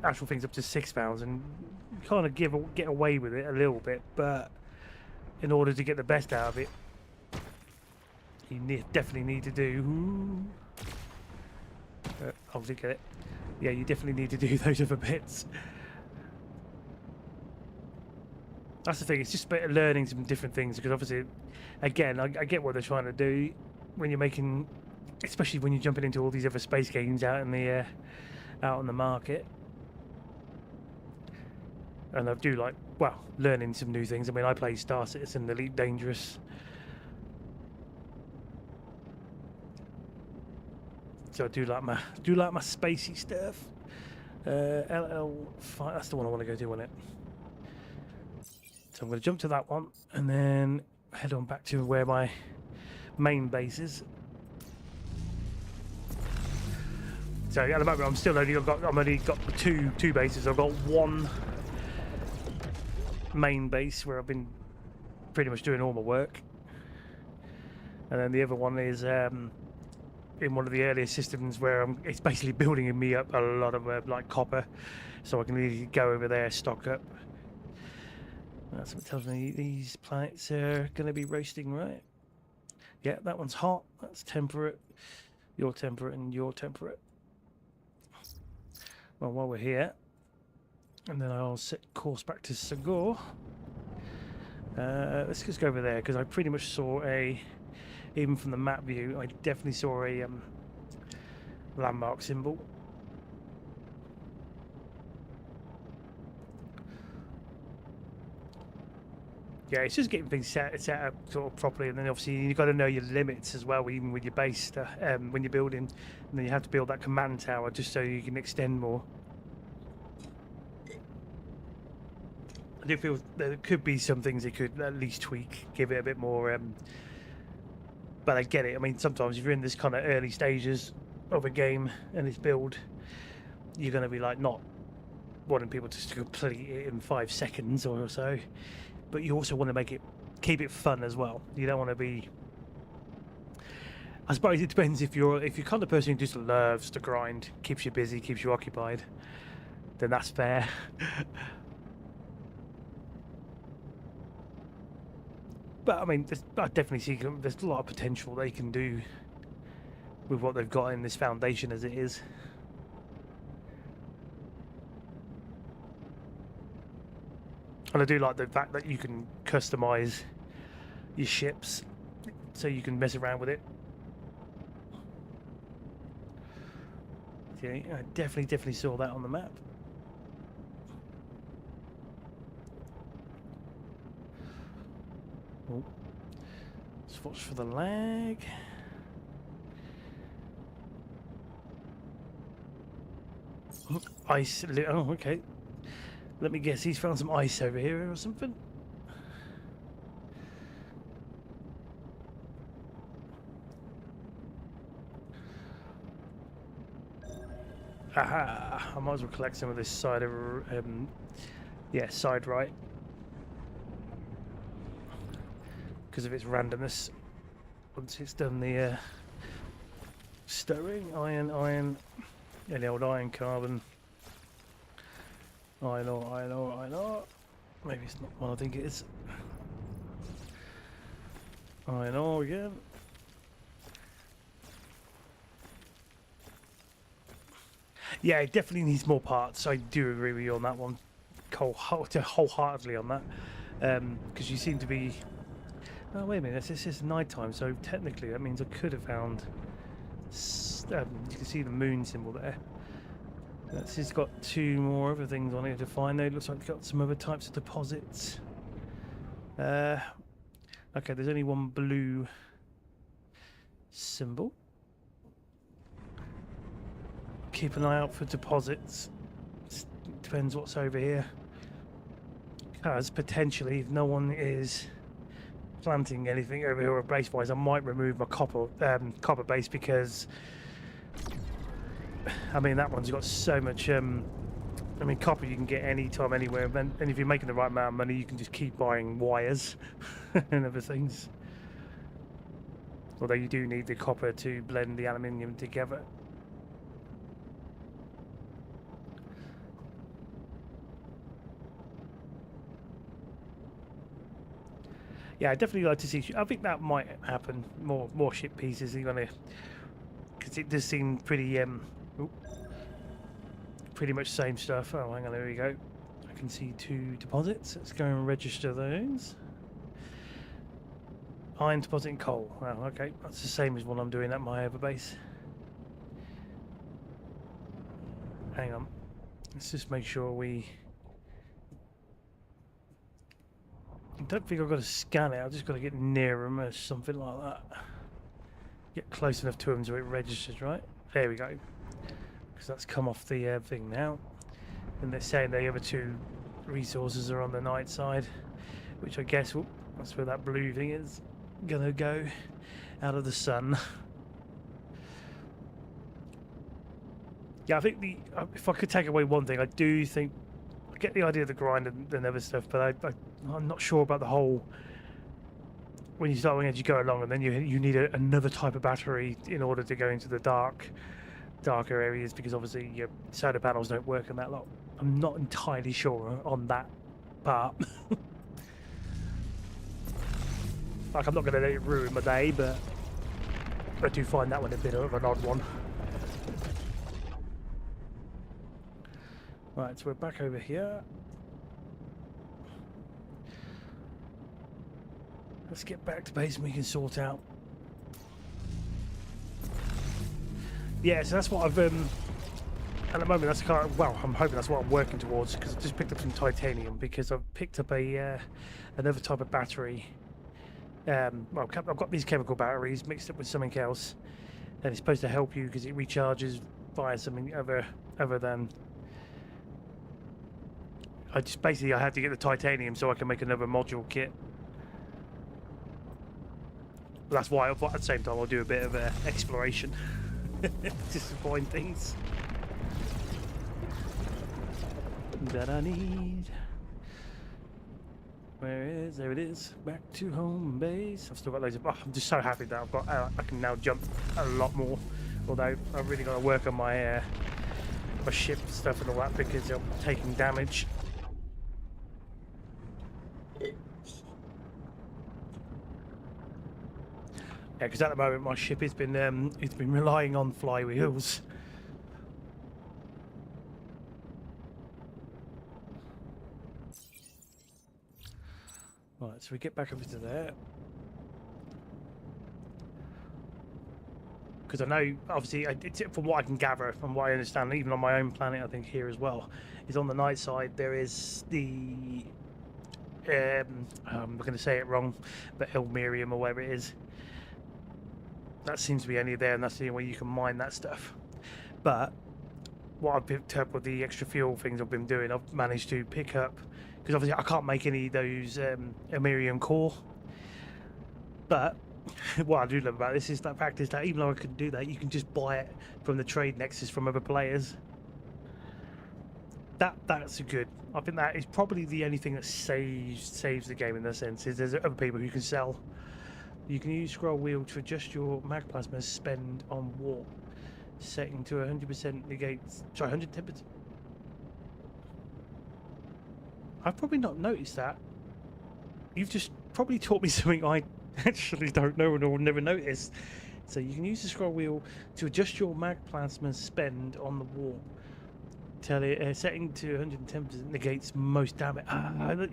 actual things up to 6,000, you kind of get away with it a little bit. But in order to get the best out of it, you definitely need to do. I did get it. Yeah, you definitely need to do those other bits. That's the thing. It's just about learning some different things, because obviously, again, I get what they're trying to do when you're making, especially when you're jumping into all these other space games out in the out on the market. And I do like, well, learning some new things. I mean, I play Star Citizen, Elite Dangerous. So I do like my spacey stuff. LL5, that's the one I want to go to, isn't it? So I'm going to jump to that one and then head on back to where my main base is. So at the moment I've only got two bases. I've got one main base where I've been pretty much doing all my work, and then the other one is in one of the earlier systems where it's basically building me up a lot of like copper, so I can easily go over there, stock up. That's what tells me these planets are going to be roasting, right? Yeah, that one's hot. That's temperate. You're temperate and you're temperate. Well, while we're here, and then I'll set course back to Sagor. Let's just go over there because I pretty much saw even from the map view, I definitely saw a landmark symbol. Yeah, it's just getting things set up sort of properly, and then obviously you've got to know your limits as well, even with your base stuff, when you're building, and then you have to build that command tower just so you can extend more. I do feel there could be some things they could at least tweak, give it a bit more, but I get it. I mean, sometimes if you're in this kind of early stages of a game and it's build, you're going to be like not wanting people just to complete it in 5 seconds or so. But you also want to keep it fun as well. You don't want to be. I suppose it depends if you're kind of person who just loves to grind, keeps you busy, keeps you occupied. Then that's fair. But I mean, I definitely see there's a lot of potential they can do with what they've got in this foundation as it is. And I do like the fact that you can customize your ships so you can mess around with it. Okay, I definitely saw that on the map. Oh. Let's watch for the lag. Oh, ice. Oh, okay. Let me guess, he's found some ice over here or something. Aha! I might as well collect some of this side of, yeah, side right. Because of its randomness. Once it's done the stowing, iron, yeah, the old iron carbon. Iron ore. Maybe it's not what I think it is. Iron ore again. Yeah, it definitely needs more parts. I do agree with you on that one, wholeheartedly on that. Because you seem to be. Oh wait a minute, this is night time, so technically that means I could have found. You can see the moon symbol there. It's just got 2 more other things on it to find. Though it looks like it's got some other types of deposits. Okay, there's only one blue symbol. Keep an eye out for deposits. Depends what's over here. Because potentially, if no one is planting anything over here or base-wise, I might remove my copper base because. I mean, that one's got so much. I mean, copper you can get anytime, anywhere, and if you're making the right amount of money, you can just keep buying wires and other things. Although you do need the copper to blend the aluminium together. Yeah, I'd definitely like to see. I think that might happen. More ship pieces. You're gonna, because it does seem pretty. Pretty much same stuff. Oh, hang on, there we go. I can see 2 deposits. Let's go and register those. Iron deposit and coal. Oh, okay. That's the same as what I'm doing at my other base. Hang on. Let's just make sure we. I don't think I've got to scan it. I've just got to get near them or something like that. Get close enough to them so it registers, right? There we go. Because that's come off the thing now. And they're saying the other 2 resources are on the night side, which I guess that's where that blue thing is gonna go out of the sun. Yeah, I think if I could take away one thing, I do think I get the idea of the grind and other stuff, but I'm not sure about the whole. When you start as you go along, and then you need another type of battery in order to go into the darker areas, because obviously your solar panels don't work on that lot. I'm not entirely sure on that part. Like, I'm not going to let it ruin my day, but I do find that one a bit of an odd one. Right, so we're back over here. Let's get back to base and we can sort out. Yeah, so that's what I've at the moment. That's kind of, well, I'm hoping that's what I'm working towards, because I've just picked up some titanium, because I've picked up a another type of battery. Well, I've got these chemical batteries mixed up with something else, and it's supposed to help you because it recharges via something other than. I had to get the titanium so I can make another module kit. That's why at the same time I'll do a bit of exploration. Just to find things that I need. There it is, back to home base. I've still got loads of, I'm just so happy that I've got, I can now jump a lot more, although I've really got to work on my my ship stuff and all that, because I'm taking damage. Yeah, because at the moment my ship has been it's been relying on flywheels. Right, so we get back over to there. Because I know, obviously, from what I can gather, from what I understand, even on my own planet, I think here as well, is on the night side there is the I'm going to say it wrong, but Elmerium or whatever it is. That seems to be only there, and that's the only way you can mine that stuff. But what I've picked up with the extra fuel things I've been doing, I've managed to pick up, because obviously I can't make any of those Elmerium core. But what I do love about this is the fact is that even though I couldn't do that, you can just buy it from the trade nexus from other players. That's good. I think that is probably the only thing that saves the game in that sense. Is there's other people who can sell. You can use scroll wheel to adjust your mag plasma spend on warp, setting to 100% negates. Sorry, 110%. I've probably not noticed that. You've just probably taught me something I actually don't know and will never notice. So you can use the scroll wheel to adjust your mag plasma spend on the warp. Tell it setting to 110% negates most damage.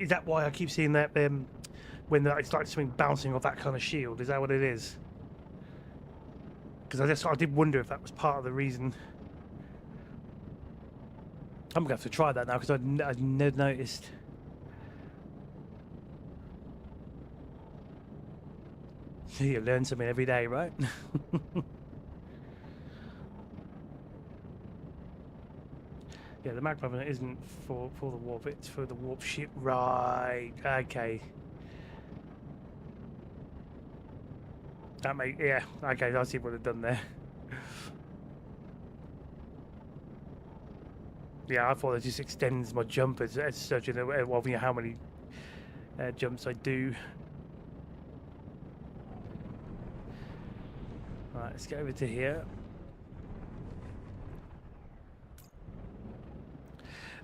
Is that why I keep seeing that when it's like something bouncing off that kind of shield? Is that what it is? Because I did wonder if that was part of the reason. I'm gonna have to try that now, because I'd never noticed. You learn something every day, right? Yeah, the mag plasma isn't for the warp, it's for the warp ship. Right, okay. Yeah, okay, I see what I've done there. Yeah, I thought it just extends my jump as such, involving how many jumps I do. Right, let's get over to here.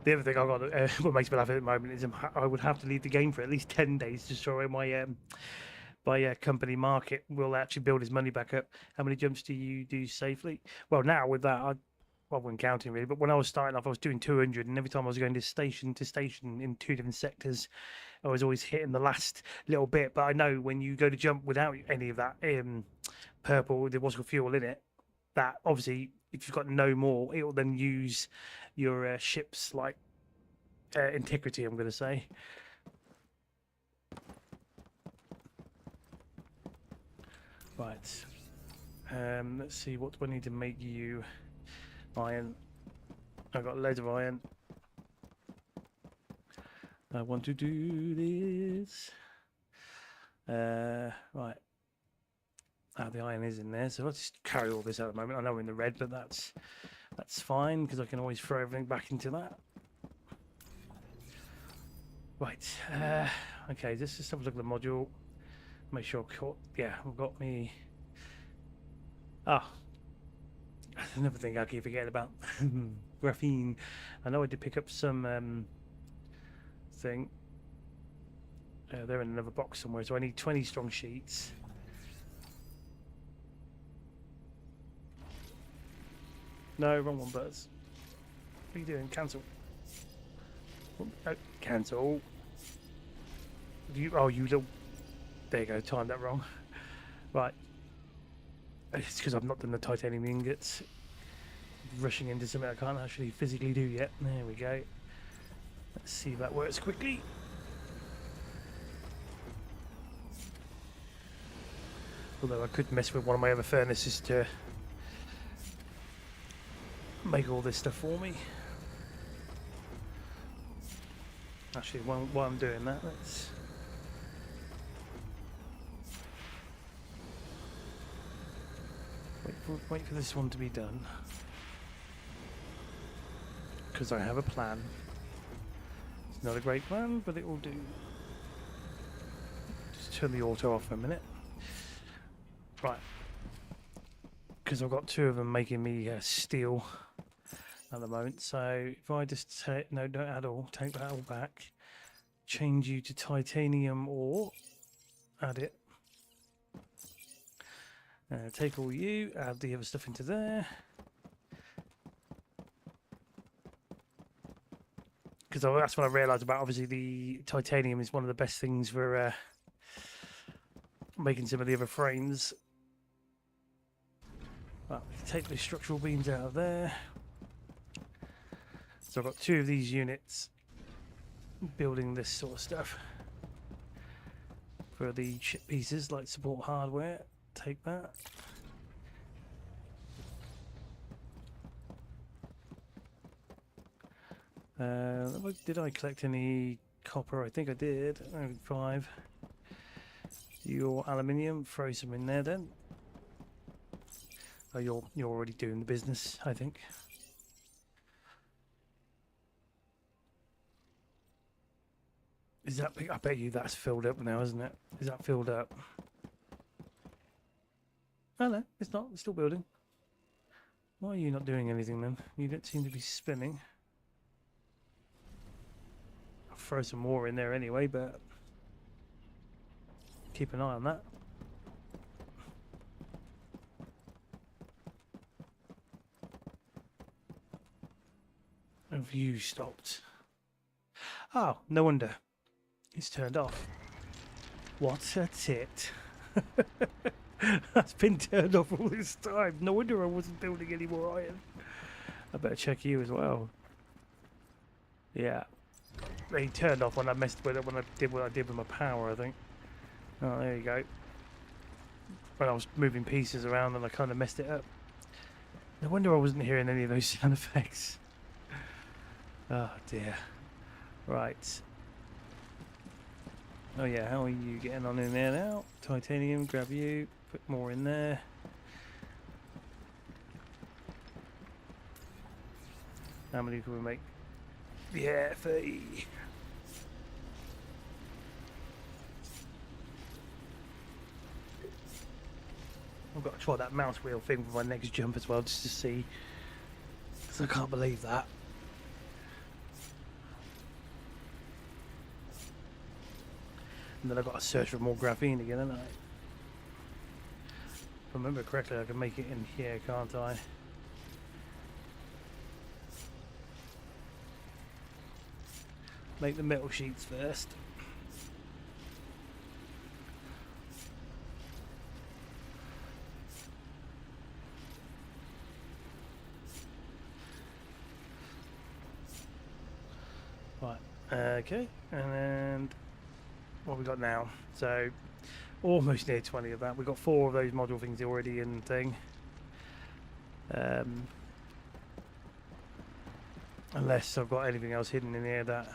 The other thing I've got, what makes me laugh at the moment, is I would have to leave the game for at least 10 days to show my company market will actually build his money back up. How many jumps do you do safely? Well, now with that, I wasn't counting really, but when I was starting off, I was doing 200, and every time I was going to station in 2 different sectors, I was always hitting the last little bit. But I know when you go to jump without any of that purple, there was fuel in it, that obviously if you've got no more, it will then use your ship's like integrity, I'm going to say. Right. Let's see, what do I need to make you? Iron. I've got loads of iron. I want to do this. Right. The iron is in there, so let's just carry all this out at the moment. I know we're in the red, but that's fine, because I can always throw everything back into that. Right. Okay, let's just have a look at the module. Make sure I've caught. Yeah, I've got me. That's another thing I keep forgetting about. Graphene. I know I did pick up some thing. They're in another box somewhere, so I need 20 strong sheets. No, wrong one, Buzz. What are you doing? Cancel. Oh, cancel. You little There you go, timed that wrong. Right. It's because I've not done the titanium ingots. Rushing into something I can't actually physically do yet. There we go. Let's see if that works quickly. Although I could mess with one of my other furnaces to make all this stuff for me. Actually, while I'm doing that, let's... Wait for this one to be done. Because I have a plan. It's not a great plan, but it will do. Just turn the auto off for a minute. Right. Because I've got two of them making me steel at the moment. So if I just take, no, don't add all, take that all back. Change you to titanium ore. Add it. Take all you, add the other stuff into there. Because that's what I realised about, obviously the titanium is one of the best things for making some of the other frames. Well, take the structural beams out of there. So I've got two of these units building this sort of stuff. For the chip pieces, like support hardware, take that. Did I collect any copper? I think I did. 5. Your aluminium, throw some in there then. Oh, you're already doing the business, I think. Is that? I bet you that's filled up now, isn't it? Is that filled up? Oh no, it's not. It's still building. Why are you not doing anything then? You don't seem to be spinning. I'll throw some more in there anyway, but keep an eye on that. Have you stopped? Oh, no wonder. It's turned off. What a tit. That's been turned off all this time. No wonder I wasn't building any more iron. I better check you as well. Yeah. They turned off when I messed with it, when I did what I did with my power, I think. Oh, there you go. When I was moving pieces around and I kind of messed it up. No wonder I wasn't hearing any of those sound effects. Oh dear. Right. Oh yeah, how are you getting on in there now? Titanium, grab you, put more in there. How many can we make? Yeah, 30. I've got to try that mouse wheel thing for my next jump as well, just to see. Because I can't believe that. And then I've got to search for more graphene again, haven't I? If I remember correctly, I can make it in here, can't I? Make the metal sheets first. Right, okay, and what we got now? So almost near 20 of that. We've got 4 of those module things already in thing. Unless I've got anything else hidden in here that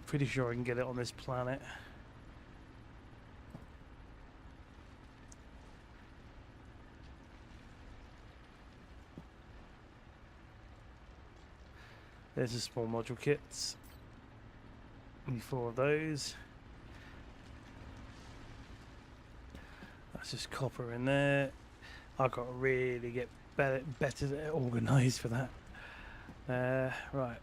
pretty sure I can get it on this planet. There's the small module kits. Need 4 of those. That's just copper in there. I've got to really get better organised for that. Right.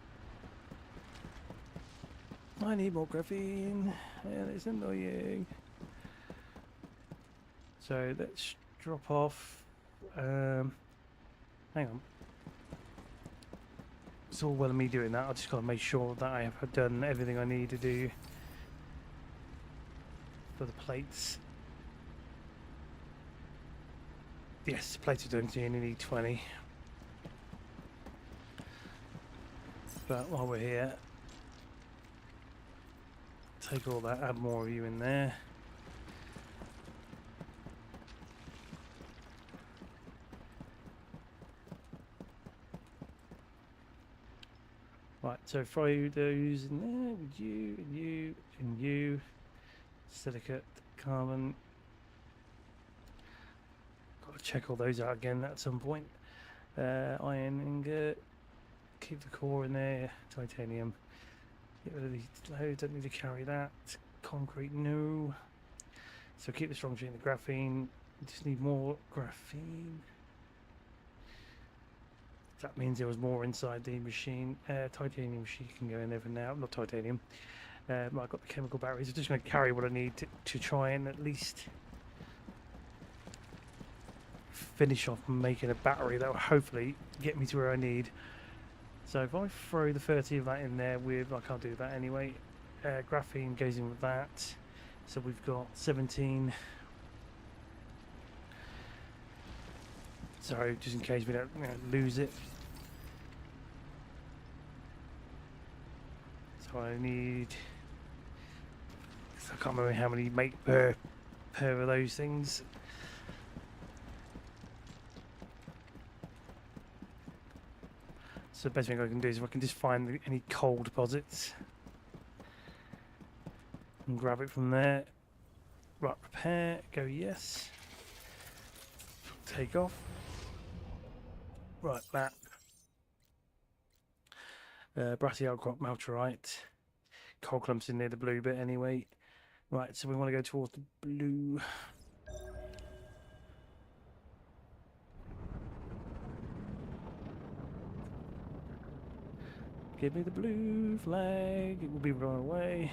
I need more graphene. Yeah, it's annoying. So let's drop off. Hang on. it's all well and me doing that. I just got to make sure that I have done everything I need to do for the plates. Yes, the plates are done, so you only need 20. But while we're here, take all that, add more of you in there. Right, so throw those in there with you, and you, and you. Silicate, carbon. Got to check all those out again at some point. Iron ingot. Keep the core in there. Titanium. Get rid of these loads. Don't need to carry that. Concrete, no. So keep the strong sheet in the graphene. Just need more graphene. That means there was more inside the machine. Titanium sheet can go in there for now. Not titanium. I've got the chemical batteries. I'm just going to carry what I need to try and at least finish off making a battery that will hopefully get me to where I need. So if I throw the 30 of that in there with, I can't do that anyway. Graphene goes in with that. So we've got 17. Sorry, just in case we don't lose it. So I need, I can't remember how many you make per of those things. So the best thing I can do is if I can just find any coal deposits and grab it from there. Right, repair, go yes. Take off. Right, map. Brassy outcrop, malterite. Coal clumps in near the blue bit anyway. Right, so we want to go towards the blue. Give me the blue flag. It will be run away.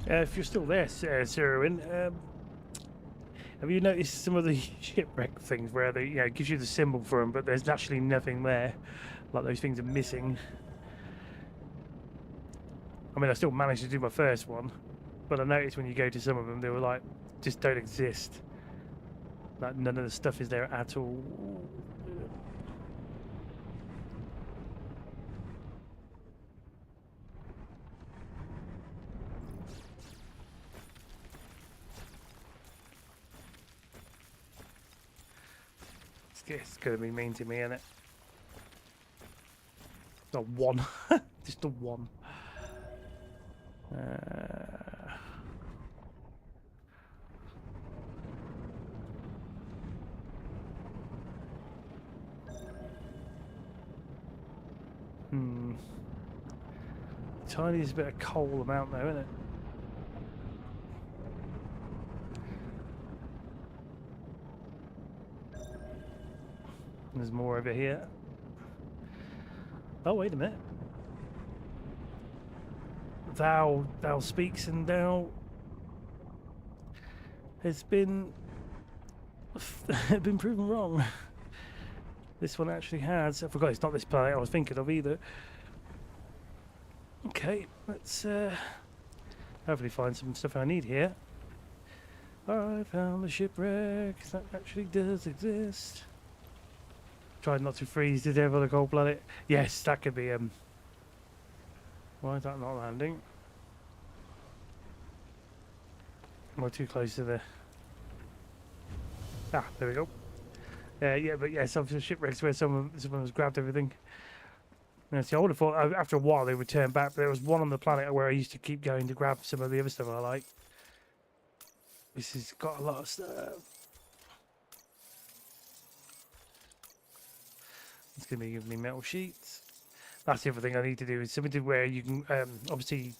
If you're still there, Sirwin, have you noticed some of the shipwreck things where they, it gives you the symbol for them, but there's actually nothing there? Like those things are missing. I mean, I still managed to do my first one, but I noticed when you go to some of them, they were like, just don't exist. Like none of the stuff is there at all. It's gonna be mean to me, isn't it? Not one, just a one. Tiniest bit of coal amount though, isn't it? There's more over here. Oh, wait a minute. Thou speaks and thou has been proven wrong. This one actually has. I forgot it's not this planet I was thinking of either. Okay, let's hopefully find some stuff I need here. I found the shipwreck that actually does exist. Tried not to freeze to death on the cold planet. Yes, that could be why is that not landing? Am I too close to the... Ah, there we go. Yeah, but yeah, some shipwrecks where someone has grabbed everything. And see, I would have thought after a while they would turn back, but there was one on the planet where I used to keep going to grab some of the other stuff I like. This has got a lot of stuff. It's going to be giving me metal sheets. That's the other thing I need to do, is something where you can, obviously,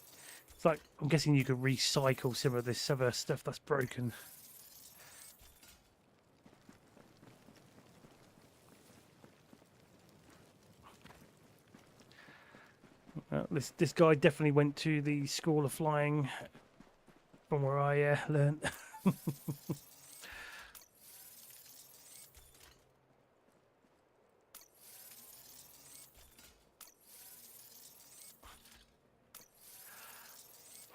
it's like, I'm guessing you could recycle some of this other stuff that's broken. This guy definitely went to the School of Flying from where I learned.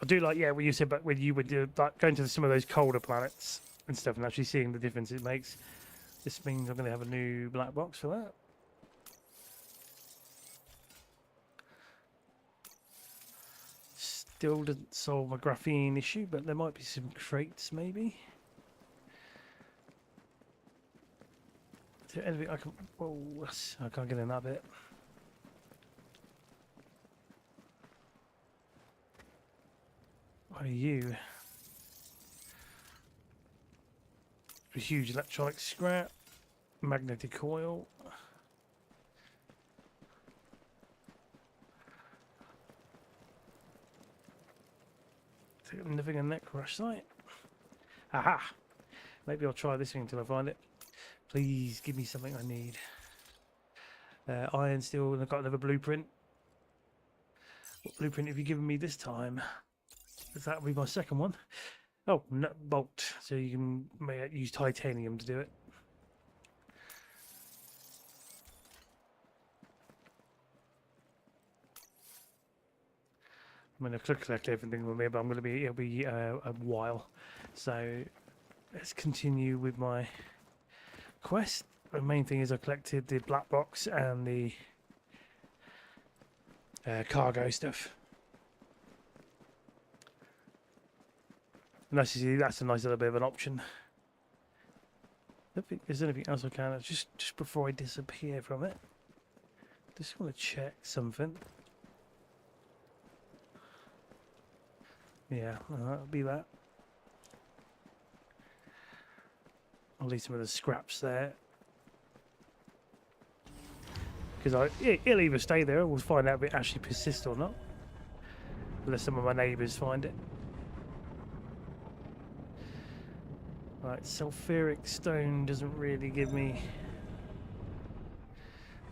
do like, yeah, what you said, but when you would do, like, going to some of those colder planets and stuff and actually seeing the difference it makes. This means I'm going to have a new black box for that. Still doesn't solve a graphene issue, but there might be some crates maybe. Is there anything I can... Whoa, I can't get in that bit. What are you? A huge electronic scrap, magnetic coil. Nothing in that crash site. Aha! Maybe I'll try this thing until I find it. Please give me something I need. Iron, steel, and I've got another blueprint. What blueprint have you given me this time? Because that'll be my second one. Oh, nut bolt. So you can use titanium to do it. I'm going to collect everything with me, but it'll be a while. So let's continue with my quest. The main thing is I collected the black box and the cargo stuff. And that's a nice little bit of an option. I don't think there's anything else I can. Just before I disappear from it, just want to check something. Yeah, that'll be that. I'll leave some of the scraps there. Because it'll either stay there or we'll find out if it actually persists or not. Unless some of my neighbours find it. Right, sulfuric stone doesn't really give me...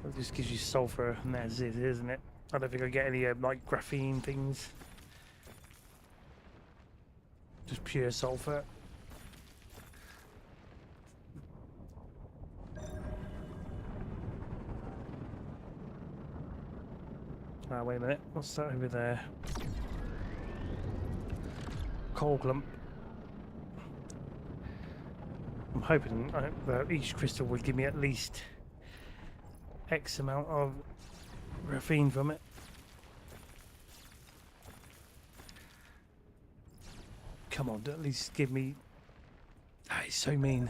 It just gives you sulfur and that's it, isn't it? I don't think I get any like graphene things. Just pure sulfur. Ah, wait a minute. What's that over there? Coal clump. I'm hoping that each crystal will give me at least X amount of graphene from it. Come on, at least give me... Ah, it's so mean.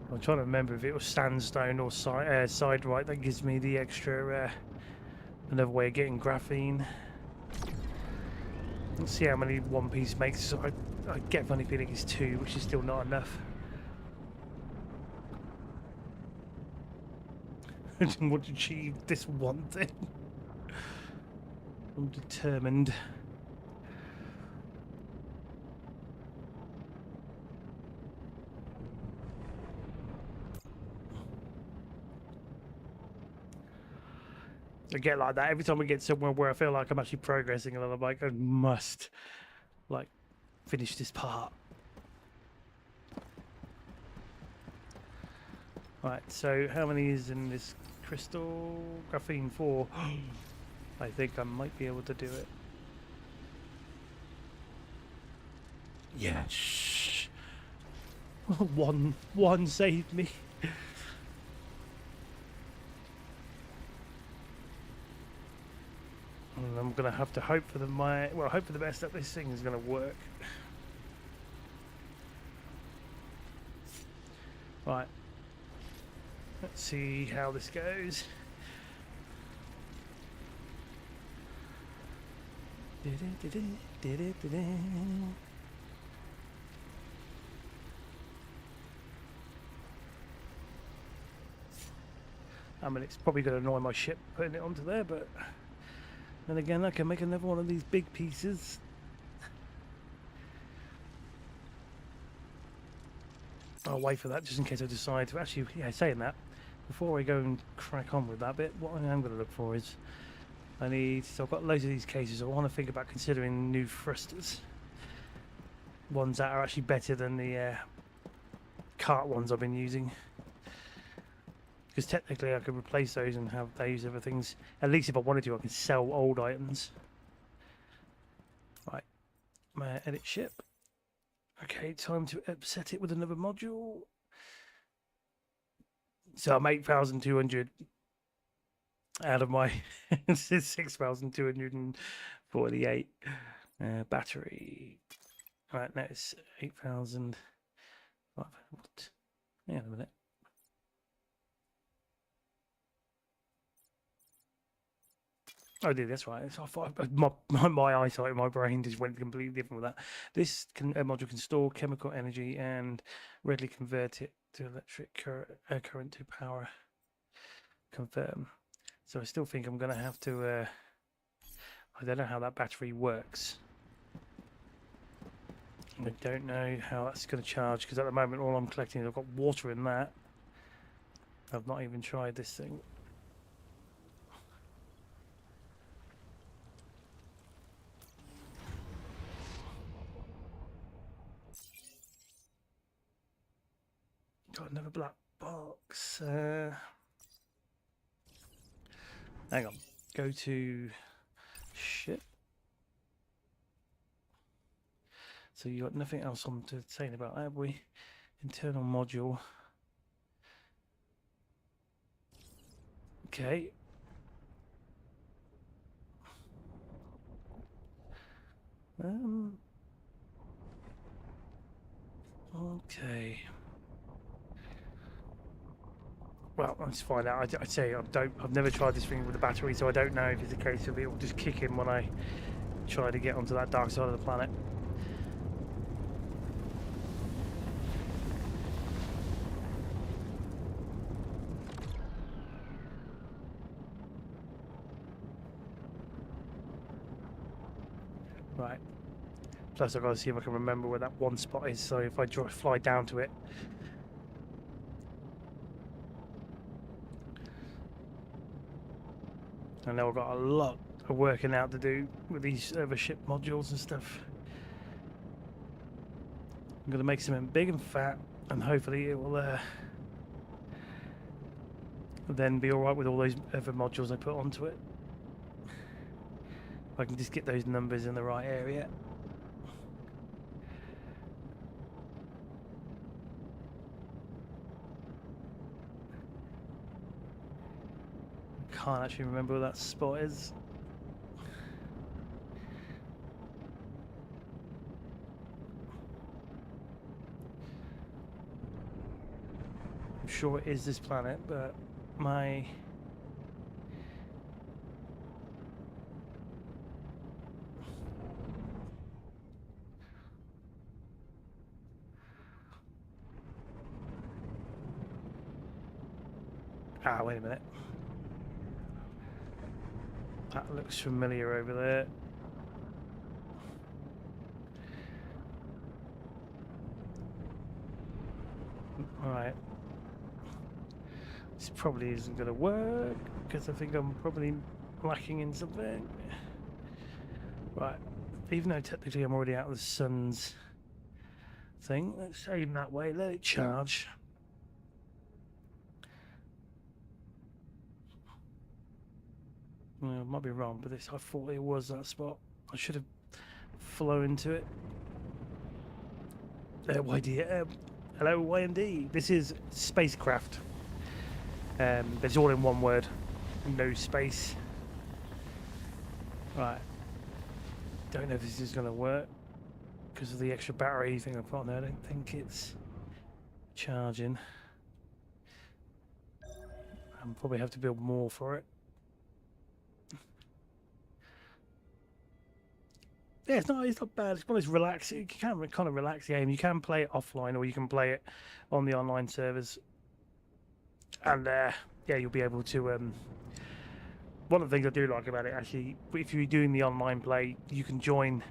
I'm trying to remember if it was sandstone or side right that gives me the extra another way of getting graphene. Let's see how many one piece makes. So I get a funny feeling it's 2, which is still not enough. I just want to achieve this one thing. I'm determined. I get like that every time I get somewhere where I feel like I'm actually progressing a little. I'm like, I must like finish this part. Right, so how many is in this crystal? Graphene 4. I think I might be able to do it. Yes. One saved me. And I'm gonna have to hope for hope for the best that this thing is gonna work. Right. Let's see how this goes. I mean, it's probably going to annoy my ship putting it onto there, but then again, I can make another one of these big pieces. I'll wait for that just in case I decide to actually, yeah, saying that, before I go and crack on with that bit, what I am going to look for is so I've got loads of these cases. I want to think about considering new thrusters. Ones that are actually better than the cart ones I've been using. Because technically I could replace those and have those other things. At least if I wanted to, I can sell old items. Right, my edit ship. Okay, time to upset it with another module. So I'm 8,200 out of my 6,248 battery. Right, now it's 8,000. What? Hang on a minute. Oh, dude, that's right. So I thought my eyesight in my brain just went completely different with that. This module can store chemical energy and readily convert it to electric current to power. Confirm. So I still think I'm going to have to... I don't know how that battery works. I don't know how that's going to charge, because at the moment all I'm collecting is I've got water in that. I've not even tried this thing. Got another black box. Hang on. Go to ship. So you got nothing else on to say about that, have we? Internal module. Okay. Okay. Well, let's find out. I'd say I've never tried this thing with the battery, so I don't know if it's a case of it will just kick in when I try to get onto that dark side of the planet. Right. Plus, I've got to see if I can remember where that one spot is. So if I fly down to it. I know I've got a lot of working out to do with these other ship modules and stuff. I'm going to make something big and fat, and hopefully it will then be alright with all those other modules I put onto it. If I can just get those numbers in the right area. Can't actually remember where that spot is. I'm sure it is this planet, but my... Ah, wait a minute. That looks familiar over there. Alright. This probably isn't going to work, because I think I'm probably lacking in something. Right. Even though technically I'm already out of the sun's thing, let's aim that way, let it charge. Well, I might be wrong, but I thought it was that spot. I should have flown to it. Hello, YMD. This is SpaceCraft. It's all in one word. No space. Right. Don't know if this is going to work because of the extra battery thing I put on there. I don't think it's charging. I'll probably have to build more for it. Yeah, it's not bad. It's one of those relaxing. You can kind of relax the game. You can play it offline, or you can play it on the online servers. And yeah, you'll be able to. One of the things I do like about it, actually, if you're doing the online play, you can join.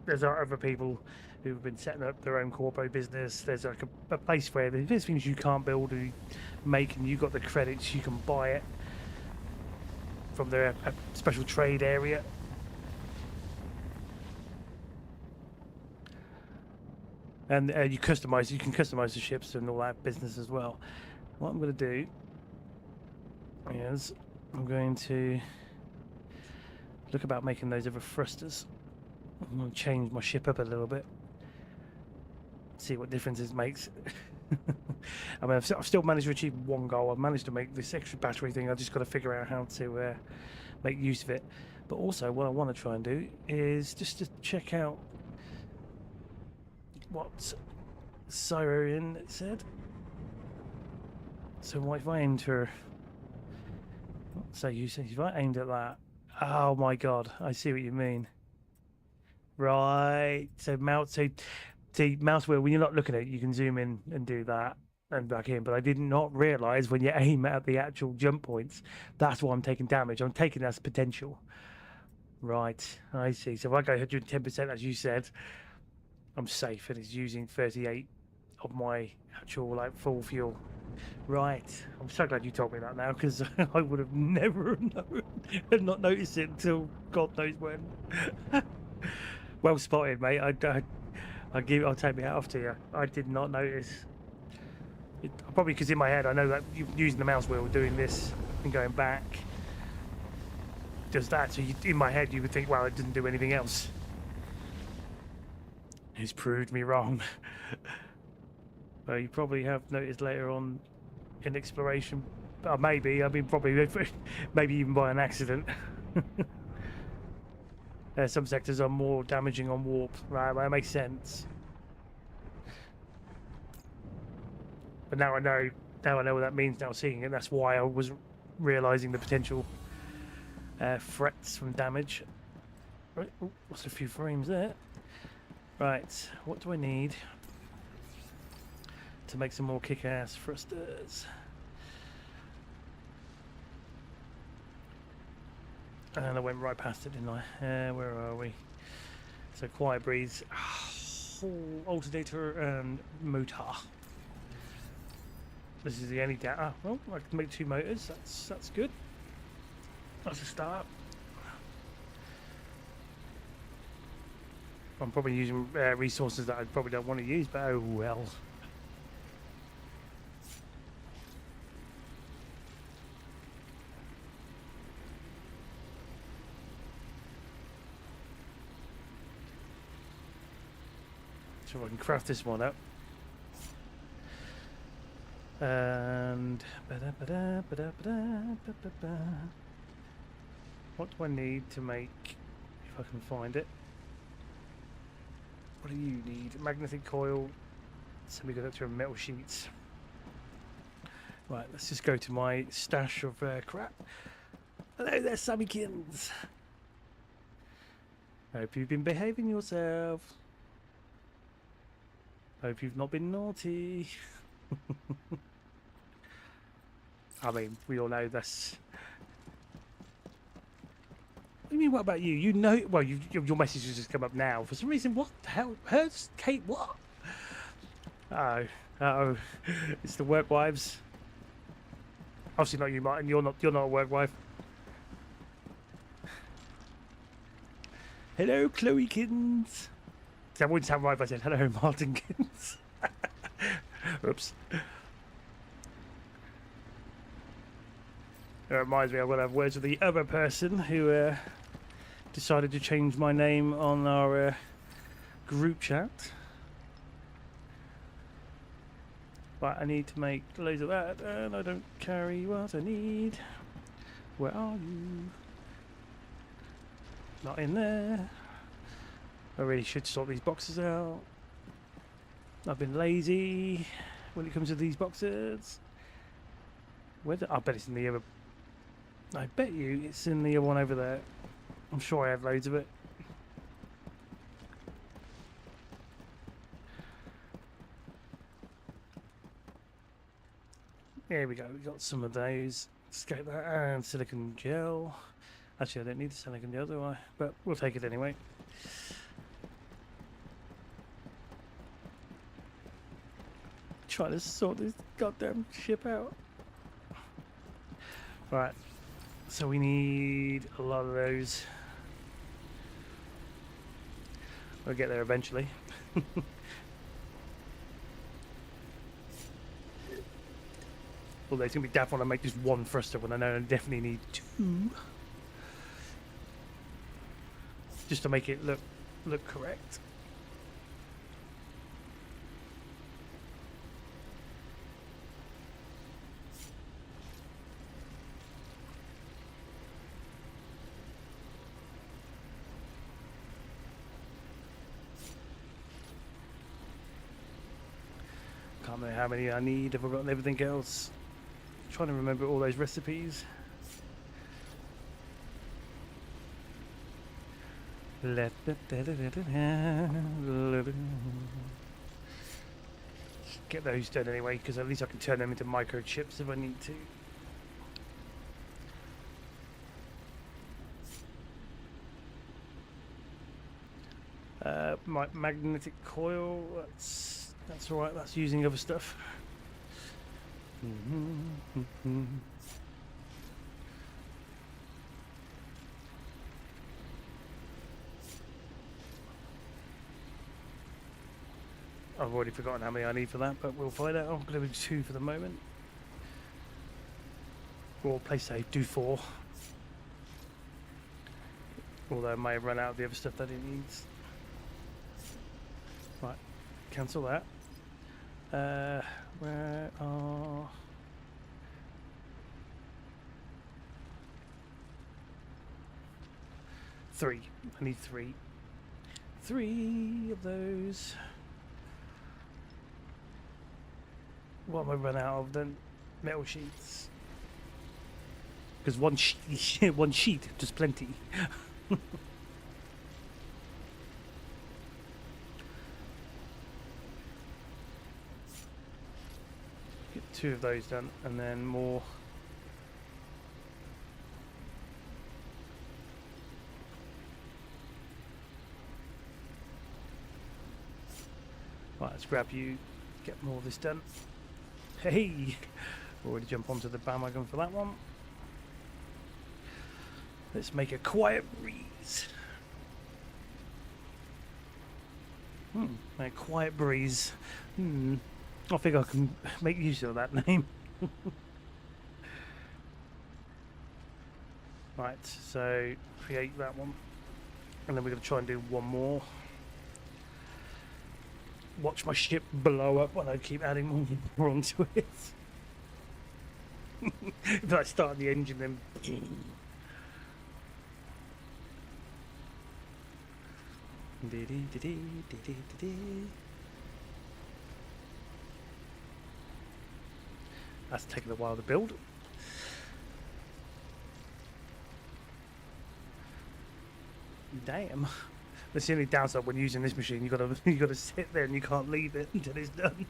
There's other people who've been setting up their own corpo business. There's like a place where there's things you can't build or make, and you've got the credits. You can buy it from their special trade area. And you can customize the ships and all that business as well. What I'm going to do is I'm going to look about making those other thrusters. I'm going to change my ship up a little bit, see what difference it makes. I mean, I've still managed to achieve one goal. I've managed to make this extra battery thing. I've just got to figure out how to make use of it. But also, what I want to try and do is just to check out what Siren said. So what if I aimed her? So you said if I aimed at that? Oh my god, I see what you mean. Right. So the mouse wheel, when you're not looking at it, you can zoom in and do that and back in. But I did not realise when you aim at the actual jump points, that's why I'm taking damage. I'm taking that as potential. Right, I see. So if I go 110%, as you said, I'm safe, and it's using 38 of my actual like full fuel. Right. I'm so glad you told me that now, because I would have never known and not noticed it until God knows when. Well spotted, mate. I'll take my hat off to you. I did not notice. Probably because in my head I know that you're using the mouse wheel, doing this and going back does that. So in my head you would think, well, it doesn't do anything else. It's proved me wrong. Well, you probably have noticed later on in exploration. Maybe, I mean, probably, maybe even by an accident. Some sectors are more damaging on warp, right? Well, that makes sense. But now I know what that means. Now seeing it, that's why I was realizing the potential threats from damage. Right, oh, what's a few frames there? Right, what do I need to make some more kick-ass thrusters? And I went right past it, didn't I? Where are we? So quiet breeze, alternator and motor. This is the only data. Well, I can make 2 motors. That's good. That's a start. I'm probably using resources that I probably don't want to use, but oh well. So I can craft this one up. And what do I need to make, if I can find it? What do you need? Magnetic coil, semiconductor and metal sheets. Right, let's just go to my stash of crap. Hello there, Sammykins. Hope you've been behaving yourself. Hope you've not been naughty. I mean, we all know this. What do you mean, what about you? You know, well, your message has just come up now. For some reason, what the hell? Hers? Kate, what? Uh-oh. It's the work wives. Obviously not you, Martin. You're not a work wife. Hello, Chloe-kins. That wouldn't sound right if I said hello, Martin-kins. Oops. It reminds me, I'm going to have words with the other person who decided to change my name on our group chat. But I need to make loads of that, and I don't carry what I need. Where are you? Not in there. I really should sort these boxes out. I've been lazy when it comes to these boxes. I bet it's in the other. I bet you it's in the other one over there. I'm sure I have loads of it. Here we go. We got some of those. Let's get that and silicon gel. Actually, I don't need the silicon gel, do I? But we'll take it anyway. Trying to sort this goddamn ship out. Right, so we need a lot of those. We'll get there eventually. Although it's going to be daft when I make just one thruster when I know I definitely need 2. Just to make it look correct. Can't remember how many I need. Have I got everything else? Trying to remember all those recipes. Get those done anyway, because at least I can turn them into microchips if I need to. My magnetic coil, that's all right. That's using other stuff. I've already forgotten how many I need for that, but we'll find out. I'm going to do 2 for the moment. Or play safe, do 4. Although I may have run out of the other stuff that it needs. Right, cancel that. Where are... Three. I need 3. 3 of those. What have I run out of then? Metal sheets. Because one sheet, just plenty. Get 2 of those done, and then more. Right, let's grab you. Get more of this done. Hey! Already jump onto the bandwagon for that one. Let's make a quiet breeze. A quiet breeze. I think I can make use of that name. Right, so create that one. And then we're going to try and do one more. Watch my ship blow up when I keep adding more onto it. If I start the engine, then that's taken a while to build. Damn. That's the only downside when using this machine. You gotta sit there and you can't leave it until it's done.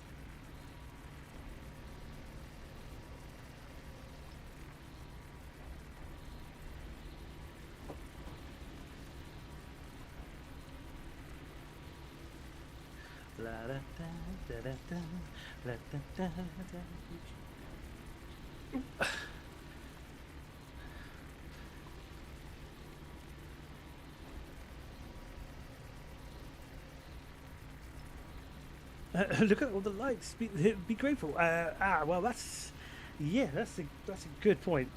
Look at all the lights. Be grateful. Well, that's a good point.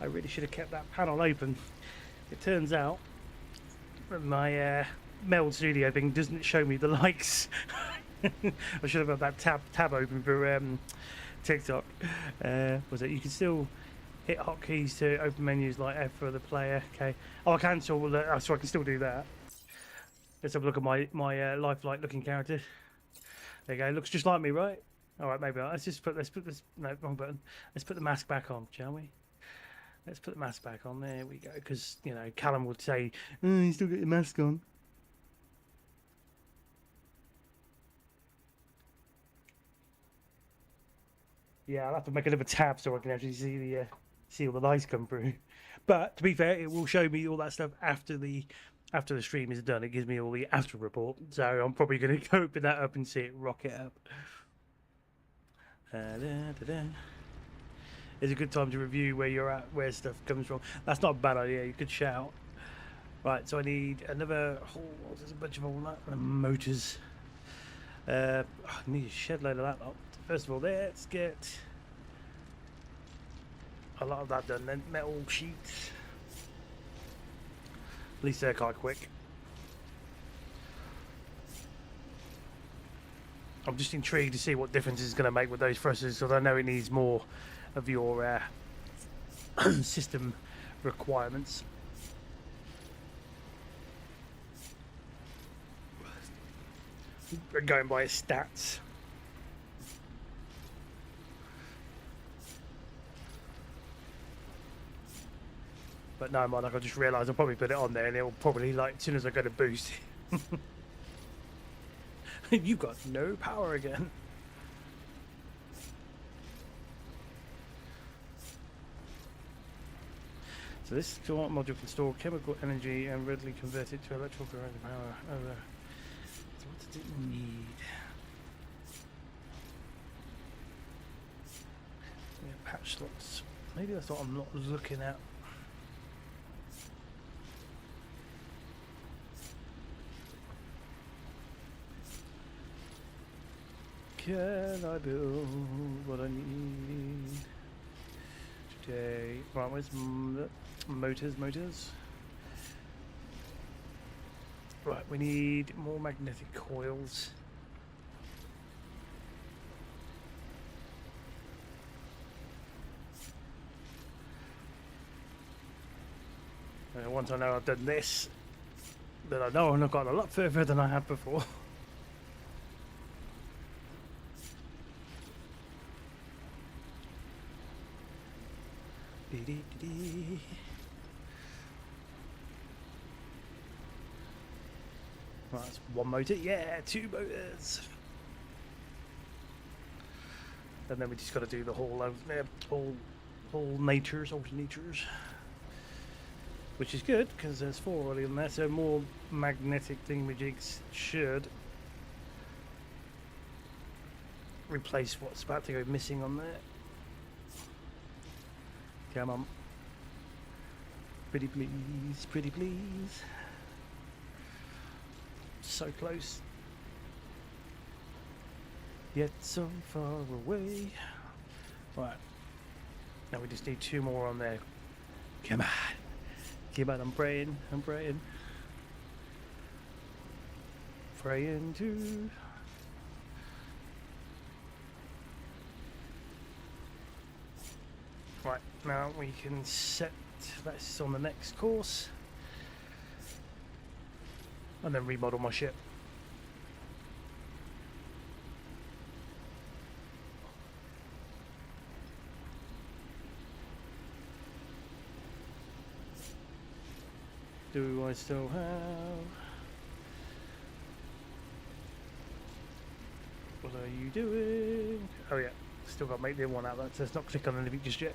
I really should have kept that panel open. It turns out my Meld Studio thing doesn't show me the likes. I should have had that tab open for TikTok. Was it? You can still hit hotkeys to open menus like F for the player. Okay. Oh, I cancel. So I can still do that. Let's have a look at my lifelike looking character. There you go. Looks just like me, right? All right, maybe let's put this. No, wrong button. Let's put the mask back on, shall we? Let's put the mask back on. There we go. Because Callum would say, "Oh, you still got your mask on." Yeah, I'll have to make another tab so I can actually see all the lights come through. But to be fair, it will show me all that stuff after the stream is done. It gives me all the after report, so I'm probably going to go open that up and see it rocket up. It's a good time to review where you're at, where stuff comes from. That's not a bad idea. You could shout. Right, so I need another. There's a bunch of all that motors. I need a shed load of that lot. First of all, let's get a lot of that done. Then metal sheets. At least they're quite quick. I'm just intrigued to see what difference it's going to make with those thrusters, because I know it needs more of your system requirements. We're going by his stats. But no, man, like I just realised I'll probably put it on there and it'll probably, like, as soon as I go to boost, you've got no power again. So this module can store chemical energy and readily convert it to electrical current power over. So what does it need? Yeah, patch slots. Maybe that's what I'm not looking at. Can I build what I need today? Right, where's motors? Right, we need more magnetic coils. Once I know I've done this, then I know I've gone a lot further than I have before. Right, that's one motor. Yeah, two motors. And then we just got to do the whole alternators, which is good because there's 4 already on there. So more magnetic thingamajigs should replace what's about to go missing on there. Come on. Pretty please, pretty please. So close. Yet so far away. Right. Now we just need 2 more on there. Come on. Come on, I'm praying. Praying to. Right, now we can set this on the next course and then remodel my ship. Do I still have... What are you doing? Oh yeah, still got to make the other one out. So let's not click on anything just yet.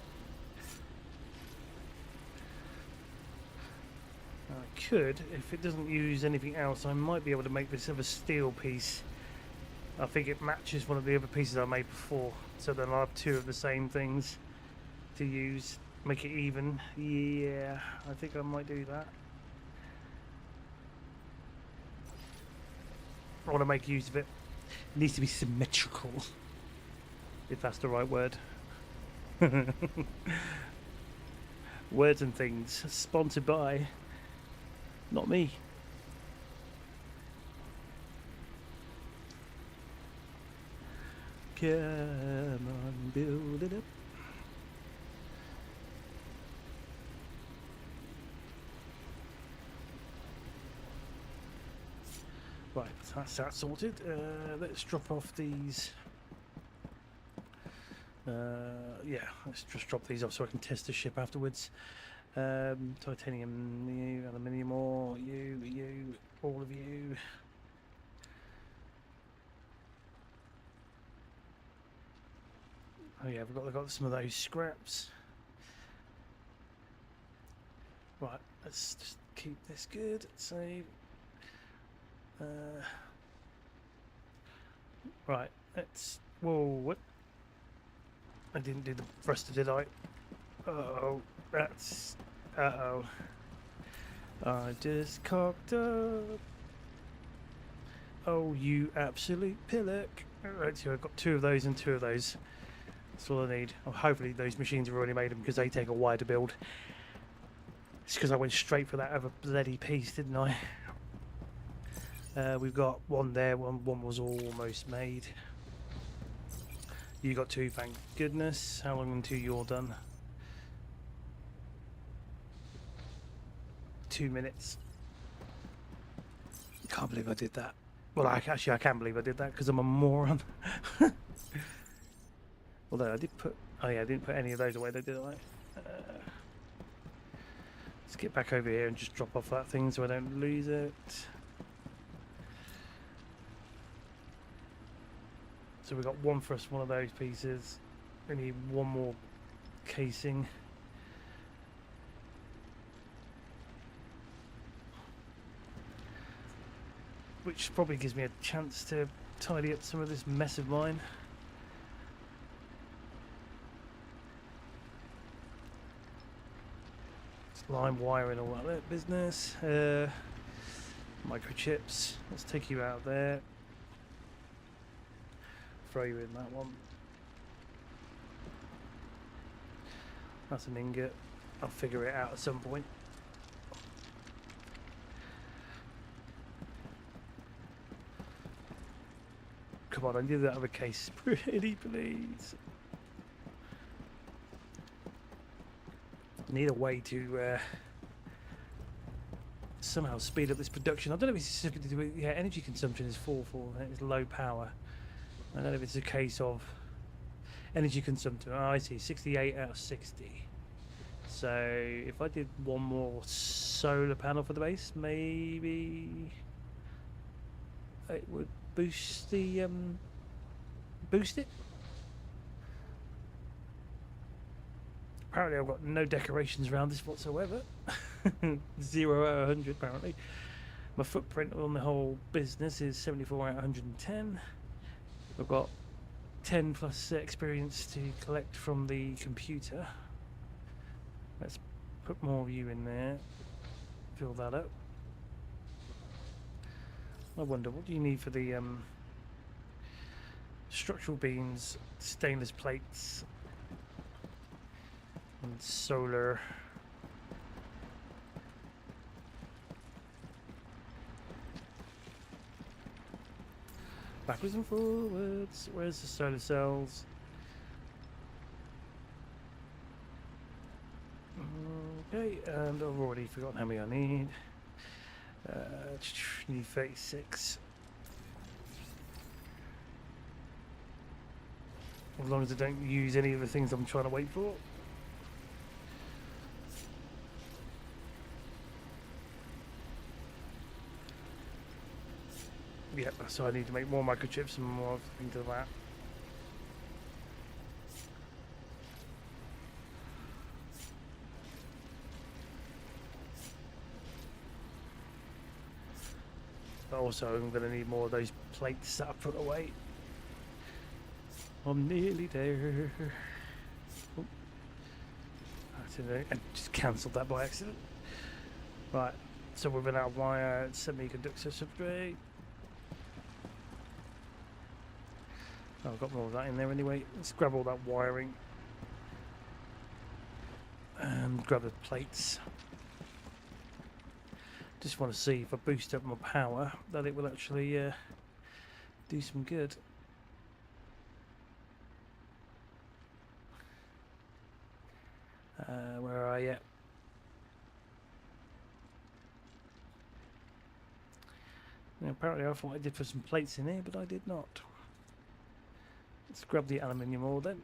I could, if it doesn't use anything else, I might be able to make this other steel piece. I think it matches one of the other pieces I made before, so then I'll have 2 of the same things to use, make it even. Yeah, I think I might do that. I want to make use of it. It needs to be symmetrical, if that's the right word. Words and things, sponsored by... not me. Come on, build it up. Right, that's that sorted. Let's drop off these. Yeah, let's just drop these off so I can test the ship afterwards. Titanium, you, aluminium ore, you, all of you. Oh yeah, I've got some of those scraps. Right, let's just keep this good. Save. Right, let's. Whoa, what? I didn't do the thruster, did I? Oh, that's. Uh-oh. I just cocked up. Oh, you absolute pillock. Right, so I've got 2 of those and 2 of those. That's all I need. Oh, hopefully those machines have already made them because they take a while to build. It's because I went straight for that other bloody piece, didn't I? We've got one there, one was almost made. You got two, thank goodness. How long until you're done? 2 minutes. Can't believe I did that. Well, I can believe I did that because I'm a moron. Although I did put, oh yeah, I didn't put any of those away, did I? Let's get back over here and just drop off that thing so I don't lose it. So we got one for us, one of those pieces. We need one more casing. Which probably gives me a chance to tidy up some of this mess of mine. Line wiring, all that business. Microchips. Let's take you out there. Throw you in that one. That's an ingot. I'll figure it out at some point. Come on, I need that other case pretty, please. I need a way to somehow speed up this production. I don't know if it's specifically to do with, yeah, energy consumption is 4 and it's low power. I don't know if it's a case of energy consumption. Oh, I see, 68 out of 60. So if I did one more solar panel for the base, maybe it would boost the boost it. Apparently I've got no decorations around this whatsoever. 0 out of 100 apparently. My footprint on the whole business is 74 out of 110. I've got 10 plus experience to collect from the computer. Let's put more of you in there. Fill that up. I wonder, what do you need for the structural beams, stainless plates, and solar? Backwards and forwards. Where's the solar cells? Okay, and I've already forgotten how many I need. Need 36. As long as I don't use any of the things I'm trying to wait for. Yep, so I need to make more microchips and more into that. But also I'm going to need more of those plates that I put away. I'm nearly there. Oh. I just cancelled that by accident. Right, so we've run out of wire, semiconductor substrate. Oh, I've got more of that in there anyway. Let's grab all that wiring and grab the plates. Just want to see if I boost up my power that it will actually do some good. Where are you? Now, apparently I thought I did put some plates in here, but I did not. Let's grab the aluminium ore then.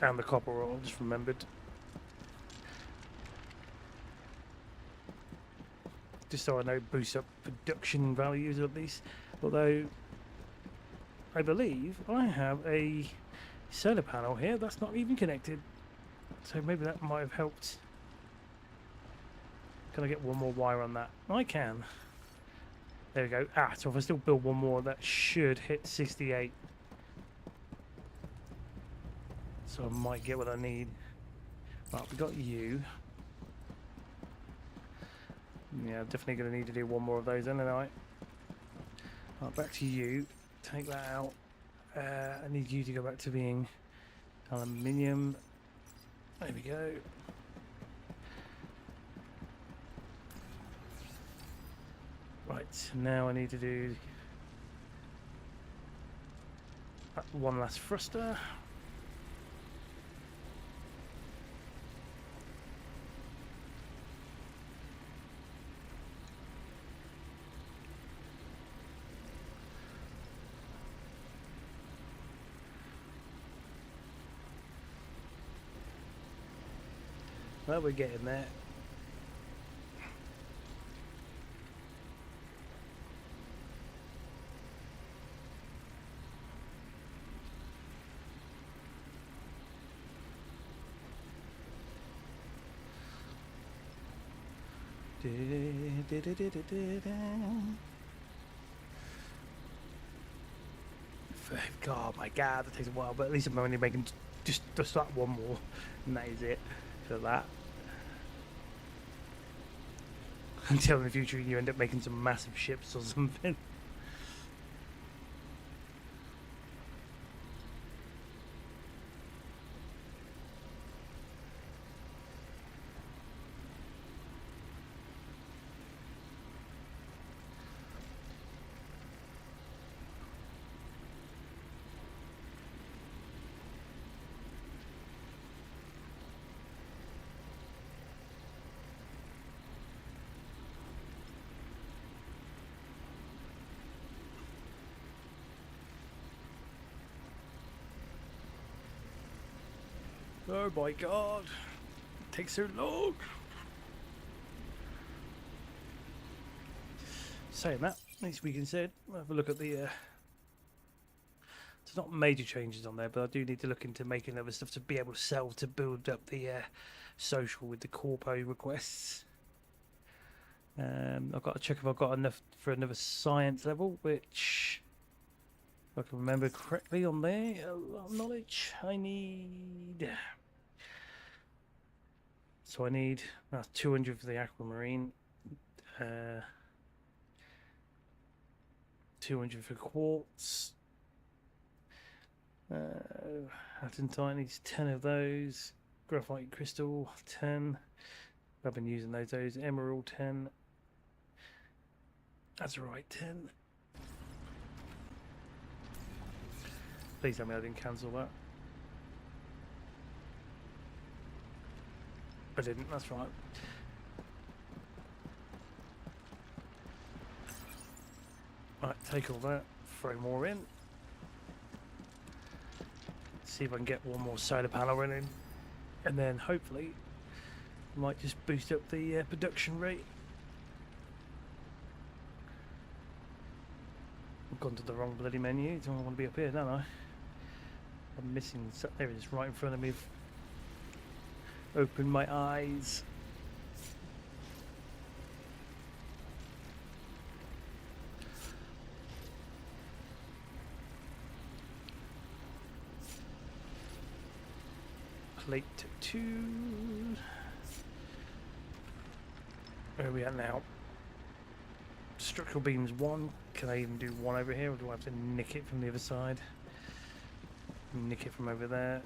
And the copper ore, just remembered. Just so I know, boost up production values at least. Although, I believe I have a solar panel here that's not even connected. So maybe that might have helped. Can I get one more wire on that? I can. There we go. Ah, so if I still build one more, that should hit 68. So I might get what I need. Right, we got you. Yeah, definitely going to need to do one more of those then, aren't I? Right, back to you. Take that out. I need you to go back to being aluminium. There we go. Right, now I need to do one last thruster. Well, we're getting there. God, my God, that takes a while, but at least I'm only making just that one more, and that is it for that. Until in the future you end up making some massive ships or something. Oh my God, it takes so long. Saying that, needs to be considered. We'll have a look at the. There's not major changes on there, but I do need to look into making other stuff to be able to sell to build up the social with the corpo requests. I've got to check if I've got enough for another science level, which, if I can remember correctly on there, a lot of knowledge I need. So I need 200 for the aquamarine, 200 for quartz, Atentite needs 10 of those, graphite crystal 10, I've been using those, emerald 10, that's right, 10. Please tell me I didn't cancel that. I didn't, that's right. Right, take all that, throw more in. See if I can get one more solar panel running. And then hopefully, I might just boost up the production rate. I've gone to the wrong bloody menu, don't want to be up here, don't I? I'm missing, there it is, right in front of me. Open my eyes. Plate 2. Where are we at now? Structural beams 1. Can I even do one over here, or do I have to nick it from the other side? Nick it from over there.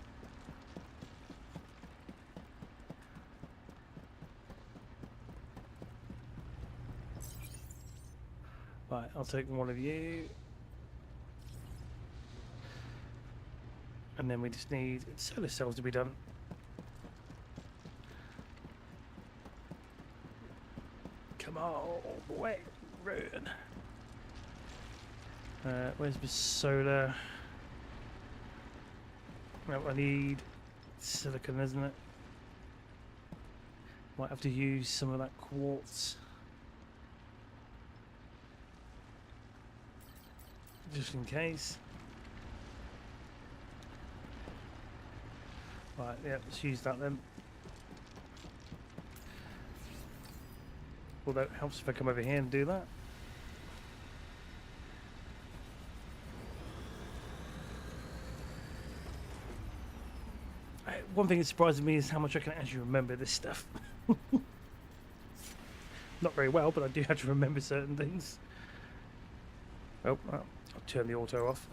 Right, I'll take one of you. And then we just need solar cells to be done. Come on, boy, run. Where's the solar? No, I need silicon, isn't it? Might have to use some of that quartz. Just in case. Right, yeah, let's use that then. Although it helps if I come over here and do that. One thing that surprises me is how much I can actually remember this stuff. Not very well, but I do have to remember certain things. Oh, well, I'll turn the auto off.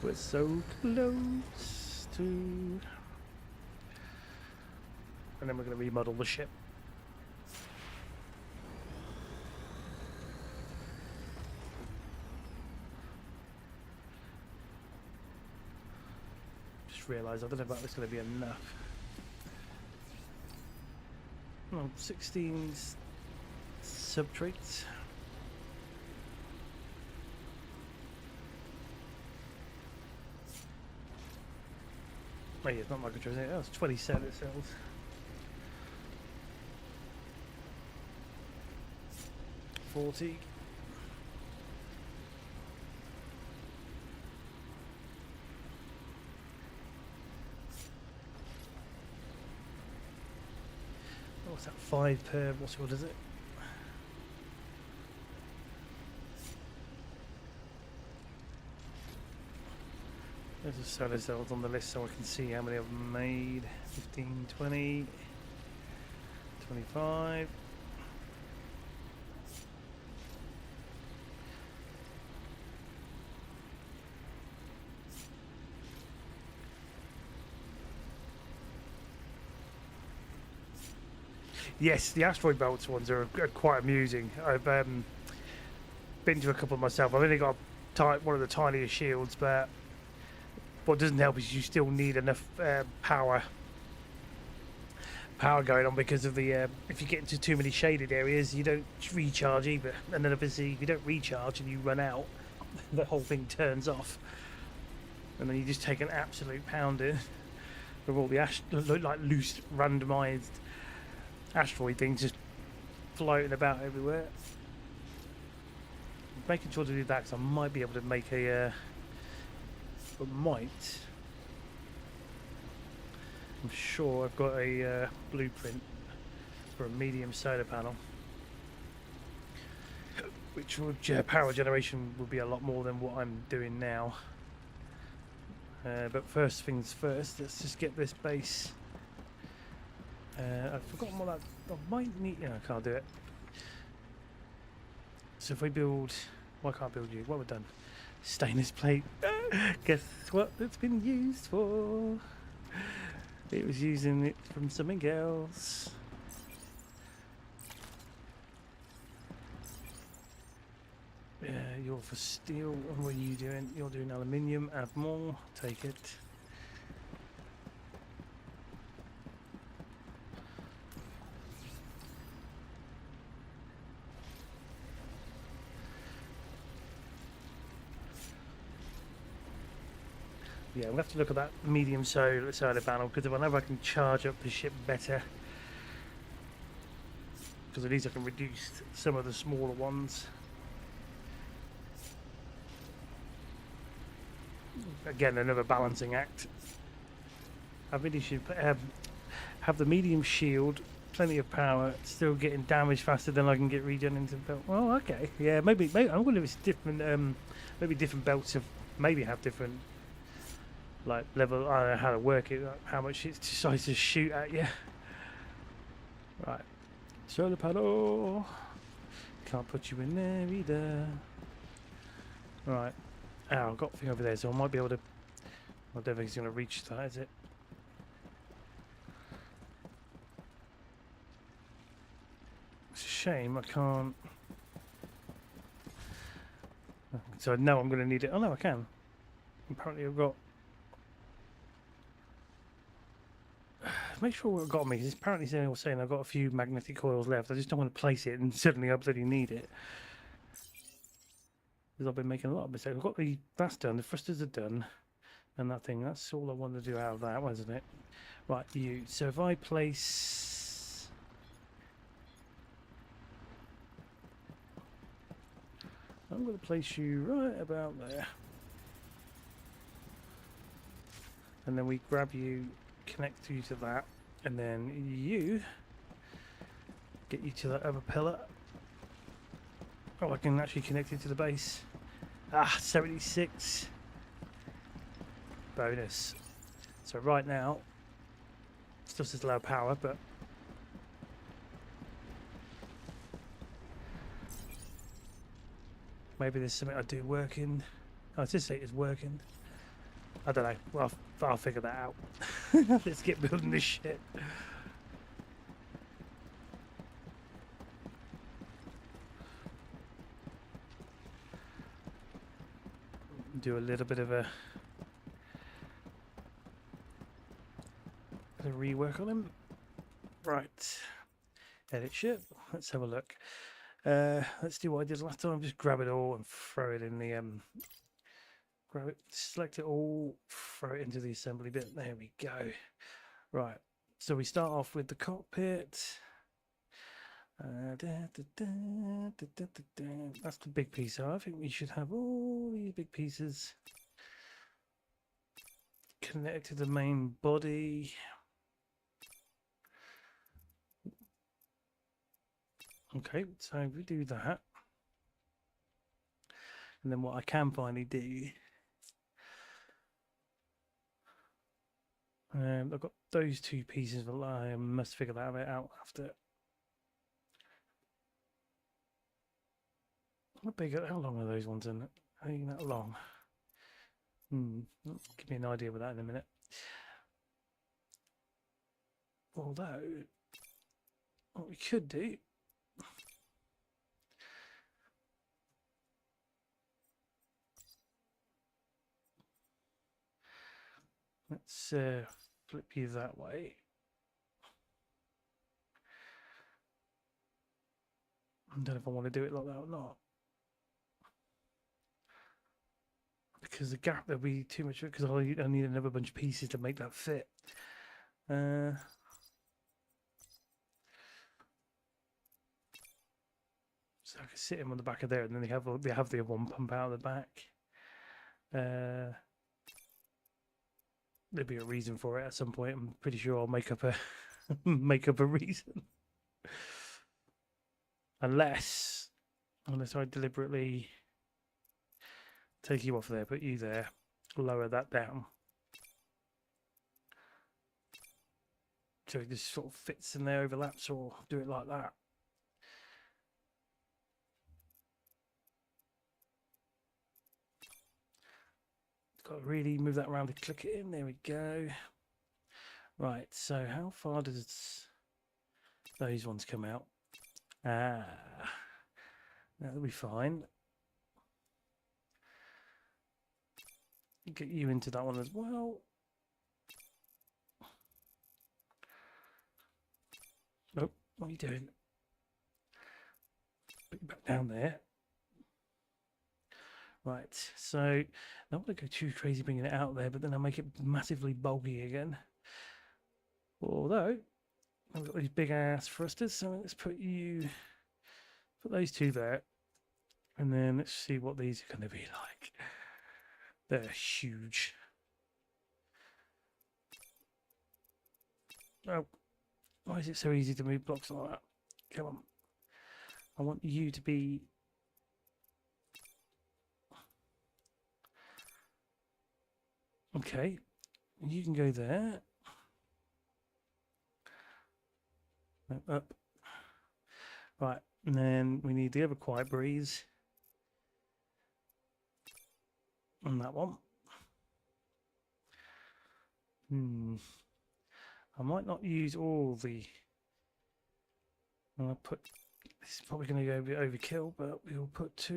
We're so close to... And then we're going to remodel the ship. Just realised I don't know if that's going to be enough. Oh, 16 subtraits. Oh yeah, it's not microtransactions. Oh, it's 27 it sells. $40. What's that? 5 per. What is it? There's a solar cells on the list so I can see how many I've made. 15, 20, 25. Yes, the asteroid belts ones are quite amusing. I've been to a couple myself. I've only got one of the tiniest shields, but what doesn't help is you still need enough power going on because of the if you get into too many shaded areas, you don't recharge either. And then obviously, if you don't recharge and you run out, the whole thing turns off, and then you just take an absolute pounding of all the like loose, randomised asteroid things just floating about everywhere. Making sure to do that because I might be able to make a I'm sure I've got a blueprint for a medium solar panel, which would power generation would be a lot more than what I'm doing now. But first things first, let's just get this base. I've forgotten what I might need. No, I can't do it. So if we build, why can't I build you? What we've done? Stainless plate. Guess what it's been used for? It was using it from something else. Yeah, you're for steel. What are you doing? You're doing aluminium. Add more. Take it. Yeah, we'll have to look at that medium solar panel because whenever I can charge up the ship better, because at least I can reduce some of the smaller ones. Again, another balancing act. I really should have the medium shield, plenty of power, still getting damaged faster than I can get regen into the belt. Well, okay, yeah, maybe I wonder if it's different. Maybe different belts have have different. Like level, I don't know how to work it, like how much it decides to shoot at you. Right, solar panel. Can't put you in there either. Right, I've got a thing over there, so I might be able to. I don't think it's going to reach that, is it? It's a shame I can't. So I know I'm going to need it. Oh no, I can. Apparently I've got. Make sure what I've got me, because apparently saying I've got a few magnetic coils left. I just don't want to place it and suddenly I absolutely need it. Because I've been making a lot of mistakes. I've got that's done, the thrusters are done, and that thing, that's all I want to do out of that, wasn't it? Right, you. So if I place. I'm going to place you right about there. And then we grab you. Connect you to that, and then you get you to that other pillar. Oh, I can actually connect it to the base. 76. bonus. So right now, still says low power, but maybe there's something I do working. Oh, it does say it's working. I don't know. Well, I'll figure that out. Let's get building this shit. Do a little bit of a rework on him. Right. Edit ship. Let's have a look. Let's do what I did last time. Just grab it all and throw it in the grab it, select it all, throw it into the assembly bit. There we go. Right. So we start off with the cockpit. That's the big piece. So I think we should have all these big pieces connected to the main body. Okay, so we do that. And then what I can finally do, I've got those two pieces, but I must figure that out after. How big? How long are those ones in? Ain't that long? Give me an idea with that in a minute. Although, what we could do, let's flip you that way. I don't know if I want to do it like that or not. Because the gap, there'll be too much, because I need another bunch of pieces to make that fit. So I can sit him on the back of there, and then they have the other one pump out of the back. There'll be a reason for it at some point. I'm pretty sure I'll make up a reason, unless I deliberately take you off there, put you there, lower that down, so it just sort of fits in there, overlaps, or do it like that. Got to really move that around to click it in. There we go. Right, so how far does those ones come out? That'll be fine. Get you into that one as well. Nope, what are you doing? Put you back down there. Right, so I don't want to go too crazy bringing it out there, but then I'll make it massively bulky again. Although I've got these big ass thrusters, so let's put those two there, and then let's see what these are going to be like. They're huge. Oh, why is it so easy to move blocks like that? Come on. I want you to be... Okay, you can go there. No, up. Right, and then we need the other quiet breeze on that one. I might not use all the... I'll put... This is probably going to go a bit overkill, but we'll put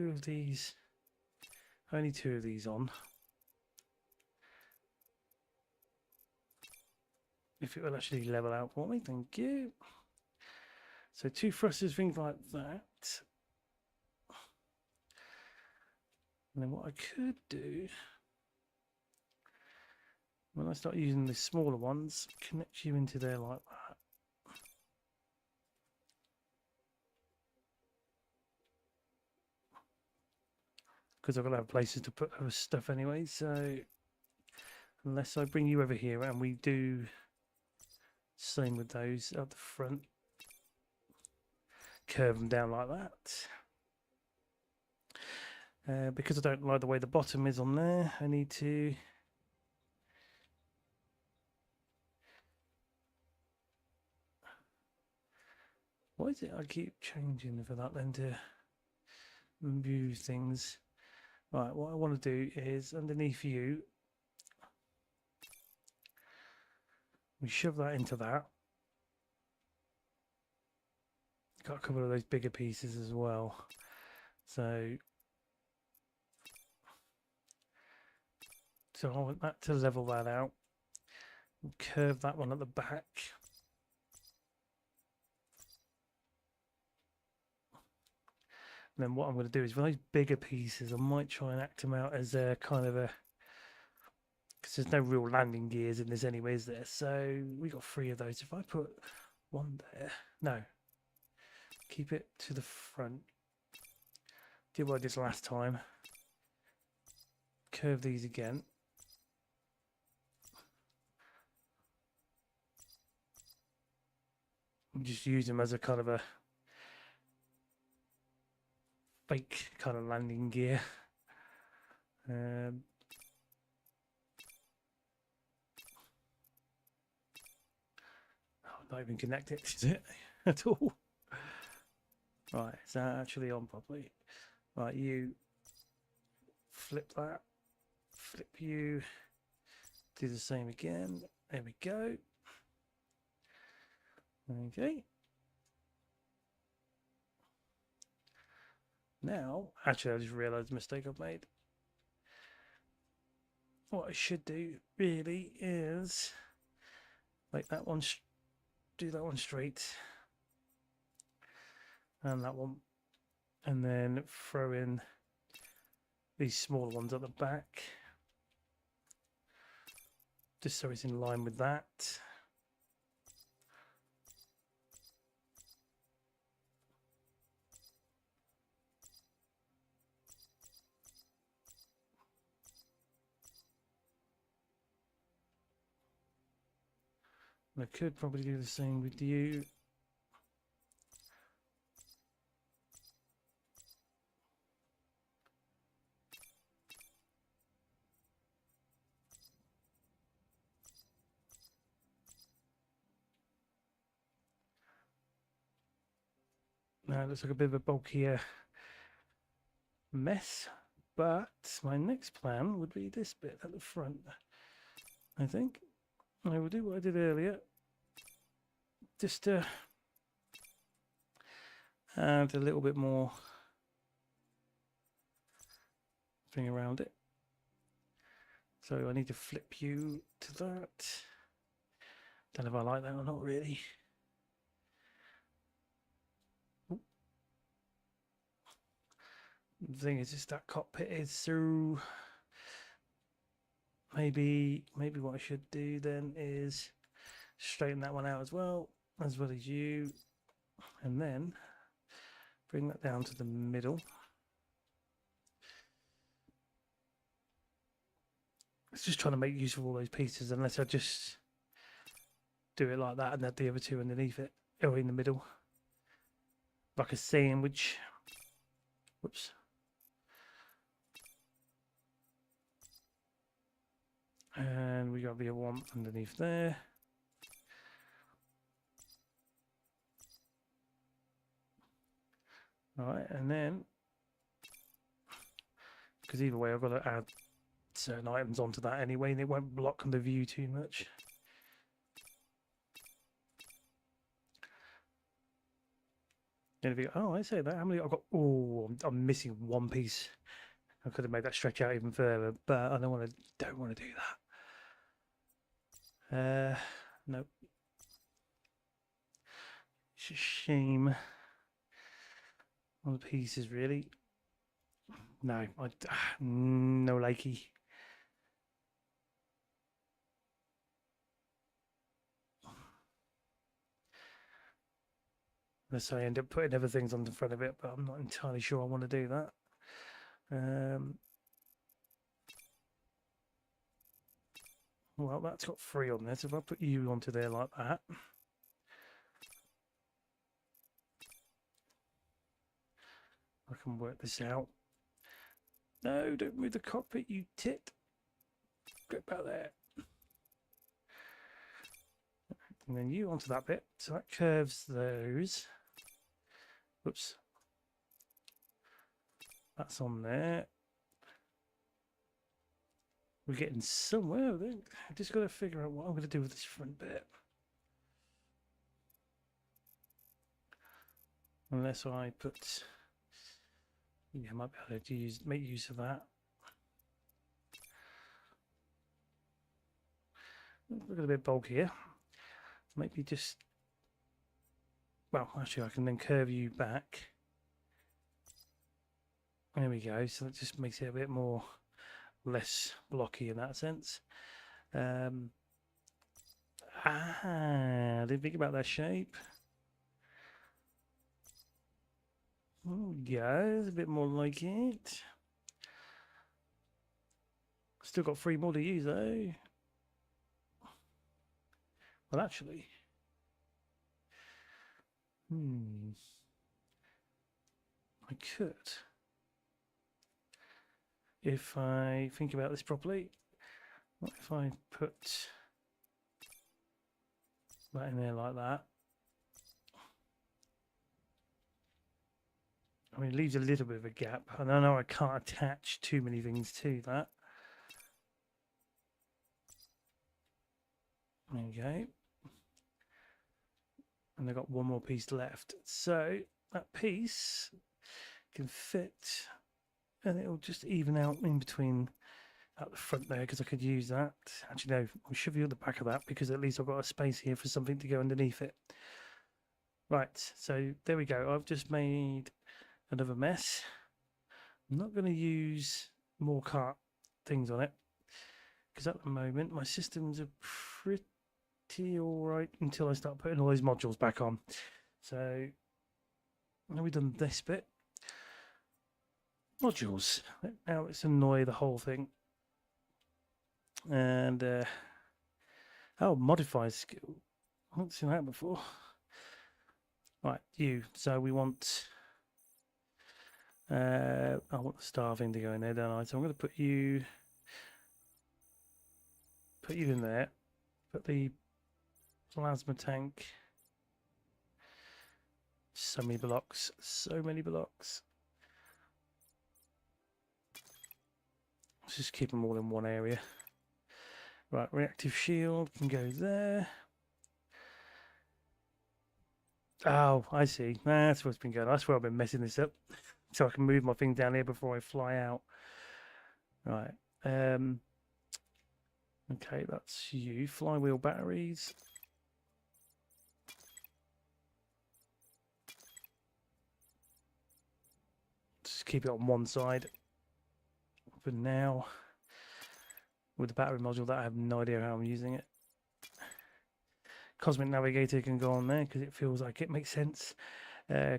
only two of these on. If it will actually level out for me, thank you. So two thrusters, things like that. And then what I could do, when I start using the smaller ones, connect you into there like that. Because I've got to have places to put other stuff anyway, so unless I bring you over here and we do same with those at the front, curve them down like that. Because I don't like the way the bottom is on there, I need to Why is it I keep changing for that then to move things? Right, what I want to do is underneath you, we shove that into that. Got a couple of those bigger pieces as well. So I want that to level that out. Curve that one at the back. And then what I'm going to do is for those bigger pieces, I might try and act them out as a kind of a, because there's no real landing gears in this anyway, is there? So we got 3 of those. If I put one there, no, keep it to the front. Do what I did last time. Curve these again. And just use them as a kind of a fake kind of landing gear. Oh, not even connected, is it? At all? Right, is that actually on properly? Right, you flip that, flip you, do the same again. There we go. Okay. Now, actually, I just realised the mistake I've made. What I should do really is make that one, do that one straight, and that one, and then throw in these smaller ones at the back, just so it's in line with that. I could probably do the same with you. Now it looks like a bit of a bulkier mess, but my next plan would be this bit at the front. I think I will do what I did earlier, just to add a little bit more thing around it. So I need to flip you to that. Don't know if I like that or not really. The thing is, that cockpit is so. Maybe what I should do then is straighten that one out as well as you, and then bring that down to the middle. It's just trying to make use of all those pieces, unless I just do it like that and add the other two underneath it, or in the middle, like a sandwich. Whoops. And we got the other one underneath there. Alright, and then, because either way I've got to add certain items onto that anyway, and it won't block the view too much. And if you, oh, I say that, how many I've got? Oh, I'm missing one piece. I could have made that stretch out even further, but I don't want to do that. Nope. It's a shame. On the pieces, really. No, no likey. Unless I end up putting other things on the front of it, but I'm not entirely sure I want to do that. Well, that's got 3 on there, so if I put you onto there like that, I can work this out. No, don't move the cockpit, you tit. Go about there. And then you onto that bit, so that curves those. Whoops. That's on there. We're getting somewhere with it. I've just got to figure out what I'm going to do with this front bit. Unless I put... Yeah, I might be able to make use of that. Look at a bit bulkier. Maybe just... Well, actually I can then curve you back. There we go. So that just makes it a bit more... less blocky in that sense. I didn't think about that shape. Oh, yeah, it's a bit more like it. Still got 3 more to use though. Well, actually, I could. If I think about this properly, what if I put that in there like that? I mean, it leaves a little bit of a gap, and I know I can't attach too many things to that. There we go. And I've got one more piece left. So that piece can fit, and it'll just even out in between at the front there, because I could use that. Actually, no, I'll shove you at the back of that, because at least I've got a space here for something to go underneath it. Right, so there we go. I've just made another mess. I'm not going to use more cart things on it, because at the moment my systems are pretty alright until I start putting all those modules back on. So now we've done this bit. Modules. Now let's annoy the whole thing. And oh, modify skill. I haven't seen that before. Right, you. So we want I want the star thing to go in there, don't I? So I'm going to put you in there. Put the plasma tank. So many blocks. So many blocks. Let's just keep them all in one area. Right, reactive shield can go there. Oh, I see. That's what's been going on. That's where I've been messing this up. So I can move my thing down here before I fly out. Right. Okay, that's you. Flywheel batteries. Just keep it on one side for now. With the battery module, that I have no idea how I'm using it. Cosmic Navigator can go on there because it feels like it makes sense.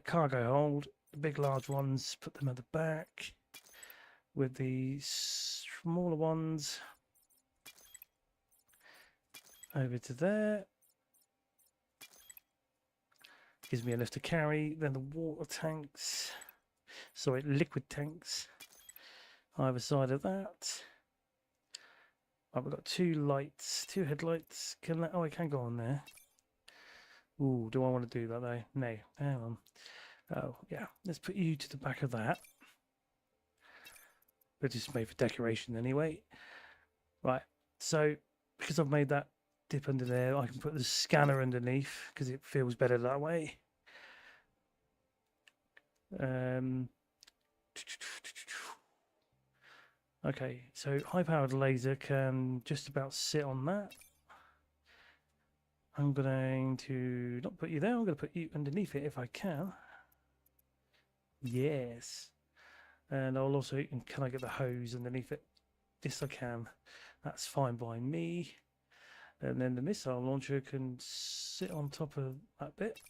Cargo hold, the big large ones, put them at the back. With the smaller ones over to there. Gives me enough to carry. Then the water tanks, sorry, liquid tanks, either side of that. Right, we've got 2 lights, 2 headlights. Can that, oh, I can go on there. Ooh, do I want to do that though? No, hang on. Oh, yeah. Let's put you to the back of that. But just made for decoration anyway. Right, so because I've made that dip under there, I can put the scanner underneath because it feels better that way. Okay, so high-powered laser can just about sit on that. I'm going to not put you there, I'm going to put you underneath it if I can. Yes. And I'll also, can I get the hose underneath it? Yes, I can. That's fine by me. And then the missile launcher can sit on top of that bit.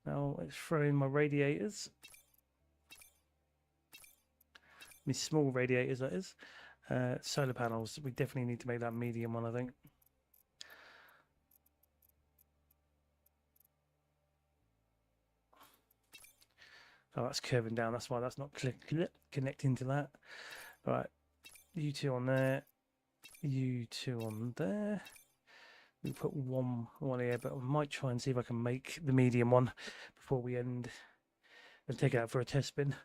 Now let's throw in my radiators. My small radiators, that is. Solar panels. We definitely need to make that medium one, I think. Oh, that's curving down. That's why that's not connecting to that. All right, you 2 on there. You 2 on there. We put one here, but I might try and see if I can make the medium one before we end and take it out for a test spin.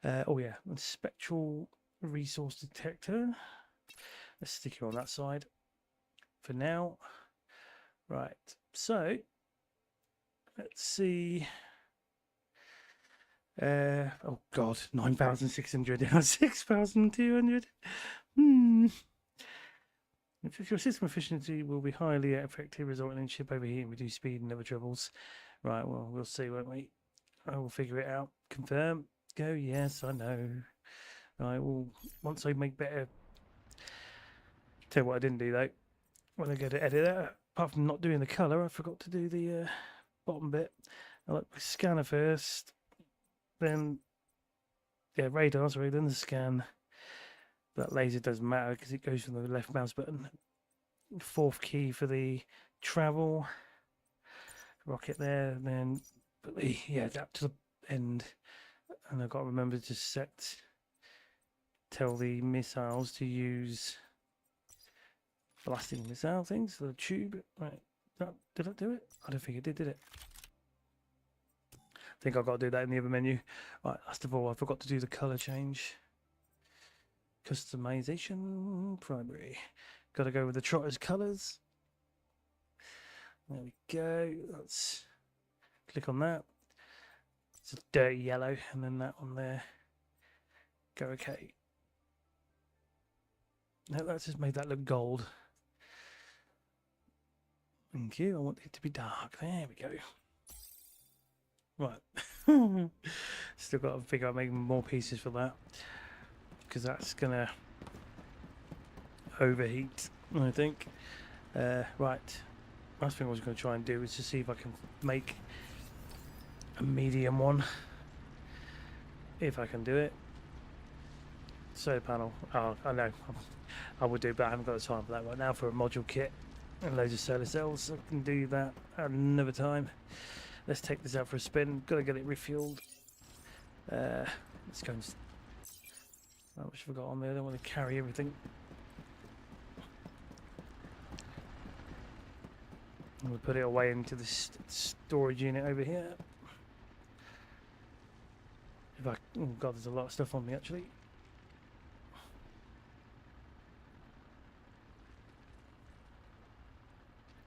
Oh yeah, spectral resource detector. Let's stick it on that side for now. Right, so let's see. Oh god, 9,600 and 6,200. If your system efficiency will be highly effective, resulting in chip overheating, reduced speed, and other troubles. Right, well, we'll see, won't we? I will figure it out. Confirm. Go. Yes, I know. Right, well, once I make better. Tell you what I didn't do though. When I go to edit that, apart from not doing the color, I forgot to do the bottom bit. I like the scanner first, then radar. Sorry, then the scan. That laser doesn't matter because it goes from the left mouse button. Fourth key for the travel. Rocket there, and then put the that to the end. And I've got to remember to tell the missiles to use blasting missile things, the tube. Right, did I do it? I don't think it did it? I think I've got to do that in the other menu. Right, last of all, I forgot to do the color change. Customization, primary. Got to go with the trotter's colors. There we go. Let's click on that. It's a dirty yellow, and then that one there. Go OK. No, that's just made that look gold. Thank you. I want it to be dark. There we go. Right. Still got to figure out making more pieces for that, because that's gonna overheat, I think. Right. Last thing I was going to try and do is to see if I can make a medium one. If I can do it. Solar panel. Oh, I know. I would do, but I haven't got the time for that right now for a module kit and loads of solar cells. I can do that at another time. Let's take this out for a spin. Got to get it refueled. Let's go and... How much have I got on there? I don't want to carry everything. I'm going to put it away into the storage unit over here. If I... Oh god, there's a lot of stuff on me actually.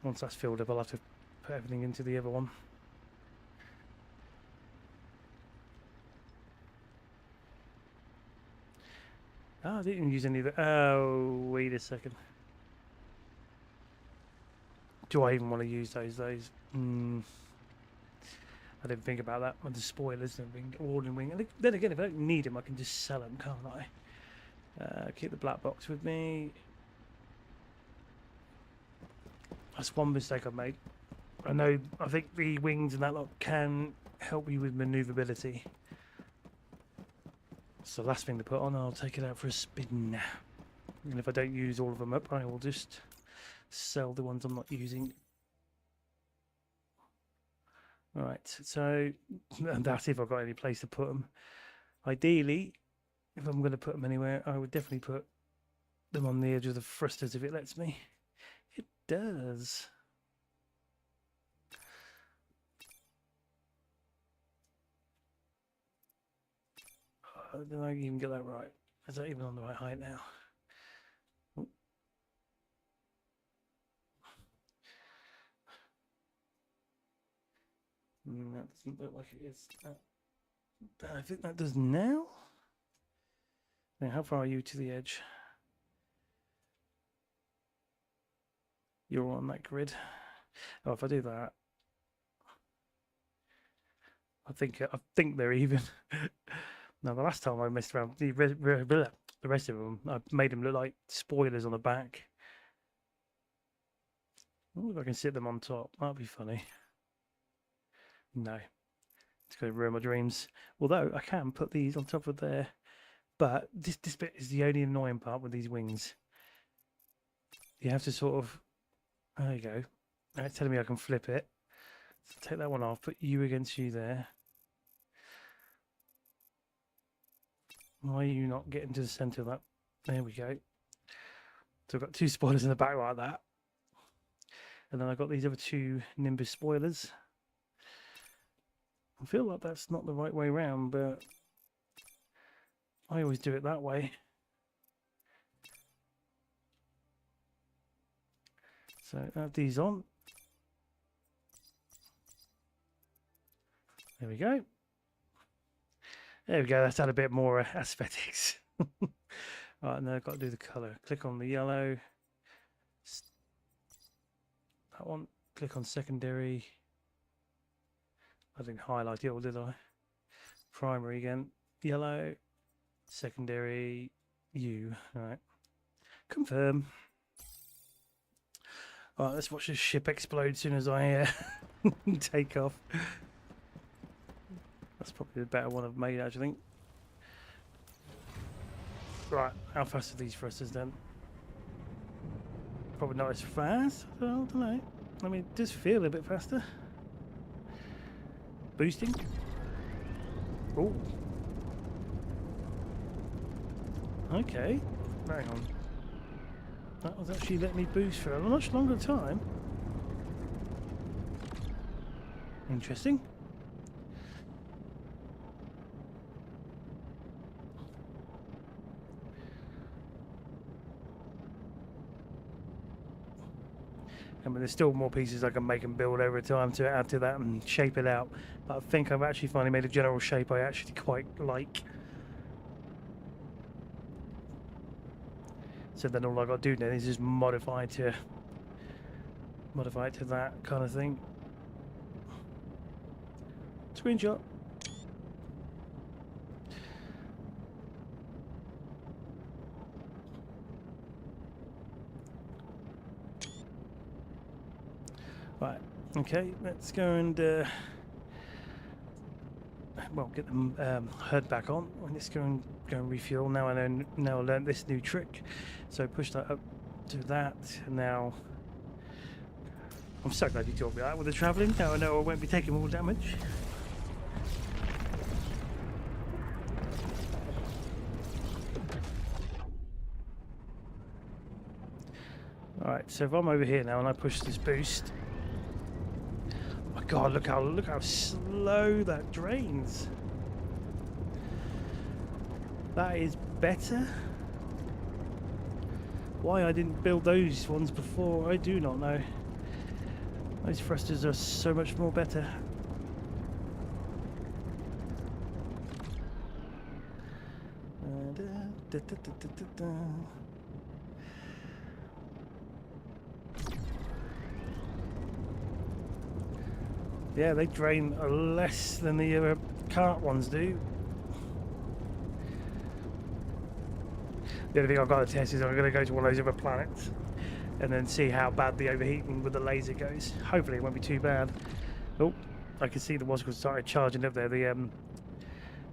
Once that's filled up, I'll have to put everything into the other one. Oh, I didn't even use any of the... Oh, wait a second. Do I even want to use those? I didn't think about that with the spoilers and everything. Warning wing. And then again, if I don't need them, I can just sell them, can't I? Keep the black box with me. That's one mistake I've made. I think the wings and that lot can help you with maneuverability. It's the last thing to put on. I'll take it out for a spin. And if I don't use all of them up, I will just sell the ones I'm not using. Alright, so that's if I've got any place to put them. Ideally, if I'm going to put them anywhere, I would definitely put them on the edge of the thrusters if it lets me. It does. Did I even get that right? Is that even on the right height now? Oh. That doesn't look like it is. I think that does now. Now, how far are you to the edge? You're on that grid. Oh, if I do that, I think they're even. Now, the last time I messed around, the rest of them, I made them look like spoilers on the back. I wonder if I can sit them on top. That'd be funny. No, it's going to ruin my dreams. Although I can put these on top of there, but this bit is the only annoying part with these wings. You have to sort of. There you go. Now it's telling me I can flip it. So take that one off. Put you against you there. Why are you not getting to the centre of that? There we go. So I've got two spoilers in the back like that. And then I've got these other two Nimbus spoilers. I feel like that's not the right way round, but I always do it that way. So add these on. There we go. There we go. That's had a bit more aesthetics. Right, now I've got to do the colour. Click on the yellow. That one. Click on secondary. I didn't highlight it all, did I? Primary again. Yellow. Secondary. U. Alright. Confirm. Alright, let's watch this ship explode as soon as I take off. That's probably the better one I've made, actually. Right, how fast are these thrusters then? Probably not as fast. I don't know. I mean, it does feel a bit faster. Boosting. Oh. Okay. Hang on. That was actually letting me boost for a much longer time. Interesting. I mean, there's still more pieces I can make and build over time to add to that and shape it out. But I think I've actually finally made a general shape I actually quite like. So then all I got to do then is just modify it to that kind of thing. Screenshot. Right, okay, let's go and well, get the HUD back on. Let's go and refuel. Now I learned this new trick. So push that up to that, and now I'm so glad you taught me that with the travelling. Now I know I won't be taking more damage. Alright, so if I'm over here now and I push this boost, oh my god, look how slow that drains. That is better. Why I didn't build those ones before, I do not know. Those thrusters are so much more better. Yeah, they drain less than the cart ones do. The only thing I've got to test is I'm going to go to one of those other planets and then see how bad the overheating with the laser goes. Hopefully it won't be too bad. Oh, I can see the water started charging up there. The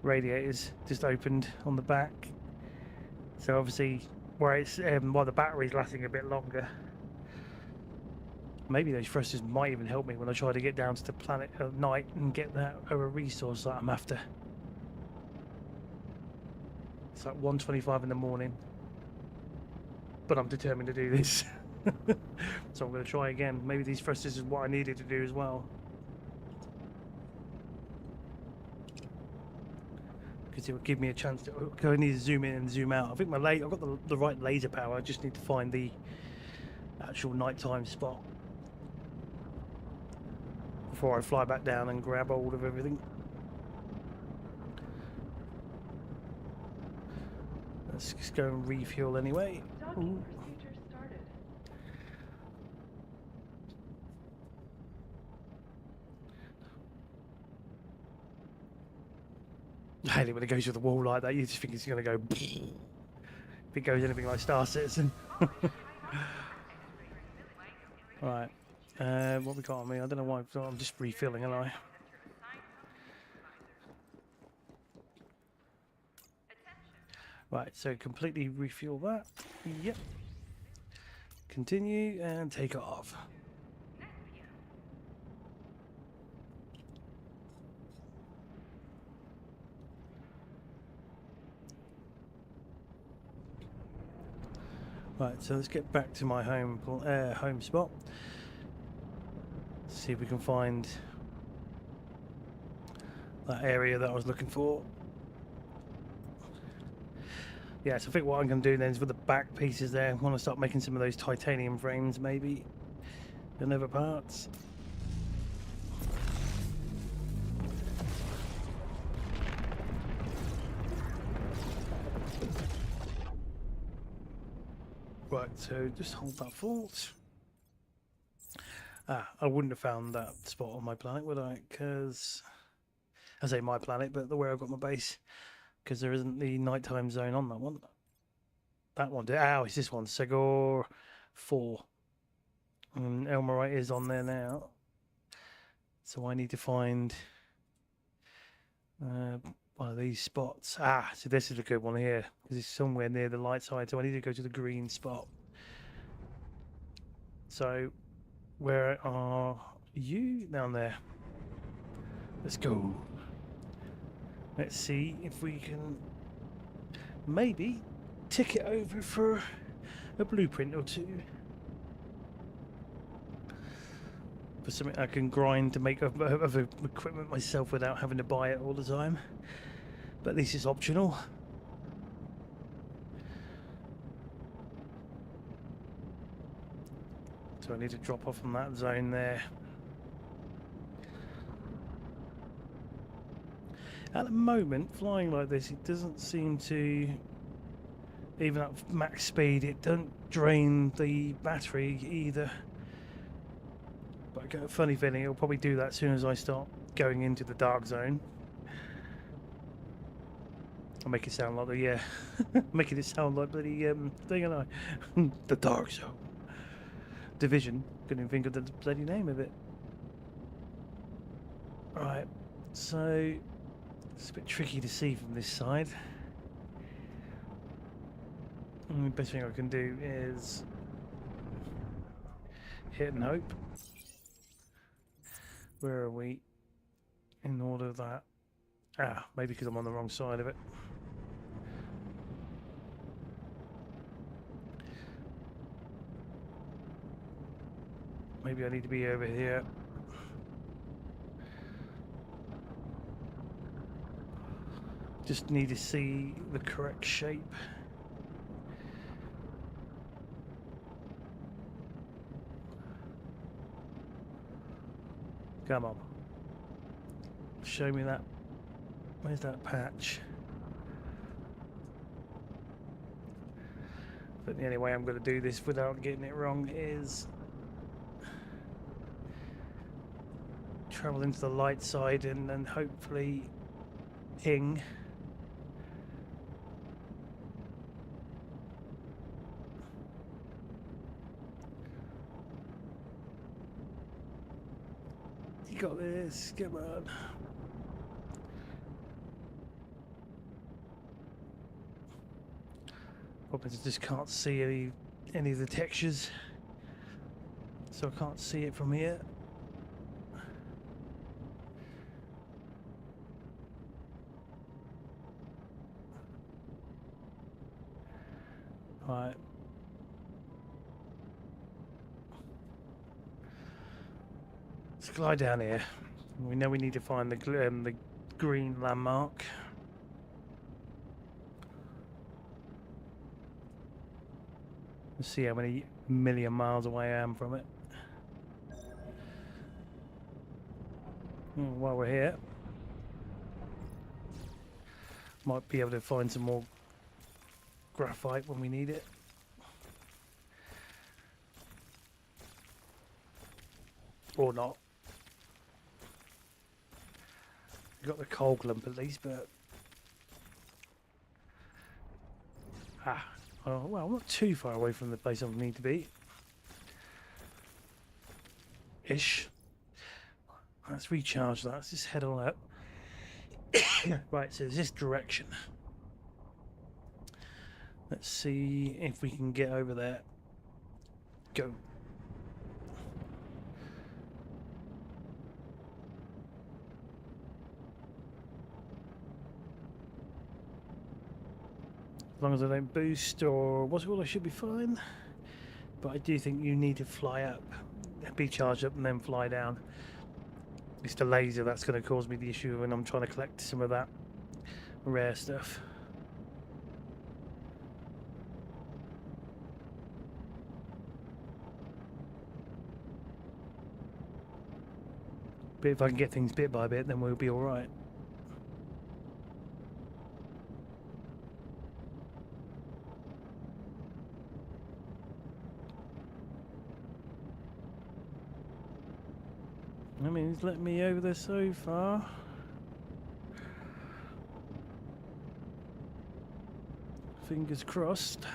radiators just opened on the back. So obviously, where it's while the battery's lasting a bit longer, maybe those thrusters might even help me when I try to get down to the planet at night and get that other resource that I'm after. It's like 1:25 in the morning, but I'm determined to do this. So I'm going to try again. Maybe these thrusters is what I needed to do as well, because it would give me a chance to go. I need to zoom in and zoom out. I think I've got the right laser power. I just need to find the actual nighttime spot before I fly back down and grab hold of everything. Let's just go and refuel anyway. Docking procedure started. I hate it when it goes through the wall like that. You just think it's going to go. If it goes anything like Star Citizen. Right. What we got on me? I don't know why. I'm just refilling, am I? Right, so completely refuel that. Yep. Continue and take off. Right, so let's get back to my home spot. See if we can find that area that I was looking for. Yeah, so I think what I'm going to do then is with the back pieces there, I want to start making some of those titanium frames maybe, and other parts. Right, so just hold that thought. I wouldn't have found that spot on my planet, would I? Because, I say my planet, but where I've got my base, because there isn't the nighttime zone on that one. That one, it's this one, Segor 4. And Elmerite is on there now. So I need to find one of these spots. So this is a good one here, because it's somewhere near the light side, so I need to go to the green spot. So, where are you? Down there. Let's go. Let's see if we can maybe tick it over for a blueprint or two. For something I can grind to make of equipment myself without having to buy it all the time. But this is optional. So I need to drop off from that zone there. At the moment, flying like this, it doesn't seem to, even at max speed, it doesn't drain the battery either. But I get a funny feeling it'll probably do that as soon as I start going into the dark zone. I'll make it sound like the, making it sound like bloody thing, and the dark zone. Division, couldn't even think of the bloody name of it. Right, so it's a bit tricky to see from this side. And the best thing I can do is hit and hope. Where are we? In order that... maybe because I'm on the wrong side of it. Maybe I need to be over here. Just need to see the correct shape. Come on. Show me that. Where's that patch? But the only way I'm going to do this without getting it wrong is travel into the light side and then hopefully ping. You got this, come on. Problem is I just can't see any of the textures, so I can't see it from here. Right. Let's glide down here. We know we need to find the green landmark. Let's see how many million miles away I am from it. While we're here, might be able to find some more graphite when we need it. Or not. We got the coal lump at least, but oh well, I'm not too far away from the place I need to be. Ish. Let's recharge that. Let's just head on up. Right, so there's this direction. Let's see if we can get over there. Go. As long as I don't boost or what's it called, I should be fine. But I do think you need to fly up be charged up and then fly down. It's the laser that's going to cause me the issue when I'm trying to collect some of that rare stuff. But if I can get things bit by bit, then we'll be alright. I mean, he's let me over there so far. Fingers crossed.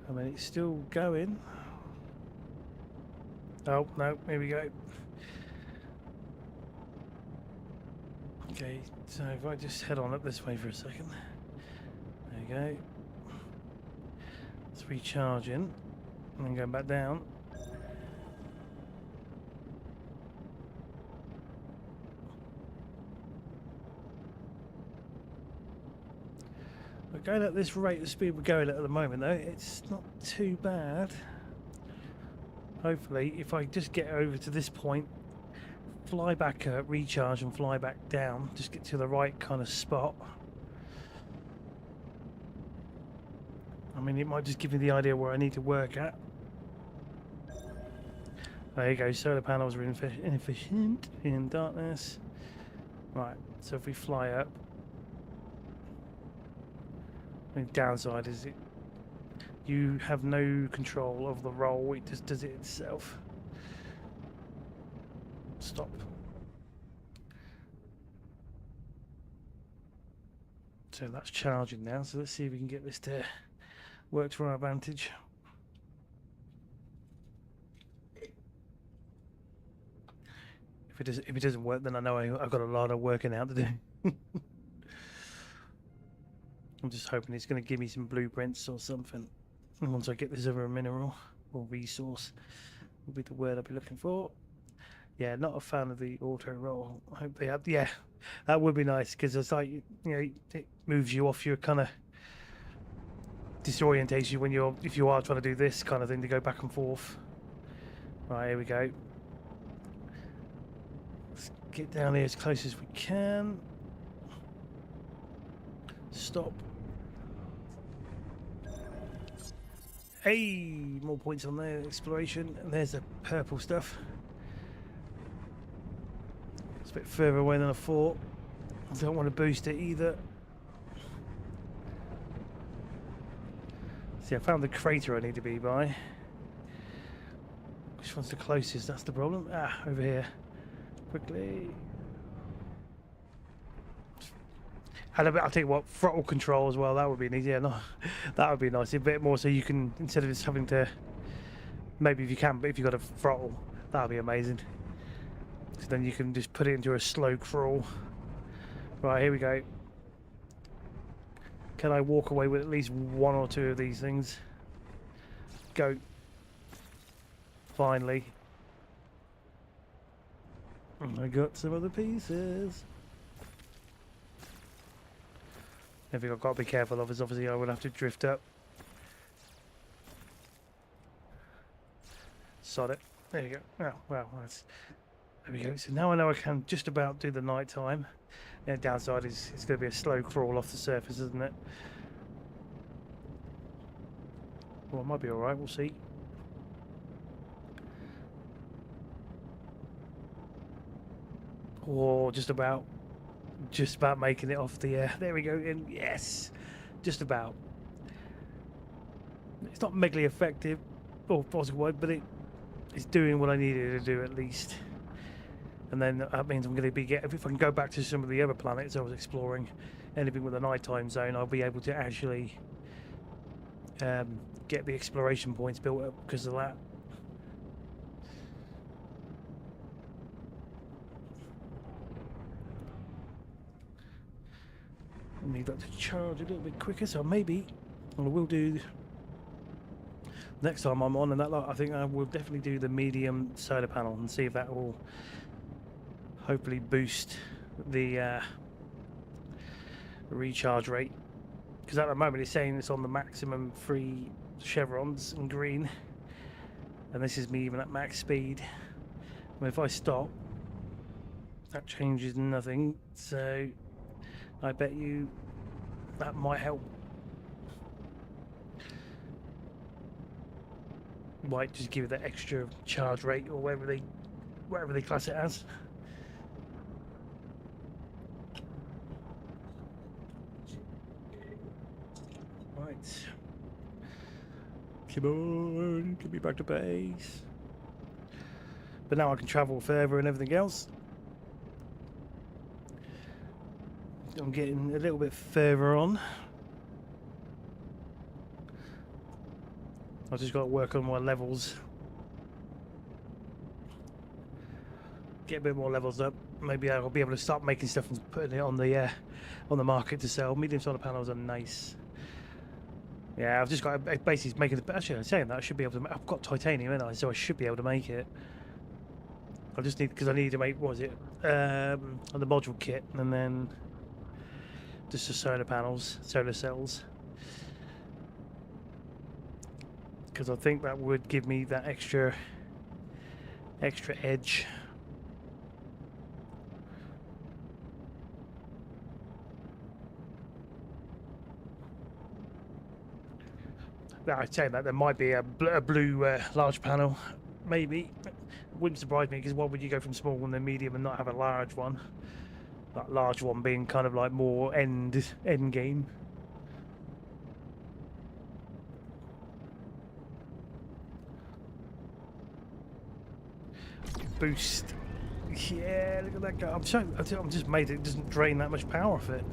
I mean, it's still going. Oh, no, here we go. Okay, so if I just head on up this way for a second. There you go. It's recharging. And then going back down. We're going at this rate of speed we're going at the moment, though. It's not too bad. Hopefully, if I just get over to this point, fly back up, recharge and fly back down, just get to the right kind of spot. I mean, it might just give me the idea where I need to work at. There you go, solar panels are inefficient in darkness. Right, so if we fly up, the downside is you have no control of the roll, it just does it itself. Stop. So that's charging now, so let's see if we can get this to work to our advantage. If it doesn't work, then I know I've got a lot of working out to do. I'm just hoping it's going to give me some blueprints or something. And once I get this other mineral or resource, will be the word I'll be looking for. Yeah, not a fan of the auto roll. I hope they have. Yeah, that would be nice because it's like, you know, it moves you off your kind of disorientation when if you are trying to do this kind of thing to go back and forth. Right, here we go. Let's get down here as close as we can. Stop. Hey, more points on there. Exploration, and there's the purple stuff. It's a bit further away than I thought. I don't want to boost it either. See, I found the crater I need to be by. Which one's the closest? That's the problem. Ah, over here. Quickly. I'll tell you what, throttle control as well, that would be neat. Yeah, no, that would be nice. A bit more so you can, instead of just having to, maybe if you can, but if you've got a throttle, that would be amazing. So then you can just put it into a slow crawl. Right, here we go. Can I walk away with at least one or two of these things? Go. Finally. I got some other pieces. Everything I've got to be careful of is obviously I will have to drift up. Sod it. There you go. Oh, well, that's... There we go. So now I know I can just about do the night time. The downside is it's going to be a slow crawl off the surface, isn't it? Well, it might be alright. We'll see. Or just about making it off the air. There we go. And yes, just about. It's not megally effective or possible, but it's doing what I needed to do at least. And then that means I'm going to be if I can go back to some of the other planets I was exploring, anything with a nighttime zone, I'll be able to actually get the exploration points built up because of that. I need that to charge a little bit quicker, so maybe Well, I will do next time I'm on, and that I think I will definitely do the medium solar panel and see if that will hopefully boost the recharge rate. Because at the moment it's saying it's on the maximum 3 chevrons in green, and this is me even at max speed. Well, if I stop, that changes nothing, so I bet you that might help. Might just give it that extra charge rate or whatever they class it as. Right. Come on, get me back to base. But now I can travel further and everything else. I'm getting a little bit further on. I've just got to work on my levels. Get a bit more levels up. Maybe I'll be able to start making stuff and putting it on the market to sell. Medium solar panels are nice. Yeah, I've just got to basically making the. Actually, I'm saying that I should be able to. I've got titanium, haven't I? So I should be able to make it. I just need, because I need to make, what was it, the module kit, and then just the solar panels, solar cells. Because I think that would give me that extra edge. Now, I'd say that there might be a blue large panel, maybe. Wouldn't surprise me, because why would you go from small and then medium and not have a large one? That large one being kind of like more end game. Boost. Yeah, look at that guy. I'm just made it doesn't drain that much power off it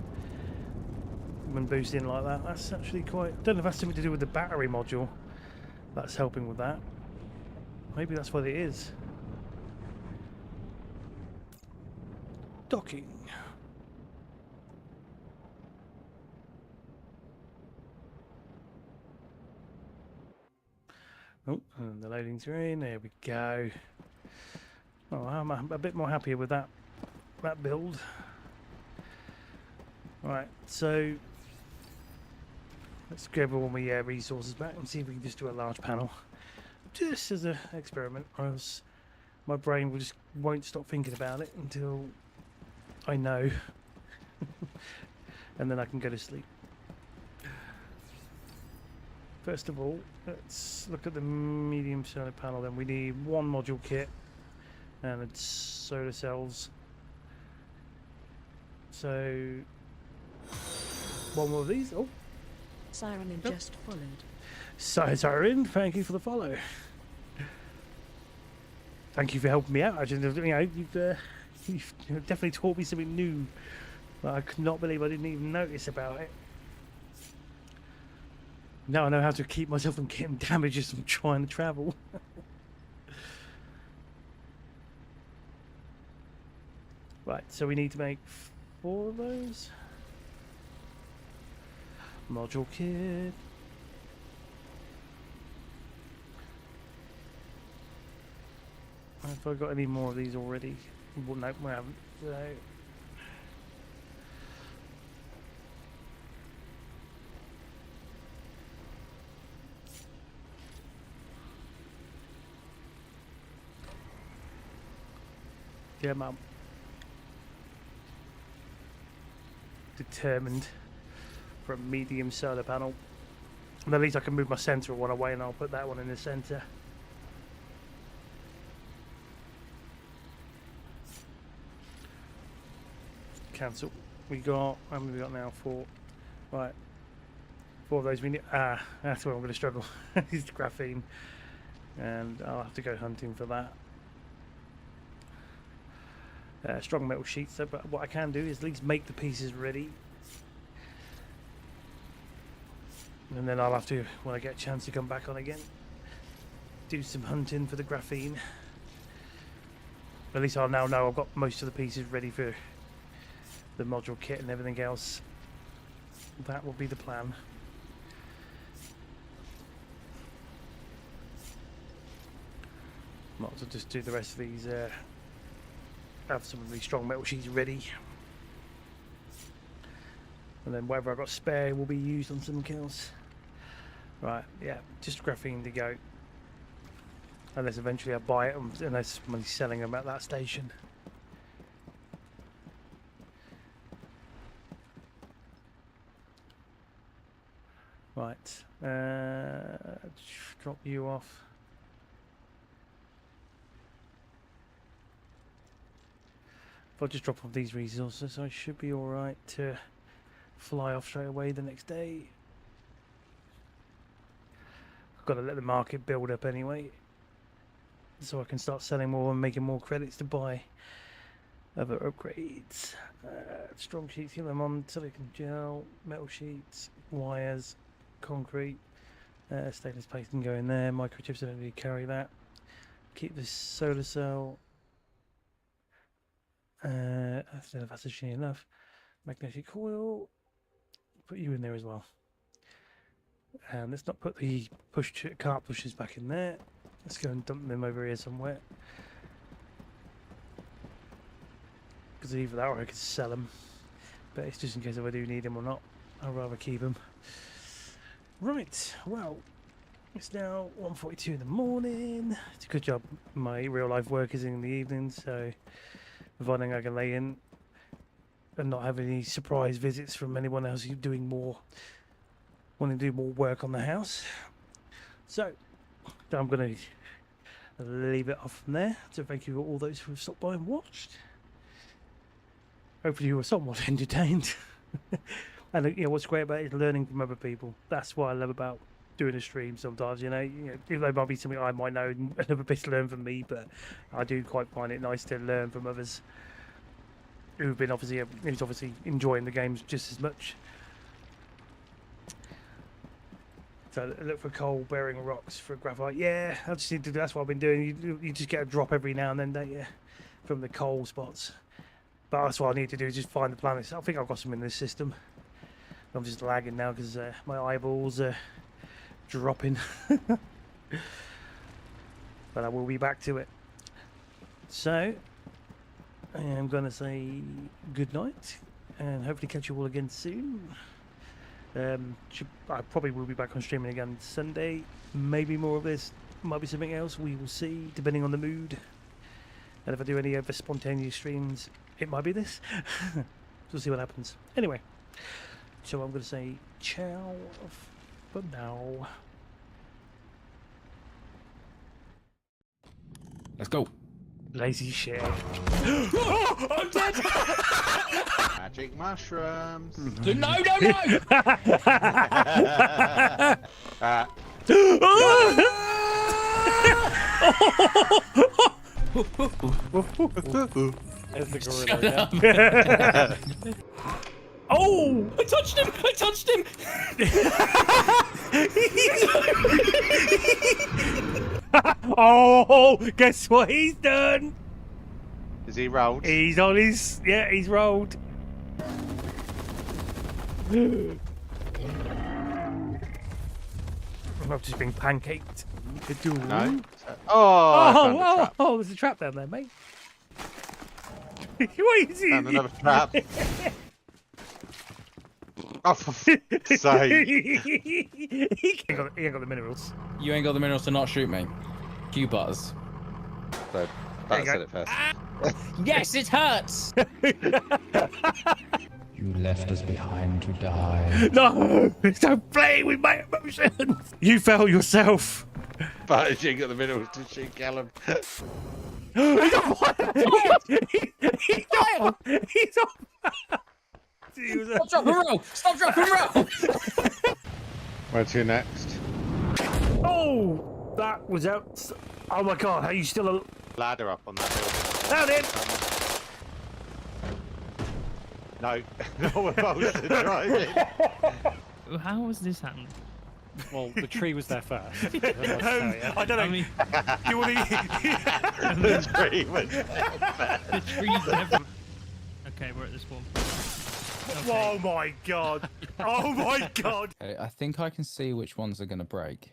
when boosting like that. That's actually quite. I don't know if that's something to do with the battery module that's helping with that. Maybe that's what it is. Docking. Oh, and the loading screen. There we go. Oh, I'm a bit more happier with that build. Right, so let's grab all my resources back and see if we can just do a large panel, just as an experiment, or else my brain won't stop thinking about it until I know, and then I can go to sleep. First of all, let's look at the medium solar panel. Then we need one module kit and it's solar cells. So one more of these. Oh, Siren had just followed. Siren, thank you for the follow. Thank you for helping me out. You've definitely taught me something new that I could not believe I didn't even notice about it. Now I know how to keep myself from getting damaged as I'm trying to travel. Right, so we need to make 4 of those. Module kit. Have I got any more of these already? Well, no, we haven't. So yeah, Mum. Determined for a medium solar panel. And at least I can move my center one away and I'll put that one in the center. Cancel. We got, how many we got now? 4. Right. 4 of those we need. That's where I'm going to struggle. Is the graphene. And I'll have to go hunting for that. Strong metal sheets, but what I can do is at least make the pieces ready, and then I'll have to, when I get a chance to come back on again, do some hunting for the graphene. At least I'll now know I've got most of the pieces ready for the module kit and everything else. That will be the plan. Might as well just do the rest of these. Have some really strong metal sheets ready. And then whatever I've got spare will be used on something else. Right, yeah, just graphene to go. Unless eventually I buy it, unless somebody's selling them at that station. Right, drop you off. If I just drop off these resources, I should be alright to fly off straight away the next day. I've got to let the market build up anyway, so I can start selling more and making more credits to buy other upgrades. Strong sheets, get them on, silicon gel, metal sheets, wires, concrete, stainless plate can go in there, microchips don't really carry that. Keep this solar cell. I don't know if that's actually enough. Magnetic coil, put you in there as well. And let's not put the cart pushers back in there. Let's go and dump them over here somewhere. Because either that or I could sell them. But it's just in case if I do need them or not. I'd rather keep them. Right, well, it's now 1:42 in the morning. It's a good job my real life work is in the evening, so providing I can lay in and not have any surprise visits from anyone else who's doing more, wanting to do more work on the house. So I'm going to leave it off from there. So thank you for all those who have stopped by and watched. Hopefully you were somewhat entertained. And you know what's great about it is learning from other people. That's what I love about doing a stream sometimes. You know, if there might be something I might know and another bit to learn from me, but I do quite find it nice to learn from others who've been who's obviously enjoying the games just as much. So look for coal bearing rocks for graphite. Yeah, I just need to do. That's what I've been doing. You just get a drop every now and then, don't you, from the coal spots? But that's what I need to do is just find the planets. I think I've got some in this system. I'm just lagging now because my eyeballs are dropping. But I will be back to it. So I am going to say good night and hopefully catch you all again soon. I probably will be back on streaming again Sunday. Maybe more of this, might be something else. We will see, depending on the mood. And if I do any other spontaneous streams, it might be this. We'll see what happens. Anyway, so I'm going to say ciao for now. Let's go. Lazy shit. Oh, I'm dead. Magic mushrooms. No, no, no. There's the gorilla again. Oh! I touched him! I touched him! Oh! Guess what he's done? Is he rolled? He's on his... Yeah, he's rolled. I've just been pancaked. No. Oh, Oh, there's a trap down there, mate. What is he? found another trap. Oh, for fuck's sake. he ain't got the minerals. You ain't got the minerals to not shoot me. Q buzz. So, that said it first. Yes, it hurts! You left us behind to die. No! Don't play with my emotions! You fell yourself! But you ain't got the minerals to shoot Callum. He's on fire! He's on fire! He's on fire! Stop, drop, and roll! Stop, drop, and roll! Where to next? Oh! That was out. Oh my god, are you still a... Ladder up on that hill. Down in! No, no one else to drive it. How was this happening? Well, the tree was there first. I don't know. I mean, You want The tree was the tree's never... Okay, we're at this one. Okay. Oh my god! Oh my god! Okay, I think I can see which ones are going to break.